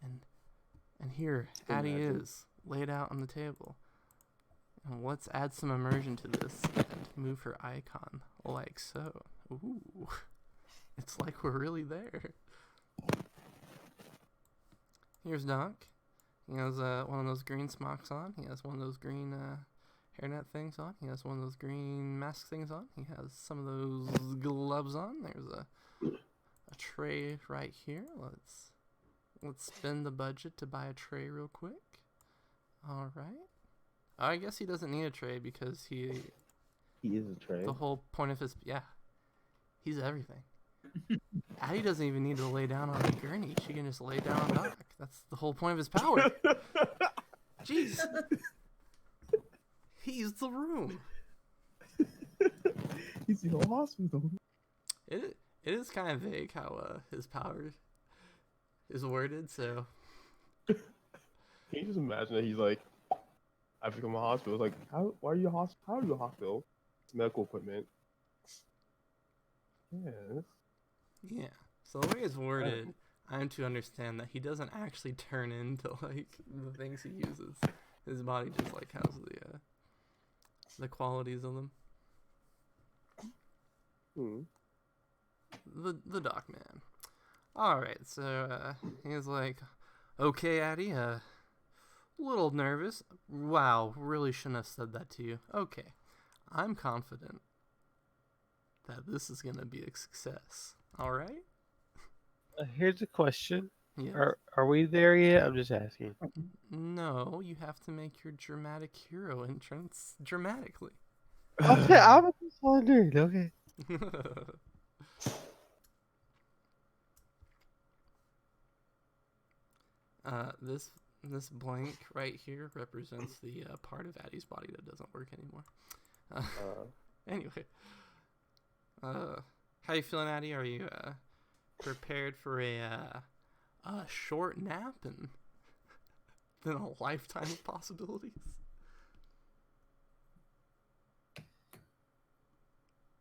And here Addie is laid out on the table. And let's add some immersion to this and move her icon like so. Ooh. It's like we're really there. Here's Doc. He has one of those green smocks on. He has one of those green hairnet things on. He has one of those green mask things on. He has some of those gloves on. There's a tray right here. Let's spend the budget to buy a tray real quick. All right. I guess he doesn't need a tray because he is a tray. The whole point of his he's everything. Addie doesn't even need to lay down on a gurney. She can just lay down on Doc. That's the whole point of his power. Jeez. He's the room. He's in a hospital. It is kind of vague how his power is worded. So Can you just imagine that he's like, I become a hospital. It's like, how? Why are you a hospital? How are you a hospital? It's medical equipment. Yeah. yeah. So the way it's worded, I'm to understand that he doesn't actually turn into like the things he uses. His body just like has the qualities of them. Hmm. The doc man. All right, so he's like, okay, Addie, little nervous. Wow, really shouldn't have said that to you. Okay, I'm confident that this is gonna be a success. All right. Here's a question. Yeah. Are we there yet? I'm just asking. No, you have to make your dramatic hero entrance dramatically. Okay, I'm just wondering. Okay. This blank right here represents the part of Addie's body that doesn't work anymore. Anyway, how you feeling, Addie? Are you prepared for a short nap and then a lifetime of possibilities?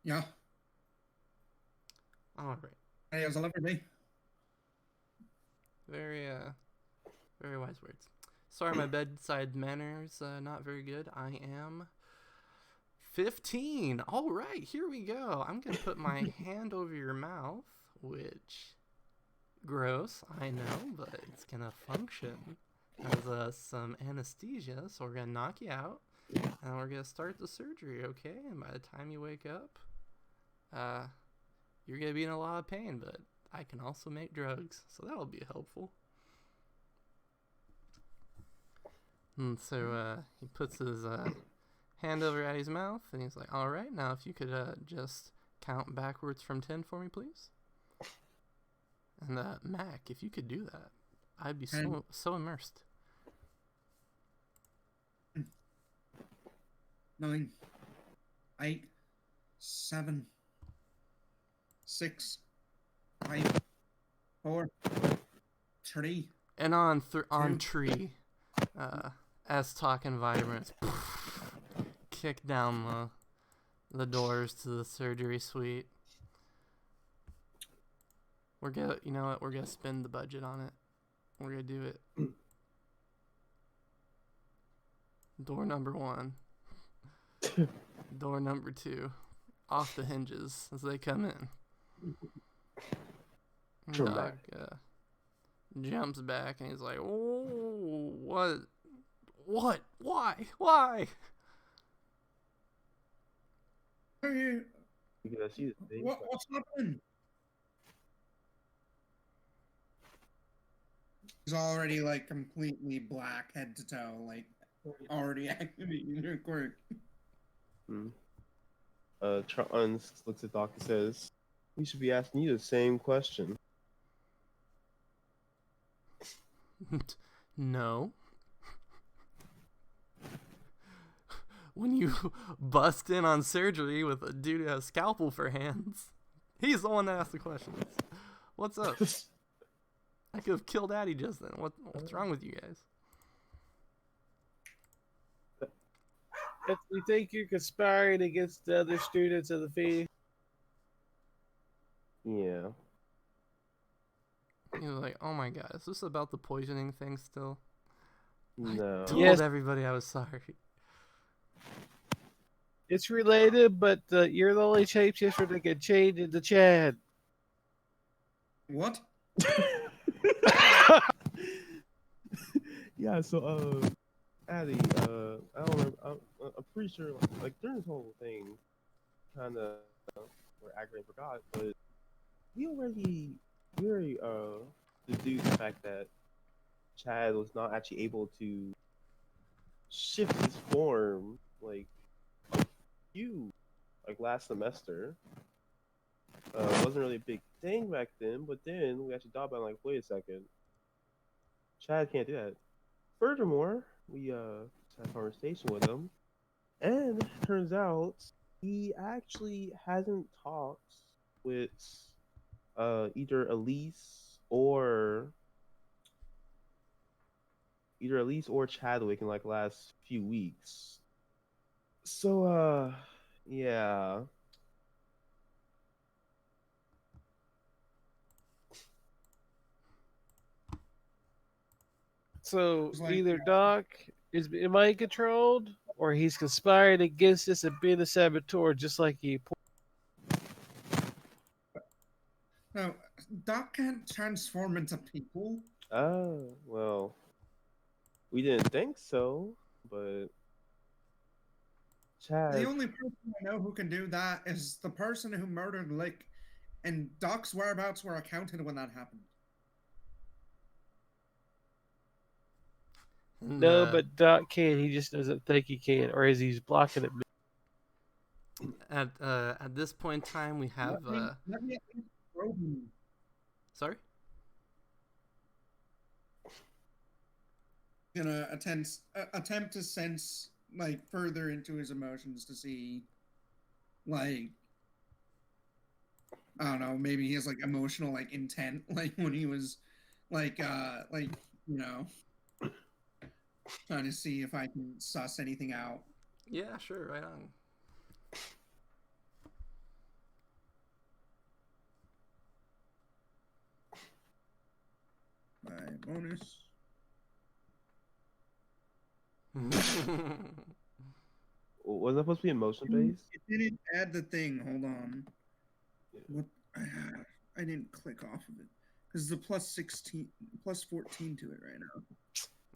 Yeah. All right. Hey, as a liver me. Very very wise words. Sorry, my bedside manner's not very good. I am 15. All right, here we go. I'm gonna put my hand over your mouth, which gross, I know, but it's gonna function as some anesthesia. So we're gonna knock you out, and we're gonna start the surgery. Okay, and by the time you wake up, you're gonna be in a lot of pain, but I can also make drugs, so that'll be helpful. And so he puts his hand over Addie's mouth, and he's like, all right, now if you could just count backwards from 10 for me, please. And Mac, if you could do that, I'd be so immersed. 9, 8, 7, 6, 5, 4, 3. And on tree, as talking vibrance, kick down the doors to the surgery suite. You know what? We're gonna spend the budget on it. We're gonna do it. Door number 1. Door number 2. Off the hinges as they come in. Dog jumps back and he's like, "Oh, what? Why?" Are you? Because I see the thing. What's happening? He's already like completely black head to toe, like already activating your quirk. Trons looks at Doc and says, "We should be asking you the same question." No. When you bust in on surgery with a dude who has scalpel for hands, he's the one that asked the questions. What's up? I could have killed Addie just then. What's wrong with you guys? If we think you're conspiring against the other students of the fee. Yeah. He was like, oh my god, is this about the poisoning thing still? No. I told Yes. everybody I was sorry. It's related, but you're the only shapeshifter that can change into Chad. What? Yeah, so Addie, I don't remember. I'm pretty sure like during this whole thing, kind of we're aggravated forgot, but we already deduced the fact that Chad was not actually able to shift his form like last semester. Wasn't really a big thing back then, but then we actually thought about it, like, wait a second, Chad can't do that. Furthermore, we had a conversation with him, and it turns out he actually hasn't talked with either Elise or Chadwick in like the last few weeks. So yeah. So It's like, either Doc is mind controlled, or he's conspiring against us and being a saboteur, just like he. no, Doc can't transform into people. Well, we didn't think so, but The Chad. only person I know who can do that is the person who murdered Lick, and Doc's whereabouts were accounted when that happened. And, No, but Doc can. He just doesn't think he can, or is he's blocking it? at this point in time, we have. Let me at least probe him. Sorry. Gonna attempt to sense like further into his emotions to see, like, I don't know, maybe he has like emotional like intent, like when he was like you know trying to see if I can suss anything out. Yeah, sure, right on. My bonus. Was that supposed to be emotion based? It didn't add the thing. Hold on. What? I didn't click off of it because it's a plus 16, plus 14 to it right now.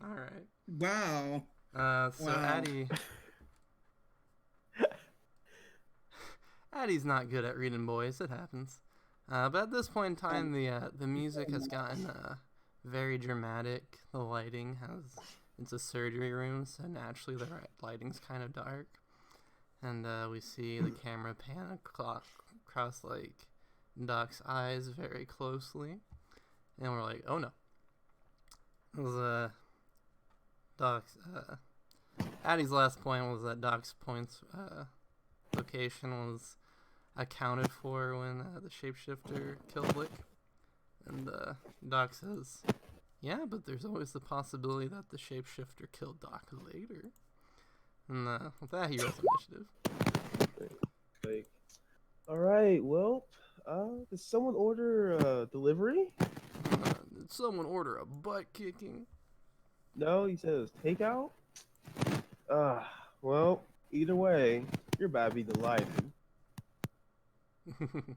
All right. Wow. So Wow. Addie's not good at reading boys. It happens. But at this point in time, the music has gotten very dramatic. The lighting has. It's a surgery room, so naturally the lighting's kind of dark, and we see the camera pan across like Doc's eyes very closely, and we're like, oh no. It was Doc's. Addie's last point was that Doc's point's location was accounted for when the shapeshifter killed Lick, and Doc says, yeah, but there's always the possibility that the shapeshifter killed Doc later. And with that, he rolls initiative. Like, all right, well, did someone order delivery? Did someone order a butt kicking? No, he says takeout. Well, either way, you're about to be delighted. And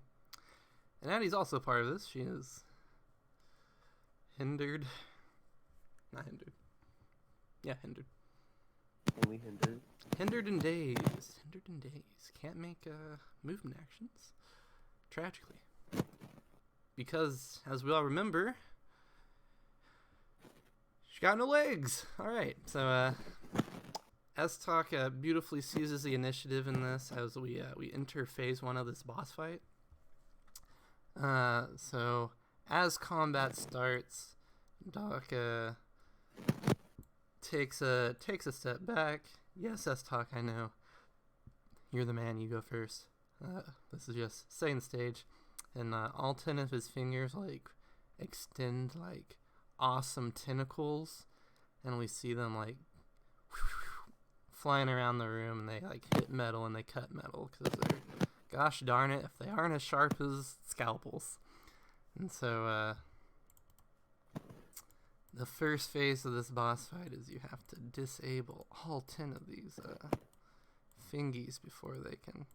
Addie's also part of this. She is hindered. Not hindered. Yeah, hindered. Only hindered. Hindered in days. Hindered in days. Can't make movement actions. Tragically. Because, as we all remember, she got no legs. Alright, so S-Talk beautifully seizes the initiative in this as we enter phase 1 of this boss fight. So, as combat starts, Doc takes a step back. Yes, S-Talk, I know. You're the man, you go first. This is just setting the stage. And all 10 of his fingers, like, extend, like, awesome tentacles. And we see them, like, flying around the room, and they, like, hit metal and they cut metal. Because they're, gosh darn it, if they aren't as sharp as scalpels. And so, the first phase of this boss fight is you have to disable all 10 of these fingies before they can,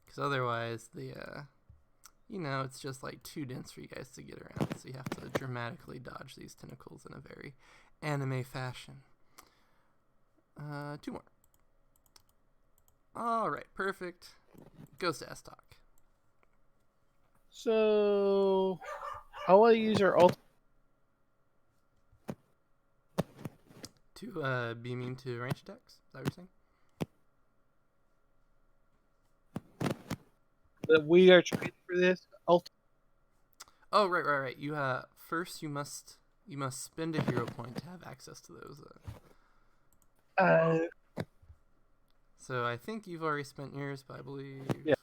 because otherwise it's just like too dense for you guys to get around, so you have to dramatically dodge these tentacles in a very anime fashion. 2 more. Alright, perfect. Goes to S-Talk. So I want to use our ult. To beam into range attacks? Is that what you're saying? That we are trained for this. Oh, right. You first you must spend a hero point to have access to those. So I think you've already spent yours, but I believe. Yeah.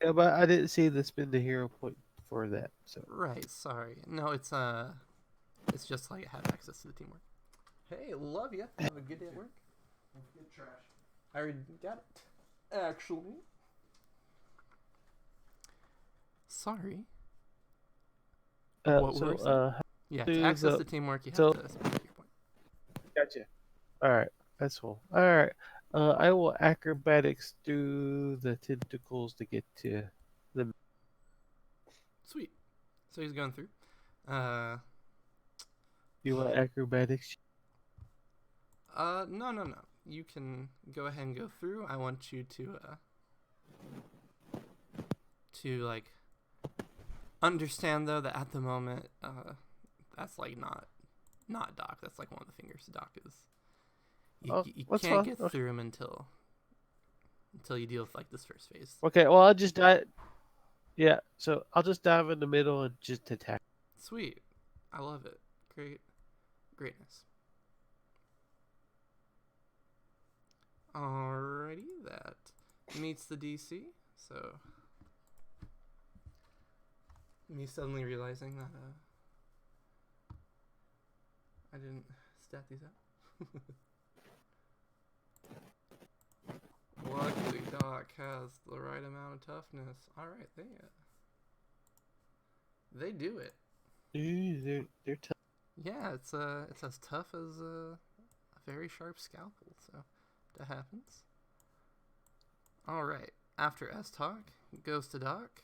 Yeah, but I didn't see the spin the hero point for that. So Right. Sorry. No, it's just like have access to the teamwork. Hey, love you. Have a good day at work. Good trash. I already got it. Actually. Sorry. What were we saying? Yeah, to do access the- the teamwork, you have so- to spend your point. gotcha. All right, that's cool. All right, I will acrobatics through the tentacles to get to the. Sweet. So he's going through. You want acrobatics? No. You can go ahead and go through. I want you to like understand though that at the moment, that's like not Doc. That's like one of the fingers. Doc is. You that's can't fine. get Okay. through him until you deal with like this first phase. Okay, well I'll just dive. Yeah, so I'll just dive in the middle and just attack. Sweet. I love it. Greatness. Alrighty, that meets the DC. So me suddenly realizing that I didn't stat these out. Luckily, Doc has the right amount of toughness. All right, they do it. Dude, they're tough. Yeah, it's as tough as a very sharp scalpel. So that happens. All right, after S talk goes to Doc,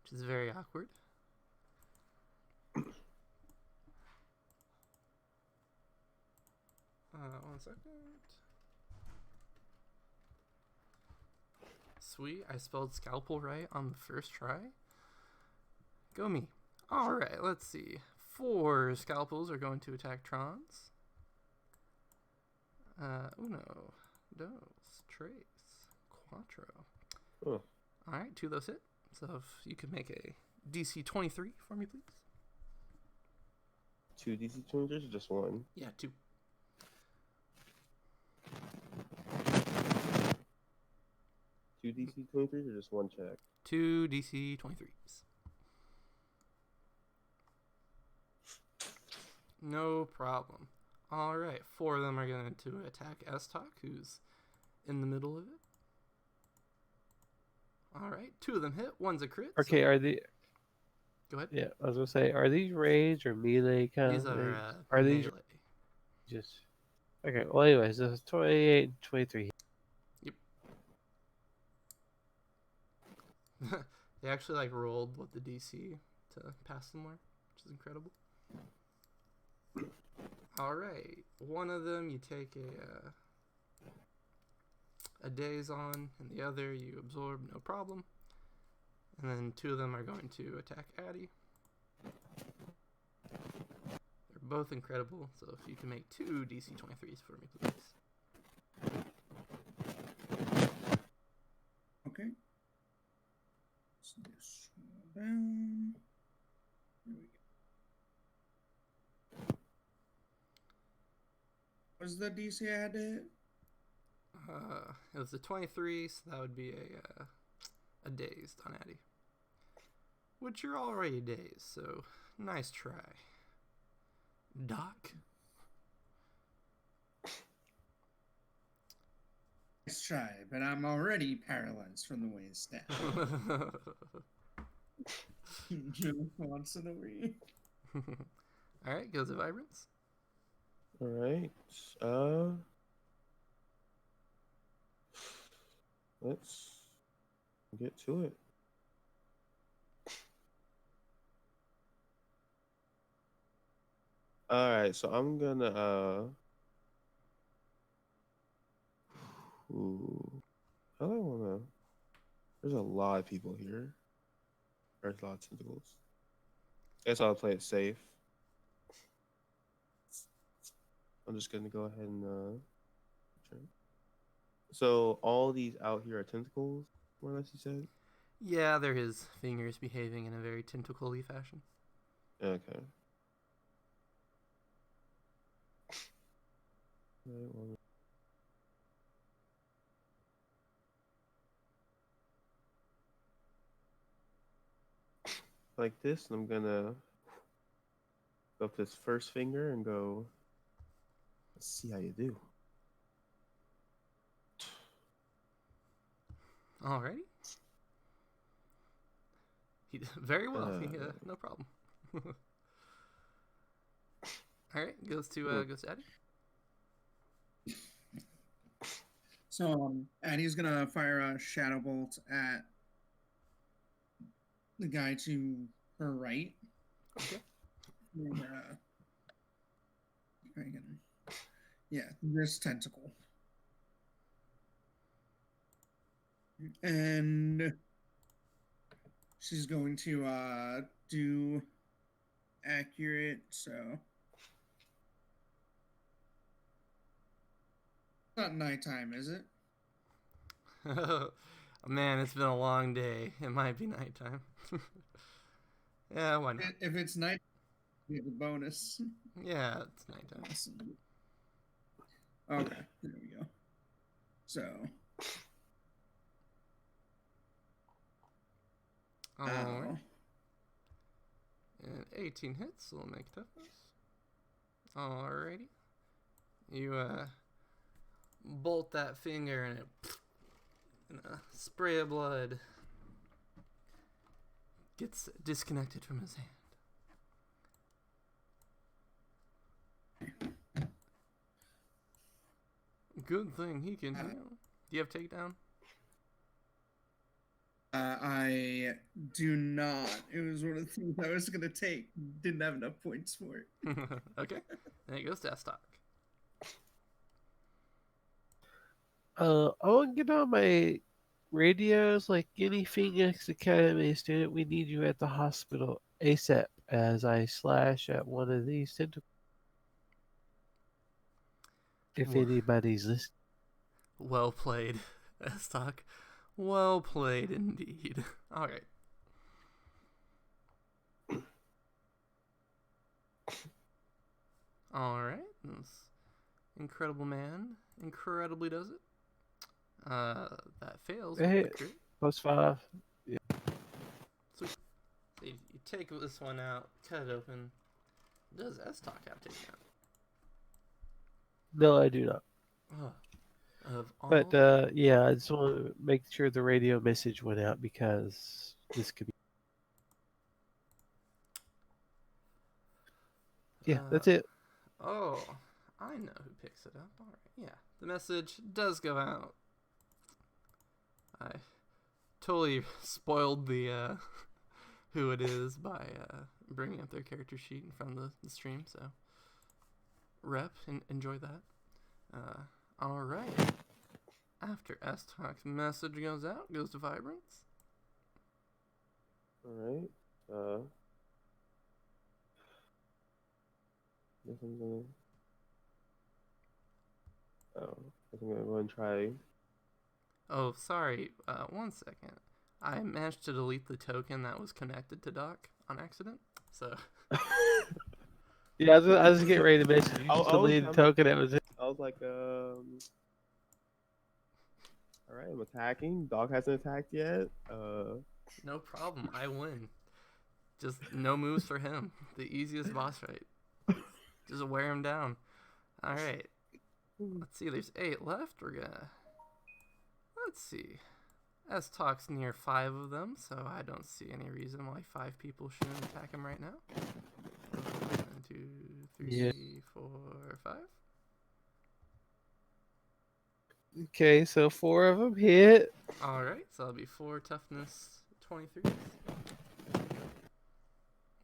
which is very awkward. One second. Sweet, I spelled scalpel right on the first try. Go me. Alright, let's see. 4 scalpels are going to attack Trons. Uno, dos, tres, cuatro. Oh. Alright, 2 of those hit. So if you could make a DC 23 for me, please. 2 DC 20s or just 1? Yeah, 2. Two DC 23s or just 1 check? 2 DC 23s. No problem. Alright, 4 of them are going to attack S-Talk, who's in the middle of it. Alright, 2 of them hit. One's a crit. Okay, so... are the? Go ahead. Yeah, I was gonna say, are these ranged or melee kind These of are, things? Are these melee. just? Okay, well, anyways, this is 28 and 23. They actually like rolled what the DC to pass them were, which is incredible. Alright, one of them you take a daze on, and the other you absorb, no problem. And then 2 of them are going to attack Addy. They're both incredible, so if you can make 2 DC 23s for me, please. Okay. So this one down. Here we go. What's the DC I had to hit? It was a 23, so that would be a dazed on Addy. Which you're already dazed, so nice try. Doc? Nice try, but I'm already paralyzed from the waist down. Joe wants it over you. Alright, goes to Vibrance. Alright. Let's get to it. Alright, so I'm gonna how do I wanna there's a lot of people here. There's a lot of tentacles. Guess I'll play it safe. I'm just gonna go ahead and turn. So all these out here are tentacles, more or less you said? Yeah, they're his fingers behaving in a very tentacle-y fashion. Okay. Right, well, like this, and I'm gonna go up this first finger and go. Let's see how you do. Alrighty. Very well. No problem. All right, goes to Eddie. So Addie's gonna fire a shadow bolt at the guy to her right. Okay. Yeah, this tentacle. And she's going to do accurate, so not nighttime, is it? Man, it's been a long day. It might be nighttime. Yeah, why not? If it's night, you get the bonus. Yeah, it's nighttime. Awesome. Okay, there we go. So. Alright. And 18 hits, so we'll make toughness. Alrighty. You bolt that finger and a spray of blood gets disconnected from his hand. Good thing he can heal. Do you have takedown? I do not. It was one of the things I was going to take. Didn't have enough points for it. Okay. Then it goes to Stock. I want to get on my radios like any Phoenix Academy student. We need you at the hospital ASAP as I slash at one of these tentacles. If anybody's listening. Well played, Stock. Well played indeed. Alright. Alright. This incredible man incredibly does it. That fails. Hey, +5. Yeah. So you take this one out, cut it open. Does S-Talk have takedown? No, I do not. But yeah, I just want to make sure the radio message went out because this could be. Yeah, that's it. Oh, I know who picks it up. All right, yeah, the message does go out. I totally spoiled the who it is by bringing up their character sheet in front of the stream. So, rep and enjoy that. All right. After S-Talk's message goes out, goes to Vibrance. Alright. Guess I'm gonna. Guess I'm gonna go and try. Oh, sorry. 1 second. I managed to delete the token that was connected to Doc on accident. So. Yeah, I was getting ready to mention. You just deleted the token. That was it. I was like, Alright, I'm attacking. Dog hasn't attacked yet. No problem. I win. Just no moves for him. The easiest boss fight. Just wear him down. Alright. Let's see. There's 8 left. We're gonna. Let's see. S-Talk's near 5 of them, so I don't see any reason why 5 people shouldn't attack him right now. 1, 2, 3, 4, 5. Okay, so 4 of them hit. Alright, so that'll be 4 toughness 23.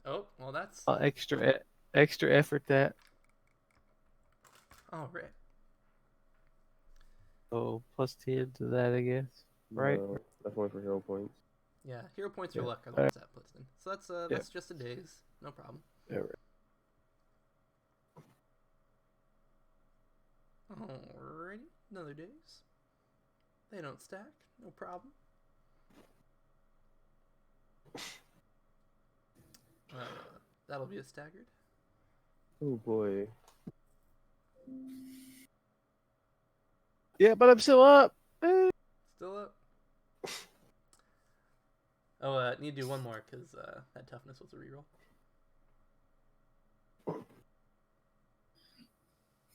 Oh, well that's... extra effort that. Alright. So +10 to that, I guess. Right? No, that's only for hero points. Yeah, hero points or Yeah. luck are the ones that puts in. So that's just a daze. No problem. Yeah, right. Alrighty, another daze. They don't stack, no problem. That'll be a staggered. Oh boy. Yeah, but I'm still up. Still up. Oh, need to do one more because that toughness was a reroll.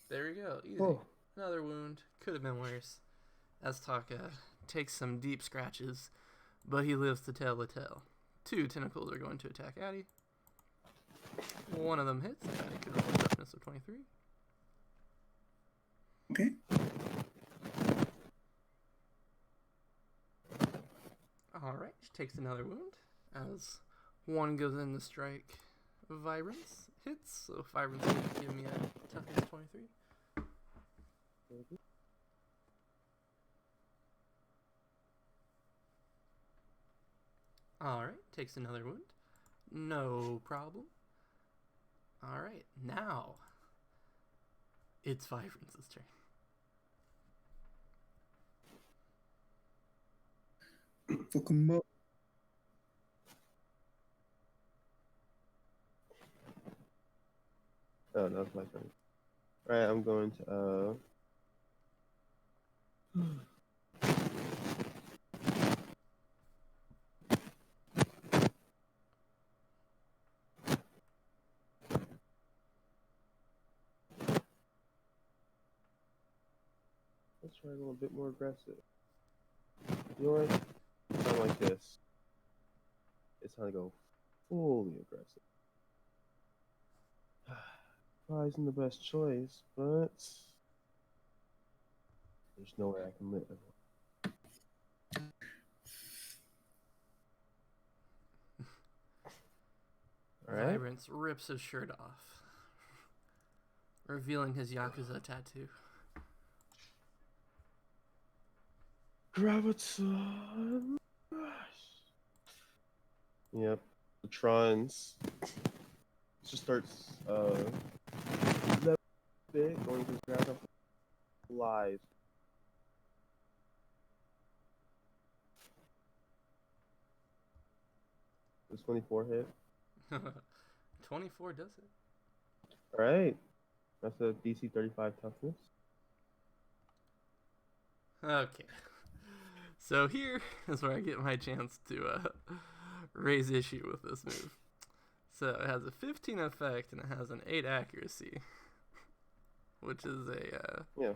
There we go. Easy. Oh. Another wound. Could have been worse. Aztaka takes some deep scratches, but he lives to tell the tale. 2 tentacles are going to attack Addy. One of them hits. Addy could roll a toughness of 23. Okay. Alright, she takes another wound as one goes in to strike Vibrance. Hits, so Vibrance will give me a toughness of 23. Alright, takes another wound. No problem. Alright, now it's Vibrance's turn. Fucking Oh, no, it's my turn. Alright, I'm going to let's try a little bit more aggressive. You know what? Not like this. It's time to go fully aggressive. Probably isn't the best choice, but there's no way I can live. Alright. Vibrance rips his shirt off, revealing his Yakuza tattoo. Graviton. Yep. The Trons just starts a bit going to grab up live. Does 24 hit? 24 does it. Alright. That's a DC 35 toughness. Okay. So here is where I get my chance to raise issue with this move. So it has a 15 effect and it has an 8 accuracy, which is a Yeah.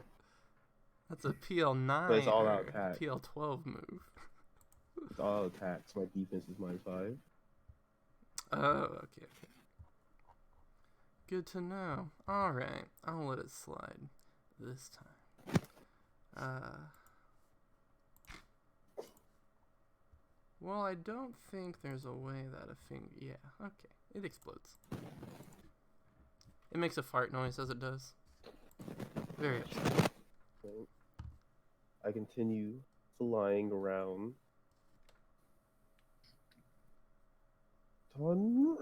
that's a PL9 But it's all or out attack. PL12 move. It's all attacks. My defense is -5. Oh, okay. Good to know. Alright, I'll let it slide this time. Well, I don't think there's a way that a finger... Yeah, okay. It explodes. It makes a fart noise as it does. Very upsetting. Okay. I continue flying around. Ton.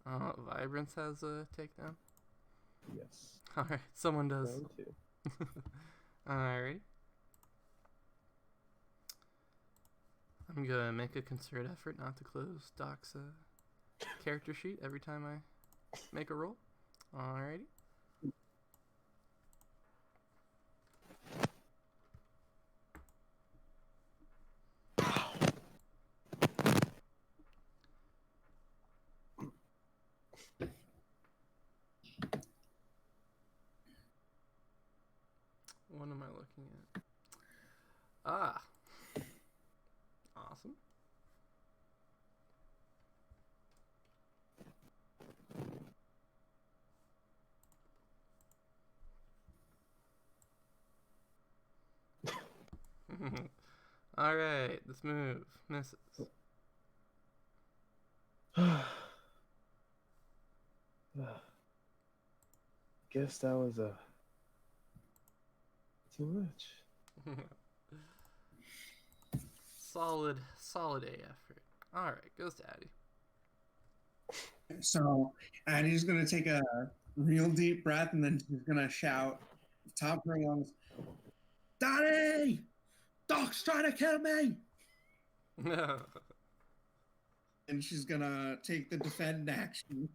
Vibrance has a takedown. Yes. Alright, someone does. Round 2. Alright. I'm gonna make a concerted effort not to close Doc's character sheet every time I make a roll. Alrighty. What am I looking at? Ah. Awesome. Alright, this move misses. Guess that was too much. Solid A effort. Alright, goes to Addy. So Addie's gonna take a real deep breath and then she's gonna shout top of her lungs, "Daddy! Doc's trying to kill me!" And she's gonna take the defend action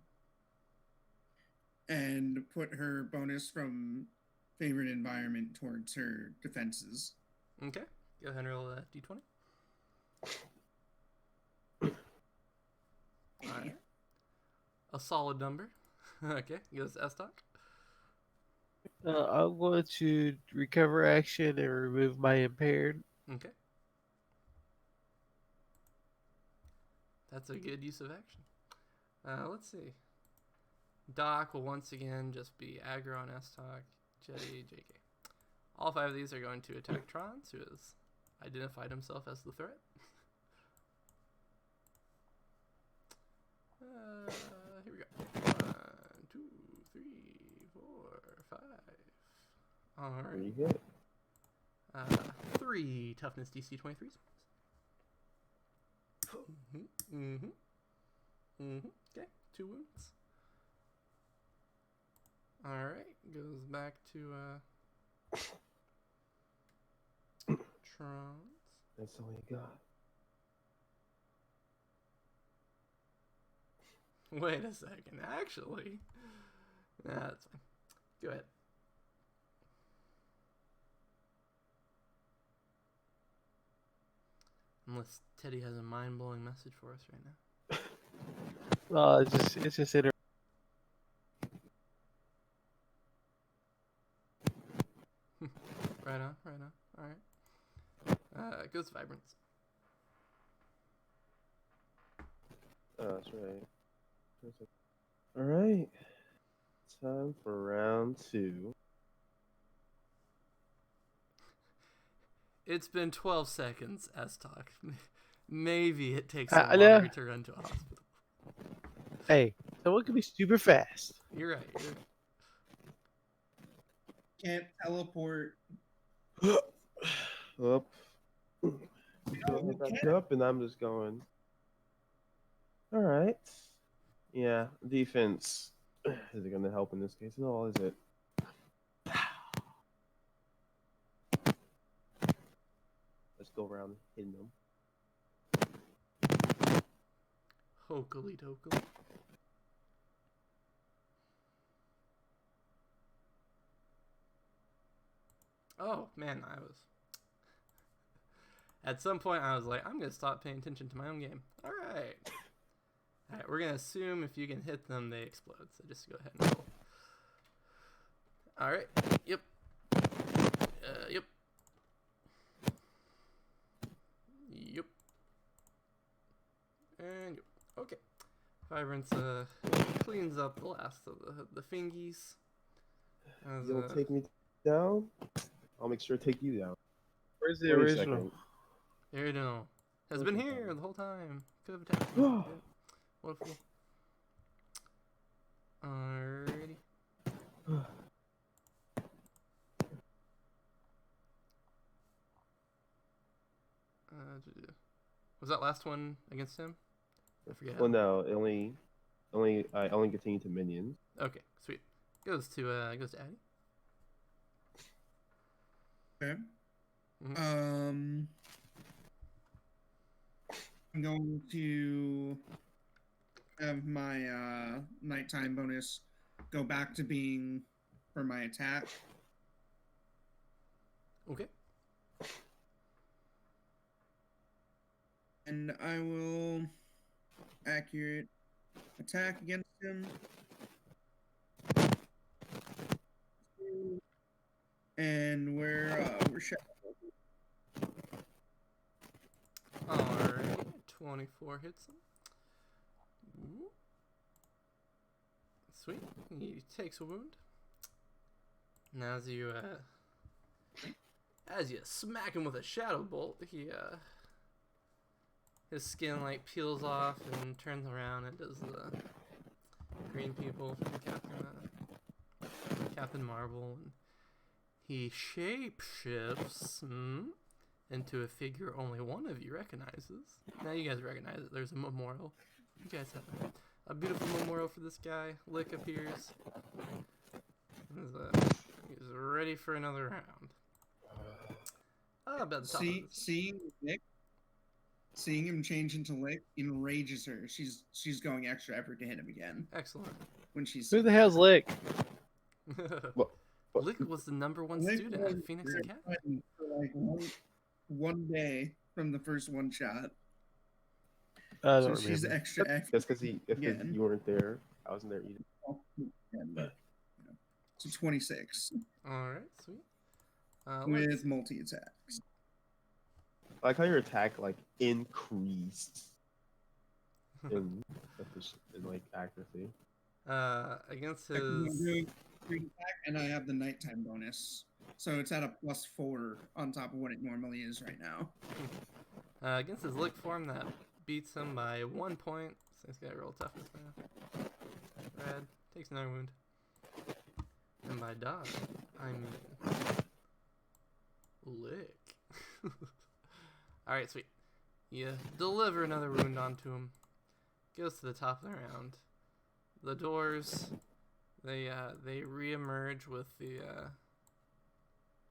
and put her bonus from favorite environment towards her defenses. Okay, go ahead and roll a d20. Alright. A solid number. Okay, goes to S-Talk. I'm going to recover action and remove my impaired. Okay. That's a good use of action. Let's see. Doc will once again just be aggro on S-Talk, Jetty, JK. All 5 of these are going to attack Trons, who has identified himself as the threat. Here we go. 1, 2, 3, 4, 5. All right. Pretty good. 3 toughness DC 23s. Okay, 2 wounds. All right, goes back to Trons. That's all you got. Wait a second, actually. Nah, that's fine. Go ahead. Unless Teddy has a mind-blowing message for us right now. It's just inter- Right on, right on. Alright. Goes Vibrance. That's right. All right. Time for round 2. It's been 12 seconds, S-Talk. Maybe it takes I a know. longer to run to a hospital. Hey, someone can be super fast. You're right. You're... Can't teleport. Up. Go back up, and I'm just going. All right. Yeah, defense. Is it going to help in this case at all? Is it? Let's go around hitting them. Hokely dokely. Oh, man, at some point, I was like, I'm going to stop paying attention to my own game. All right. All right, we're going to assume if you can hit them, they explode. So just go ahead and roll. All right. Yep. Yep. Yep. And yep. Okay. Vibrance cleans up the last of the fingies. You'll take me down? I'll make sure to take you down. Where's the Wait a original? second. There you go. Has been here the whole time. Could have attacked me. Yeah. What a fool. Alrighty. Was that last one against him? I forget. Well, no, I only continue to minions. Okay, sweet. Goes to Addy. Okay. Mhm. I'm going to have my nighttime bonus go back to being for my attack. Okay. And I will accurate attack against him. And we're shot. Alright, 24 hits him. Ooh. Sweet. He takes a wound. And as you smack him with a shadow bolt, his skin like peels off and turns around and does the green people from Captain Marvel, and he shapeshifts into a figure only one of you recognizes. Now you guys recognize it. There's a memorial. You guys have a beautiful memorial for this guy. Lick appears. He's ready for another round. About the top of this. Seeing him change into Lick enrages her. She's going extra effort to hit him again. Excellent. When she's Who the hell's Lick? Lick was the #1 student at Phoenix Academy. For like one day. from the first one shot. I So don't she's remember. extra. That's because Yeah. you weren't there. I wasn't there either. But, so 26 All right, sweet. with multi attacks. I like how your attack like increased in like accuracy. Against I'm his doing green attack, and I have the nighttime bonus, so it's at a +4 on top of what it normally is right now. against his lick form, that beats him by 1 point. So he's got to roll toughness now. Red takes another wound. And by dodge, I mean lick. Alright, sweet. You deliver another wound onto him. Goes to the top of the round. The doors, they reemerge with the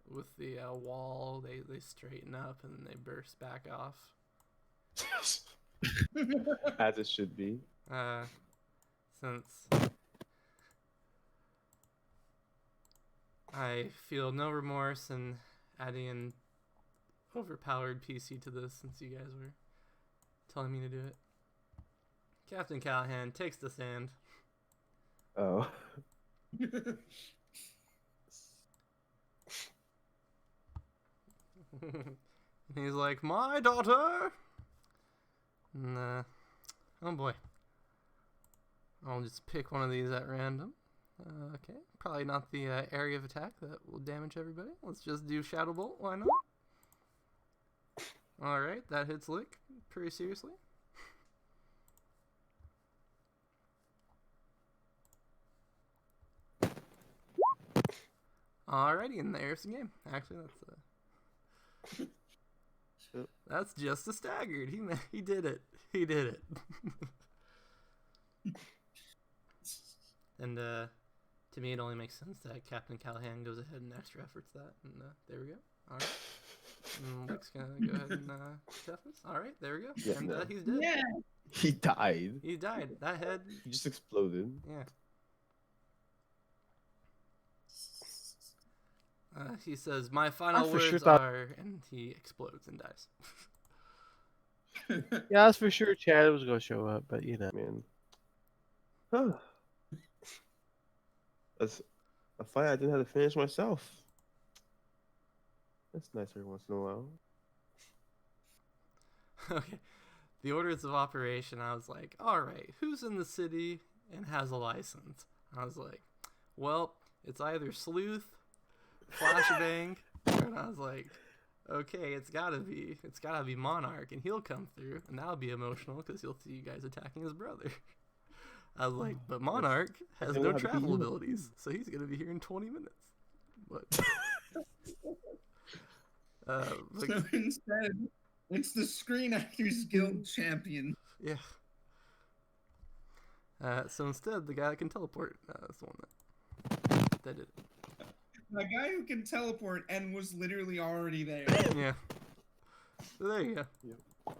wall. They straighten up and then they burst back off. As it should be. Since I feel no remorse in adding an overpowered PC to this, since you guys were telling me to do it. Captain Callahan takes the stand. Oh. He's like, my daughter! And, oh boy. I'll just pick one of these at random. Okay, probably not the area of attack that will damage everybody. Let's just do Shadow Bolt, why not? Alright, that hits Lick pretty seriously. Alrighty, and there's the game. Actually, that's just a staggered. He did it. He did it. And to me, it only makes sense that Captain Callahan goes ahead and extra efforts that. And there we go. All right. And Luke's gonna go ahead and toughness. All right, there we go. Yeah, and no. he's dead. Yeah. He died. He died. That head. He just exploded. Yeah. He says, "My final for sure words thought- are," and he explodes and dies. Yeah, that's for sure. Chad was gonna show up, but you know. Man. Huh. That's a fight I didn't have to finish myself. That's nice every once in a while. Okay. The orders of operation, I was like, all right, who's in the city and has a license? I was like, well, it's either Sleuth, Flashbang, and I was like, okay, it's gotta be Monarch, and he'll come through, and that'll be emotional because he'll see you guys attacking his brother. I was like, but Monarch has Then no we'll have to be travel you. abilities, so he's gonna be here in 20 minutes. But like, So instead, it's the Screen Actors Guild champion. yeah. So instead, the guy that can teleport is the one that did it. The guy who can teleport and was literally already there. Yeah. So there you go. Yep.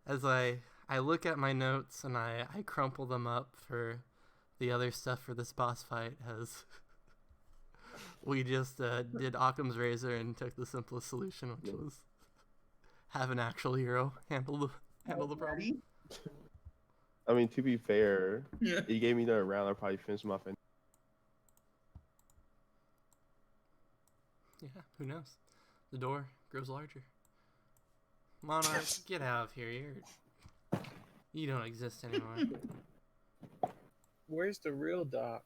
As I look at my notes and I crumple them up for the other stuff for this boss fight, as we just did Occam's razor and took the simplest solution, which was have an actual hero handle the problem. I mean, to be fair, Yeah. he gave me the round. I'll probably finish him off. And Yeah, who knows? The door grows larger. Monarch, get out of here. You don't exist anymore. Where's the real Doc?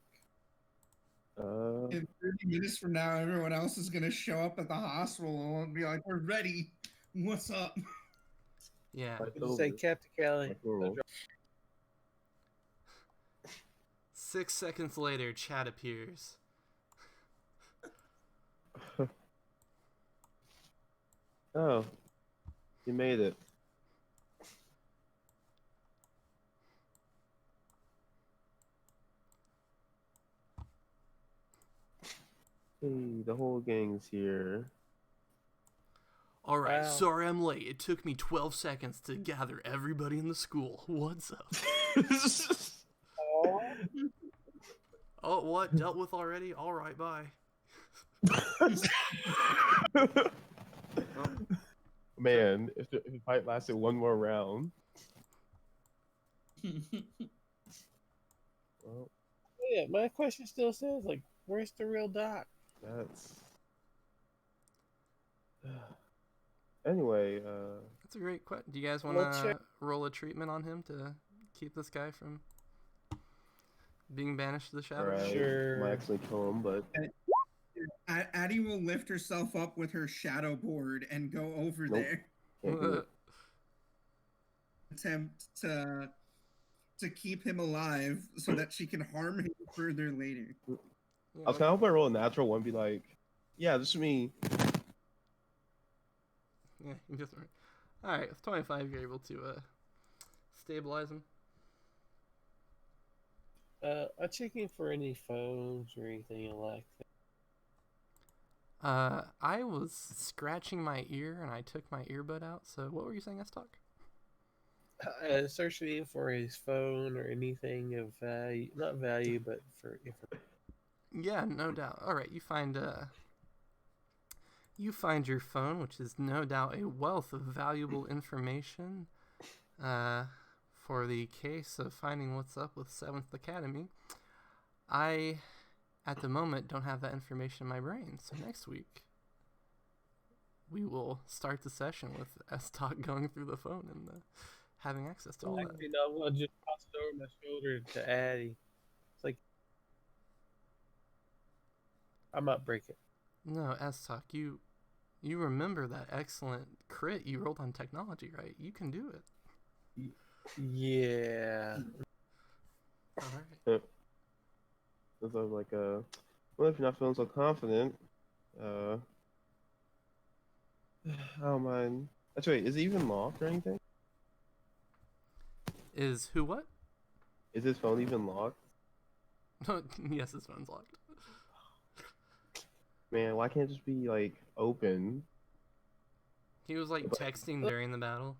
In 30 minutes from now, everyone else is gonna show up at the hospital and be like, "We're ready. What's up?" Yeah. like Just say over. Captain Kelly. Like normal. 6 seconds later, Chad appears. Oh, you made it. Hey, the whole gang's here. All right, Wow. sorry I'm late. It took me 12 seconds to gather everybody in the school. What's up? Oh, what? Dealt with already? All right, bye. Man, if the fight lasted one more round. Well, Yeah, my question still says, like, where's the real Doc? that's. Anyway, That's a great question. Do you guys want We'll check. to roll a treatment on him to keep this guy from being banished to the shadow? alright. Sure. Might actually kill him, but Addie will lift herself up with her shadow board and go over Nope. there. can't do it. Attempt to keep him alive so that she can harm him further later. Yeah, I was kind of hoping I roll a natural one, be like, yeah, this is me. yeah, you just all right. With 25, you're able to stabilize him. I'm checking for any phones or anything like that. I was scratching my ear and I took my earbud out. So what were you saying, S-Talk? Searching for his phone or anything of value, not value, but for information. Yeah, no doubt. All right, you find your phone, which is no doubt a wealth of valuable information for the case of finding what's up with 7th Academy. I, at the moment, don't have that information in my brain, so next week we will start the session with S-Talk going through the phone and having access to all that. Actually, no, I'm gonna just toss it over my shoulder to Addie. It's like I might break it. No, S-Talk, you remember that excellent crit you rolled on technology, right? You can do it. Yeah. All right. It's like, well, if you're not feeling so confident, I don't mind. Actually, wait, is it even locked or anything? Is who what? Is his phone even locked? Yes, his phone's locked. Man, why can't it just be like open? He was like texting during the battle.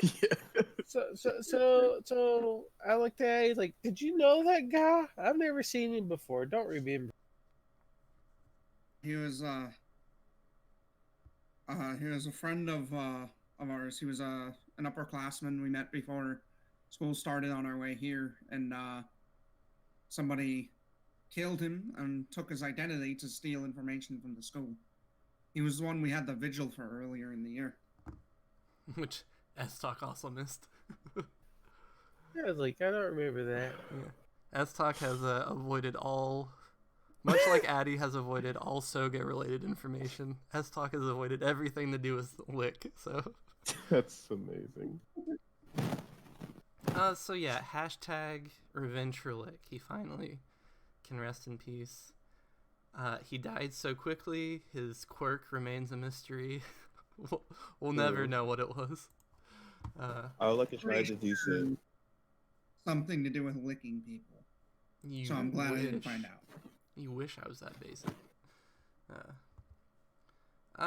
Yeah. So I looked at it, like, did you know that guy? I've never seen him before. Don't remember. He was a friend of ours. He was an upperclassman we met before school started on our way here, and somebody killed him and took his identity to steal information from the school. He was the one we had the vigil for earlier in the year. Which S-Talk also missed. I was like, I don't remember that. Yeah. S-Talk has avoided all, much like Addie has avoided all Soga related information. S-Talk has avoided everything to do with Lick. So, That's amazing. so yeah, hashtag revenge for Lick. He finally can rest in peace. He died so quickly, his quirk remains a mystery. we'll never know what it was. I would like to try to do so. Something to do with licking people. So I'm glad I didn't find out. You wish I was that basic.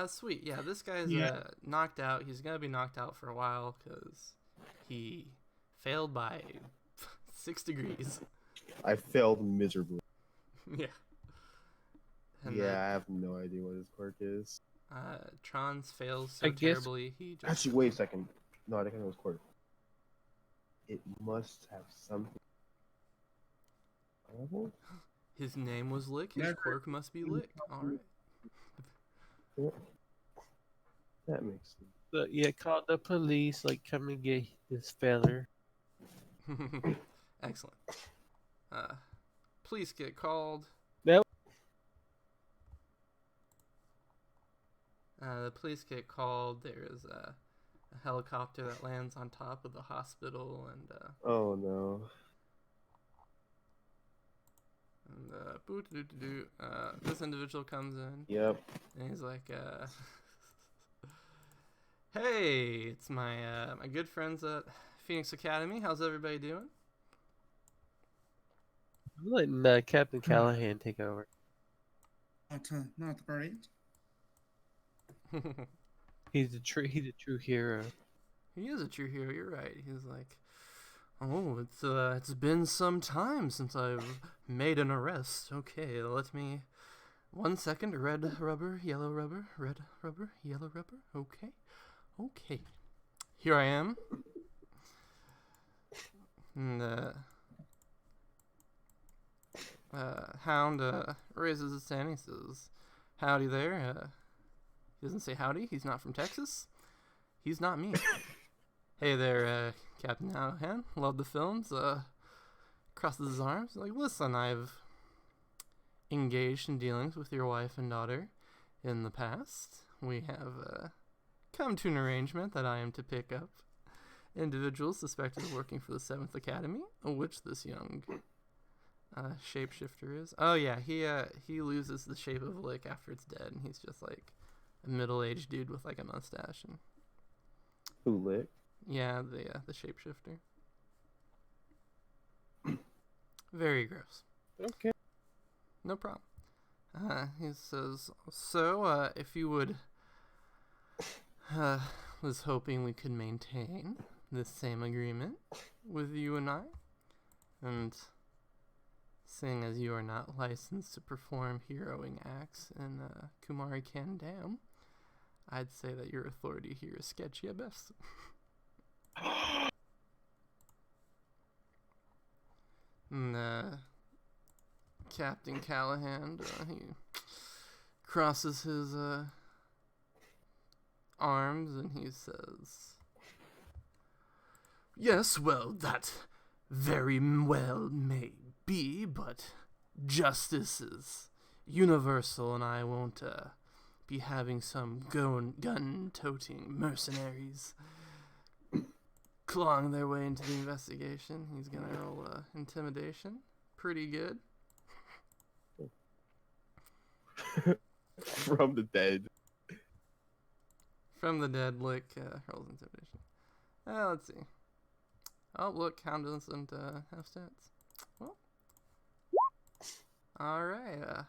Sweet. Yeah, this guy's knocked out. He's gonna be knocked out for a while because he failed by 6 degrees. I failed miserably. Yeah. And Yeah, I have no idea what his quirk is. Trons fails so I guess- terribly. He just Actually, wait a second. No, I think I know his quirk. It must have something. his name was Lick. His Never- quirk must be Lick. All right. Yeah. That makes sense. So, yeah, called the police, like, come and get this feller. Excellent. Police get called. Nope. The police get called. There is a helicopter that lands on top of the hospital, and Oh no. this individual comes in, Yep. and he's like, "Hey, it's my my good friends at Phoenix Academy. How's everybody doing?" I'm letting Captain Callahan take over. Not great. He's a true hero. He is a true hero. You're right. He's like, "Oh, it's been some time since I've made an arrest. Okay, let me 1 second. Red rubber, yellow rubber, red rubber, yellow rubber. Okay, Okay. Here I am. And Hound raises his hand. He says, "Howdy there." He doesn't say howdy. He's not from Texas. He's not me. Hey there, Captain Callahan. Love the films. Crosses his arms. Like, listen, I've engaged in dealings with your wife and daughter in the past. We have come to an arrangement that I am to pick up individuals suspected of working for the 7th Academy, which this young shapeshifter is. Oh yeah, he loses the shape of Lick after it's dead, and he's just like a middle-aged dude with like a mustache. And Who Lick? yeah, the shapeshifter. Very gross. Okay. No problem. He says, so if you would, was hoping we could maintain this same agreement with you and I, and seeing as you are not licensed to perform heroing acts in Kumari Can Dam, I'd say that your authority here is sketchy at best. And Captain Callahan, he crosses his arms and he says, "Yes, well, that very well may be, but justice is universal, and I won't be having some gun-toting mercenaries clawing their way into the investigation." He's gonna roll intimidation. Pretty good. From the dead. From the dead, Lick rolls intimidation. Let's see. Oh, look, Hound doesn't have stats. Well, alright.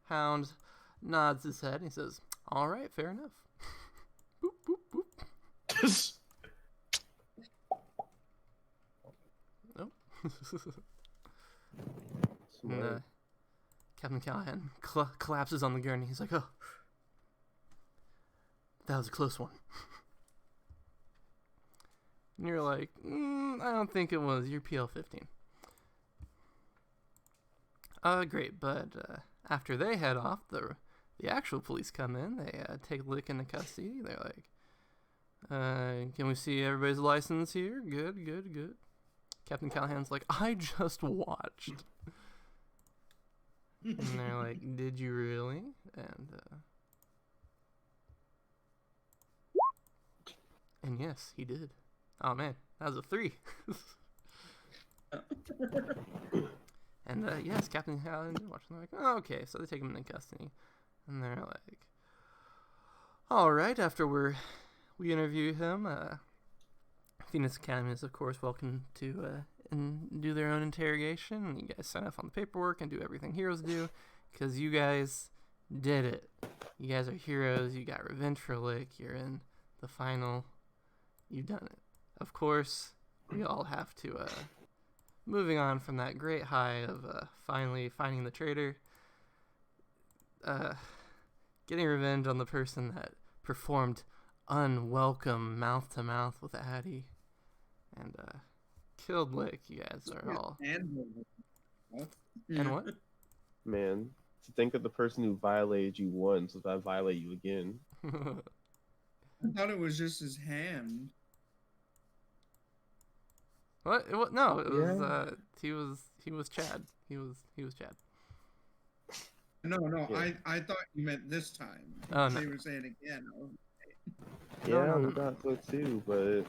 Hound nods his head and he says, "Alright, fair enough." Boop, boop, boop. Nope. And, Captain Callahan collapses on the gurney. He's like, "Oh, that was a close one." And you're like, "I don't think it was. You're PL-15. Great, but after they head off, the actual police come in. They take Lick into custody. They're like, "Can we see everybody's license here? Good, good, good." Captain Callahan's like, "I just watched." And they're like, "Did you really?" And yes, he did. Oh man, that was a 3. And yes, Captain Callahan did watch. And they're like, "Oh, okay," so they take him into custody, and they're like, "All right." After we interview him, Phoenix Academy is of course welcome to and do their own interrogation. And you guys sign off on the paperwork and do everything heroes do, because you guys did it. You guys are heroes. You got revenge for Lick. You're in the final. You've done it. Of course, we all have to, moving on from that great high of finally finding the traitor, getting revenge on the person that performed unwelcome mouth-to-mouth with Addie, and killed Lick. You guys are all... And what? Man, to think of the person who violated you once, if I violate you again. I thought it was just his hand. What? No, it was Yeah. he was Chad. He was Chad. No, Yeah. I thought you meant this time. Oh, no. They were saying again. Yeah, no, we no. thought so too, but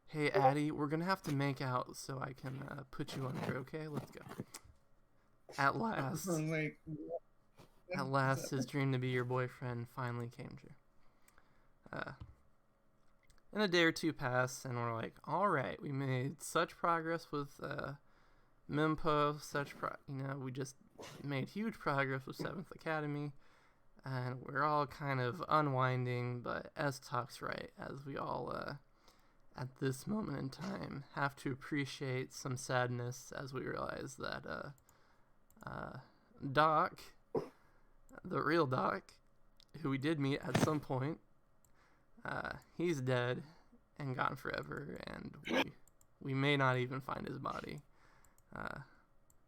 Hey, Addie, we're gonna have to make out so I can put you under. Okay, let's go. At last, I'm like, at last, his dream to be your boyfriend finally came true. And a day or two pass, and we're like, all right, we made such progress with Mimpo, we just made huge progress with 7th Academy, and we're all kind of unwinding, but as talks right, as we all, at this moment in time, have to appreciate some sadness as we realize that Doc, the real Doc, who we did meet at some point. He's dead and gone forever, and we may not even find his body.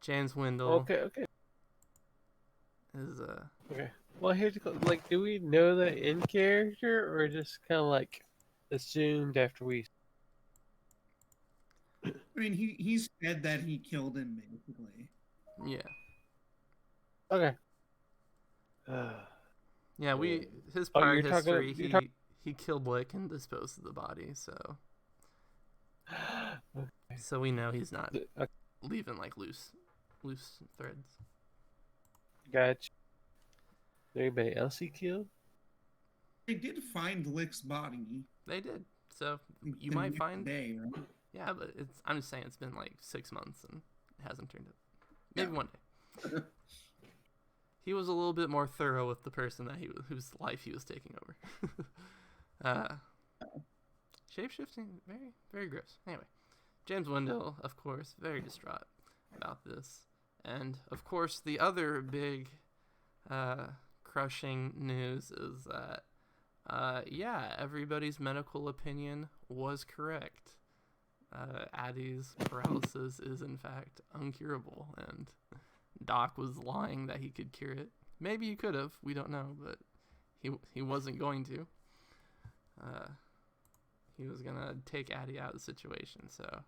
James Wendell Okay. is Okay. Well, here's the like, do we know that in character, or just kind of like assumed after we? I mean, he said that he killed him, basically. yeah. Okay. Yeah, his Oh, prior you're talking- history, you're he killed Blake and disposed of the body, so we know he's not Okay, leaving like loose threads. gotcha. Anybody else he killed? They did find Lick's body. They did. So you the might next find day, right? yeah, but I'm just saying it's been like 6 months and it hasn't turned up. Maybe Yeah. one day. He was a little bit more thorough with the person that whose life he was taking over. Shapeshifting, very, very gross. Anyway, James Wendell, of course, very distraught about this. And, of course, the other big crushing news is that, everybody's medical opinion was correct. Addie's paralysis is, in fact, uncurable, and Doc was lying that he could cure it. Maybe he could have, we don't know, but he wasn't going to. He was gonna take Addie out of the situation, so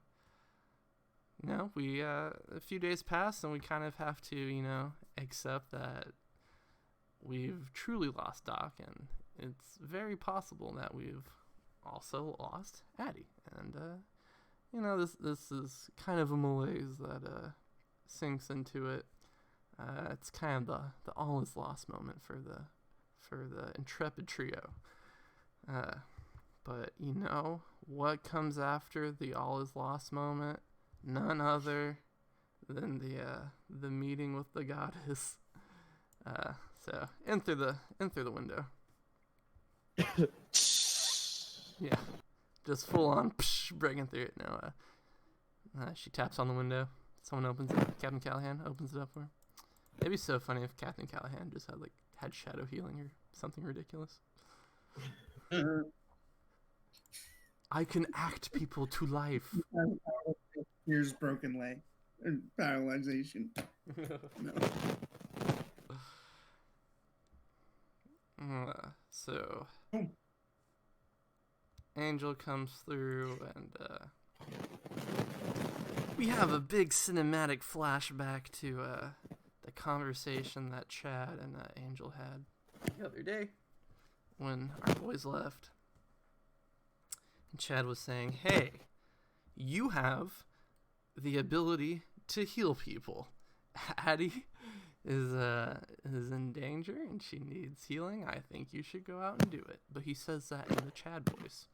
we a few days pass and we kind of have to, accept that we've truly lost Doc, and it's very possible that we've also lost Addie. And this is kind of a malaise that sinks into it. It's kind of the all is lost moment for the intrepid trio. But what comes after the all is lost moment? None other than the meeting with the goddess. So in through the window. Yeah, just full on breaking through it. No, she taps on the window. Someone opens it. Captain Callahan opens it up for her. It'd be so funny if Captain Callahan just had shadow healing or something ridiculous. I can act people to life. Here's broken leg and paralyzation. No. So Angel comes through, and we have a big cinematic flashback to the conversation that Chad and Angel had the other day when our boys left. And Chad was saying, "Hey, you have the ability to heal people. Addie is in danger and she needs healing. I think you should go out and do it." But he says that in the Chad voice.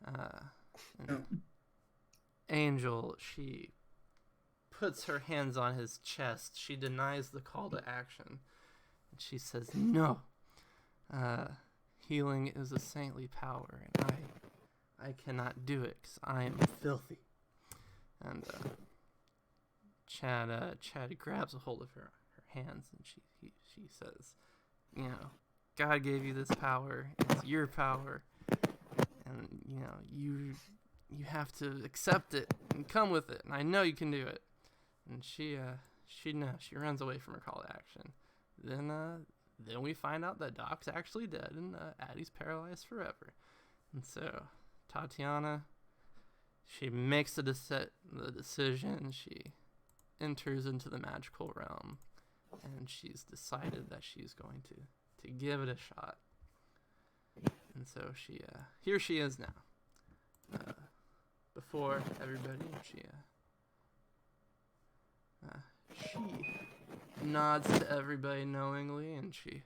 And Angel, she puts her hands on his chest. She denies the call to action. And she says, "No. Healing is a saintly power, and I cannot do it because I am filthy." And Chad grabs a hold of her hands, and she says, "God gave you this power. It's your power, and you have to accept it and come with it. And I know you can do it." And she runs away from her call to action. Then we find out that Doc's actually dead and Addie's paralyzed forever. And so Tatiana, she makes the decision. She enters into the magical realm, and she's decided that she's going to give it a shot. And so here she is now, before everybody. She nods to everybody knowingly, and she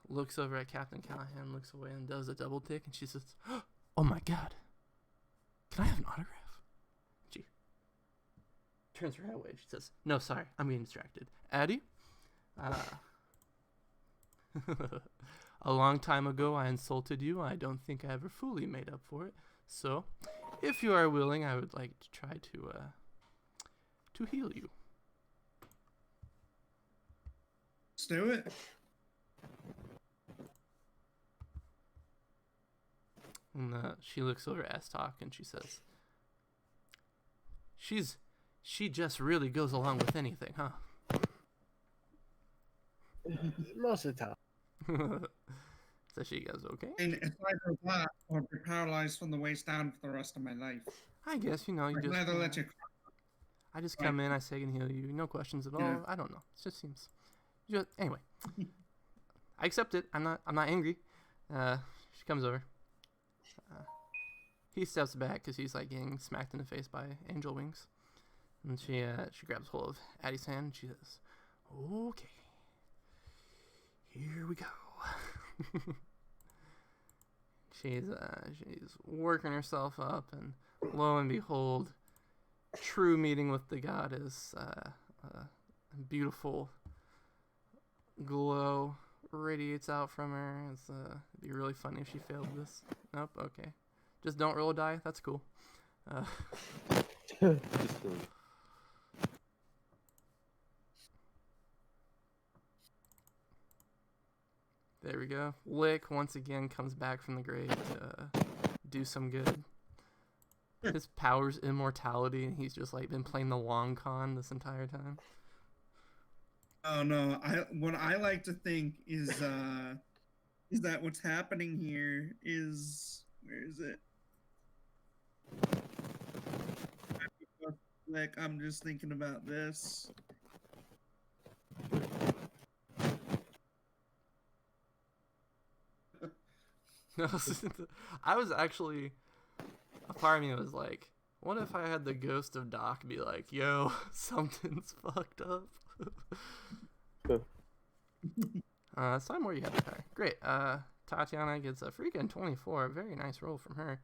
looks over at Captain Callahan, looks away, and does a double take, and she says, "Oh my God, can I have an autograph?" She turns her head away. She says, "No, sorry, I'm getting distracted. Addie, a long time ago I insulted you. I don't think I ever fully made up for it. So, if you are willing, I would like to try to heal you." Let's do it. And she looks over at Estok and she says, she just really goes along with anything, huh? Most of the time. So she goes, okay. And aside from that, I'll be paralyzed from the waist down for the rest of my life. I guess, you I'd just... rather let you. I just come in, I say I can heal you, no questions at all. Yeah. I don't know. It just seems... Anyway. I accept it. I'm not angry. She comes over. He steps back because he's like getting smacked in the face by angel wings. And she grabs hold of Addie's hand and she says, okay. Here we go. She's working herself up, and lo and behold, true meeting with the goddess, a beautiful glow radiates out from her. It'd be really funny if she failed this. Nope, okay. Just don't roll a die, that's cool. Just kidding. There we go. Lick once again comes back from the grave to do some good. His power's immortality, and he's just like been playing the long con this entire time. Oh no! What I like to think is that what's happening here is, where is it? Like, I'm just thinking about this. I was actually, a part of me was like, what if I had the ghost of Doc be like, yo, something's fucked up? Sign where you have the power. Great. Tatiana gets a freaking 24. Very nice roll from her.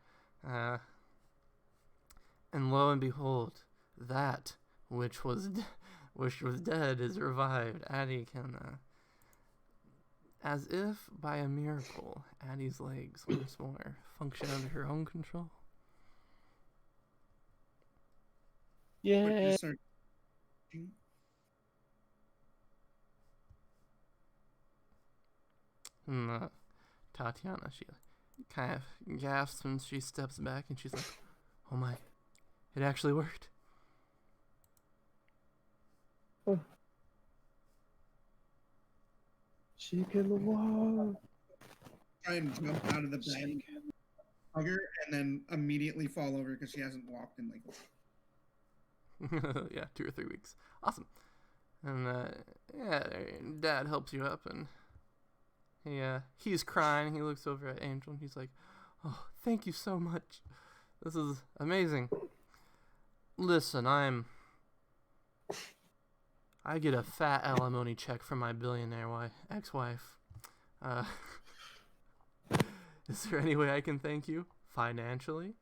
And lo and behold, that which was dead is revived. Addie can, as if by a miracle, Addie's legs once more function under her own control. Yeah. And Tatiana, she kind of gasps when she steps back, and she's like, "Oh my, it actually worked." She can walk. Try and jump out of the bed, hug her, and then immediately fall over because she hasn't walked in like. Yeah, 2 or 3 weeks. Awesome. And yeah, Dad helps you up, and he's crying. He looks over at Angel, and he's like, "Oh, thank you so much. This is amazing. Listen, I get a fat alimony check from my billionaire ex-wife. Is there any way I can thank you financially?"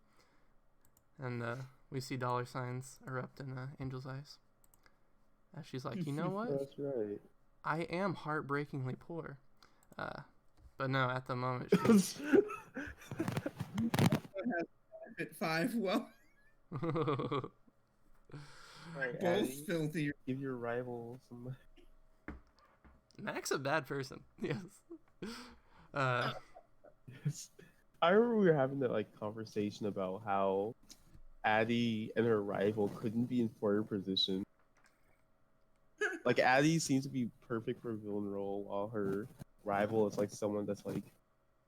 And we see dollar signs erupt in Angel's eyes. And she's like, "You know what? That's right. I am heartbreakingly poor." But no, at the moment, she's... At 5, well, Right, both Addie, filthy. give your rival some. Mac's a bad person. Yes. I remember we were having that like conversation about how Addie and her rival couldn't be in third position. Like Addie seems to be perfect for a villain role, while her rival is like someone that's like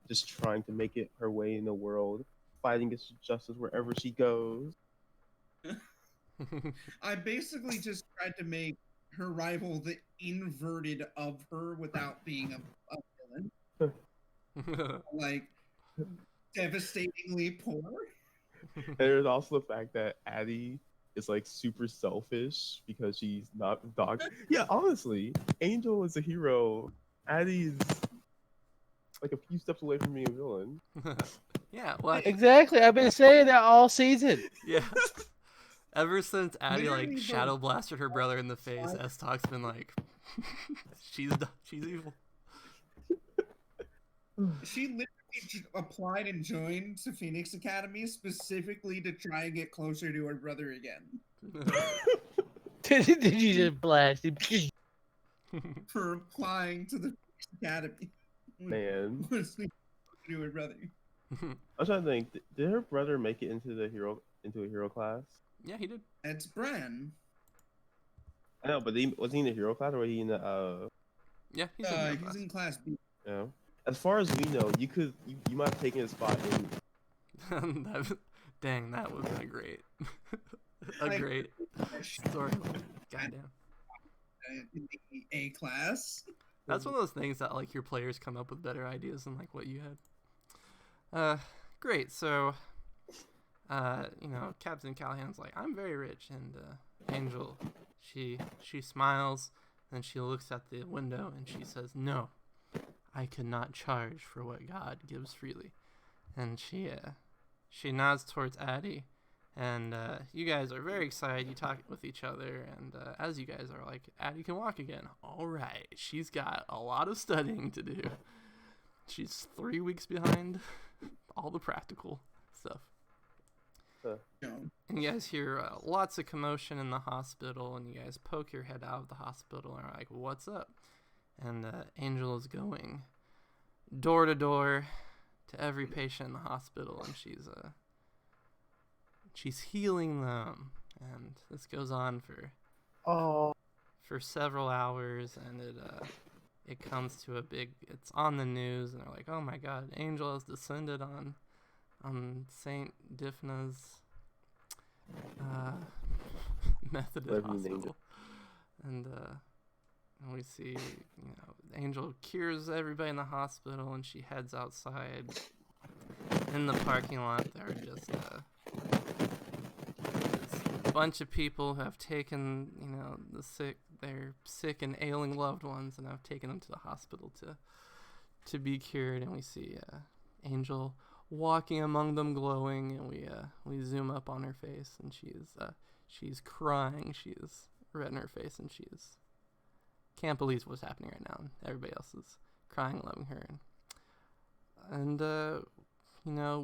just trying to make it her way in the world, fighting against justice wherever she goes. I basically just tried to make her rival the inverted of her without being a villain. Like, devastatingly poor. And there's also the fact that Addie is like super selfish because she's not Doc. Yeah, honestly, Angel is a hero. Addie's like a few steps away from being a villain. Yeah, well, Exactly. I've been saying that all season. yeah. Ever since Addie Literally, shadow blasted her brother in the face, S-Talk's been like, she's evil. She literally applied and joined to Phoenix Academy specifically to try and get closer to her brother again. Did you just blast him? For applying to the Phoenix Academy. Man. Was to her brother. I'm trying to think. Did her brother make it into a hero class? Yeah, he did. It's Bren. I know, but was he in the hero class or was he in the Yeah, he's in hero He's class. in class B. you know? As far as we know, you might have taken a spot in. Dang, that would have been a Like- great storyline. Goddamn. In the A class. That's one of those things that like your players come up with better ideas than like what you had. Great. So, Captain Callahan's like, I'm very rich, and Angel, she smiles, and she looks at the window and she says, "No, I could not charge for what God gives freely," and she nods towards Addie. And you guys are very excited. You talk with each other, and as you guys are like, Addie can walk again. All right, she's got a lot of studying to do. She's 3 weeks behind all the practical stuff. No. And you guys hear lots of commotion in the hospital, and you guys poke your head out of the hospital and are like, "What's up?" And Angel is going door to door to every patient in the hospital, and she's healing them, and this goes on for several hours, and it comes to it's on the news, and they're like, "Oh my God, Angel has descended on Saint Diphnah's Methodist Whatever you named hospital," and we see Angel cures everybody in the hospital, and she heads outside. In the parking lot, there are just this bunch of people who have taken, their sick and ailing loved ones, and have taken them to the hospital to be cured. And we see Angel walking among them, glowing, and we zoom up on her face, and she's crying. She is red in her face, and she can't believe what's happening right now. And everybody else is crying, loving her, and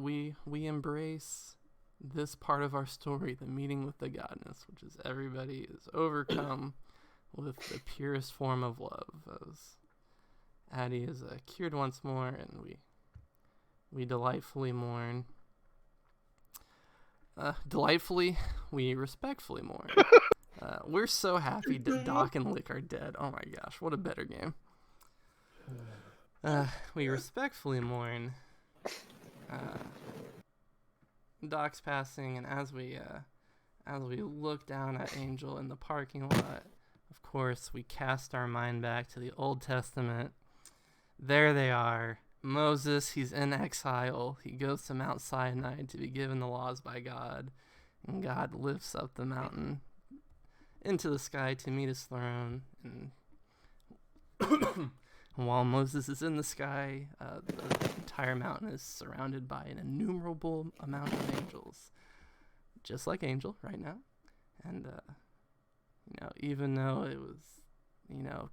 we embrace this part of our story, the meeting with the godness, which is everybody is overcome with the purest form of love, as Addie is cured once more, and we delightfully mourn. Delightfully, we respectfully mourn. We're so happy that Doc and Lick are dead. Oh my gosh, what a better game. We respectfully mourn Doc's passing, and as we look down at Angel in the parking lot, of course, we cast our mind back to the Old Testament. There they are. Moses, he's in exile. He goes to Mount Sinai to be given the laws by God, and God lifts up the mountain into the sky to meet his throne. And while Moses is in the sky, the entire mountain is surrounded by an innumerable amount of angels, just like Angel right now. And even though it was,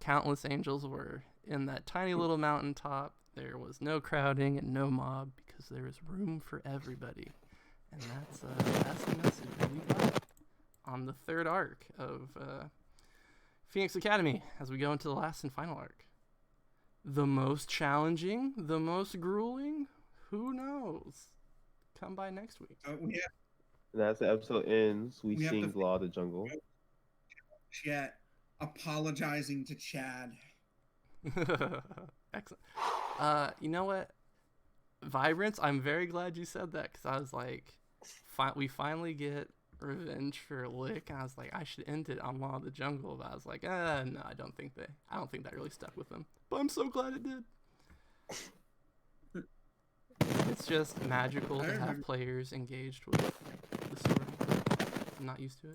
countless angels were in that tiny little mountaintop, there was no crowding and no mob, because there is room for everybody. And that's the message that we got on the third arc of Phoenix Academy, as we go into the last and final arc. The most challenging, the most grueling, who knows? Come by next week. That's the episode ends. We have sing to- Law of the Jungle. Chat apologizing to Chad. Excellent. You know what? Vibrance, I'm very glad you said that, because I was like, we finally get revenge for Lick, and I was like, I should end it on Law of the Jungle, but I was like, no, I don't think that really stuck with them. But I'm so glad it did. It's just magical to have players engaged with the story. I'm not used to it.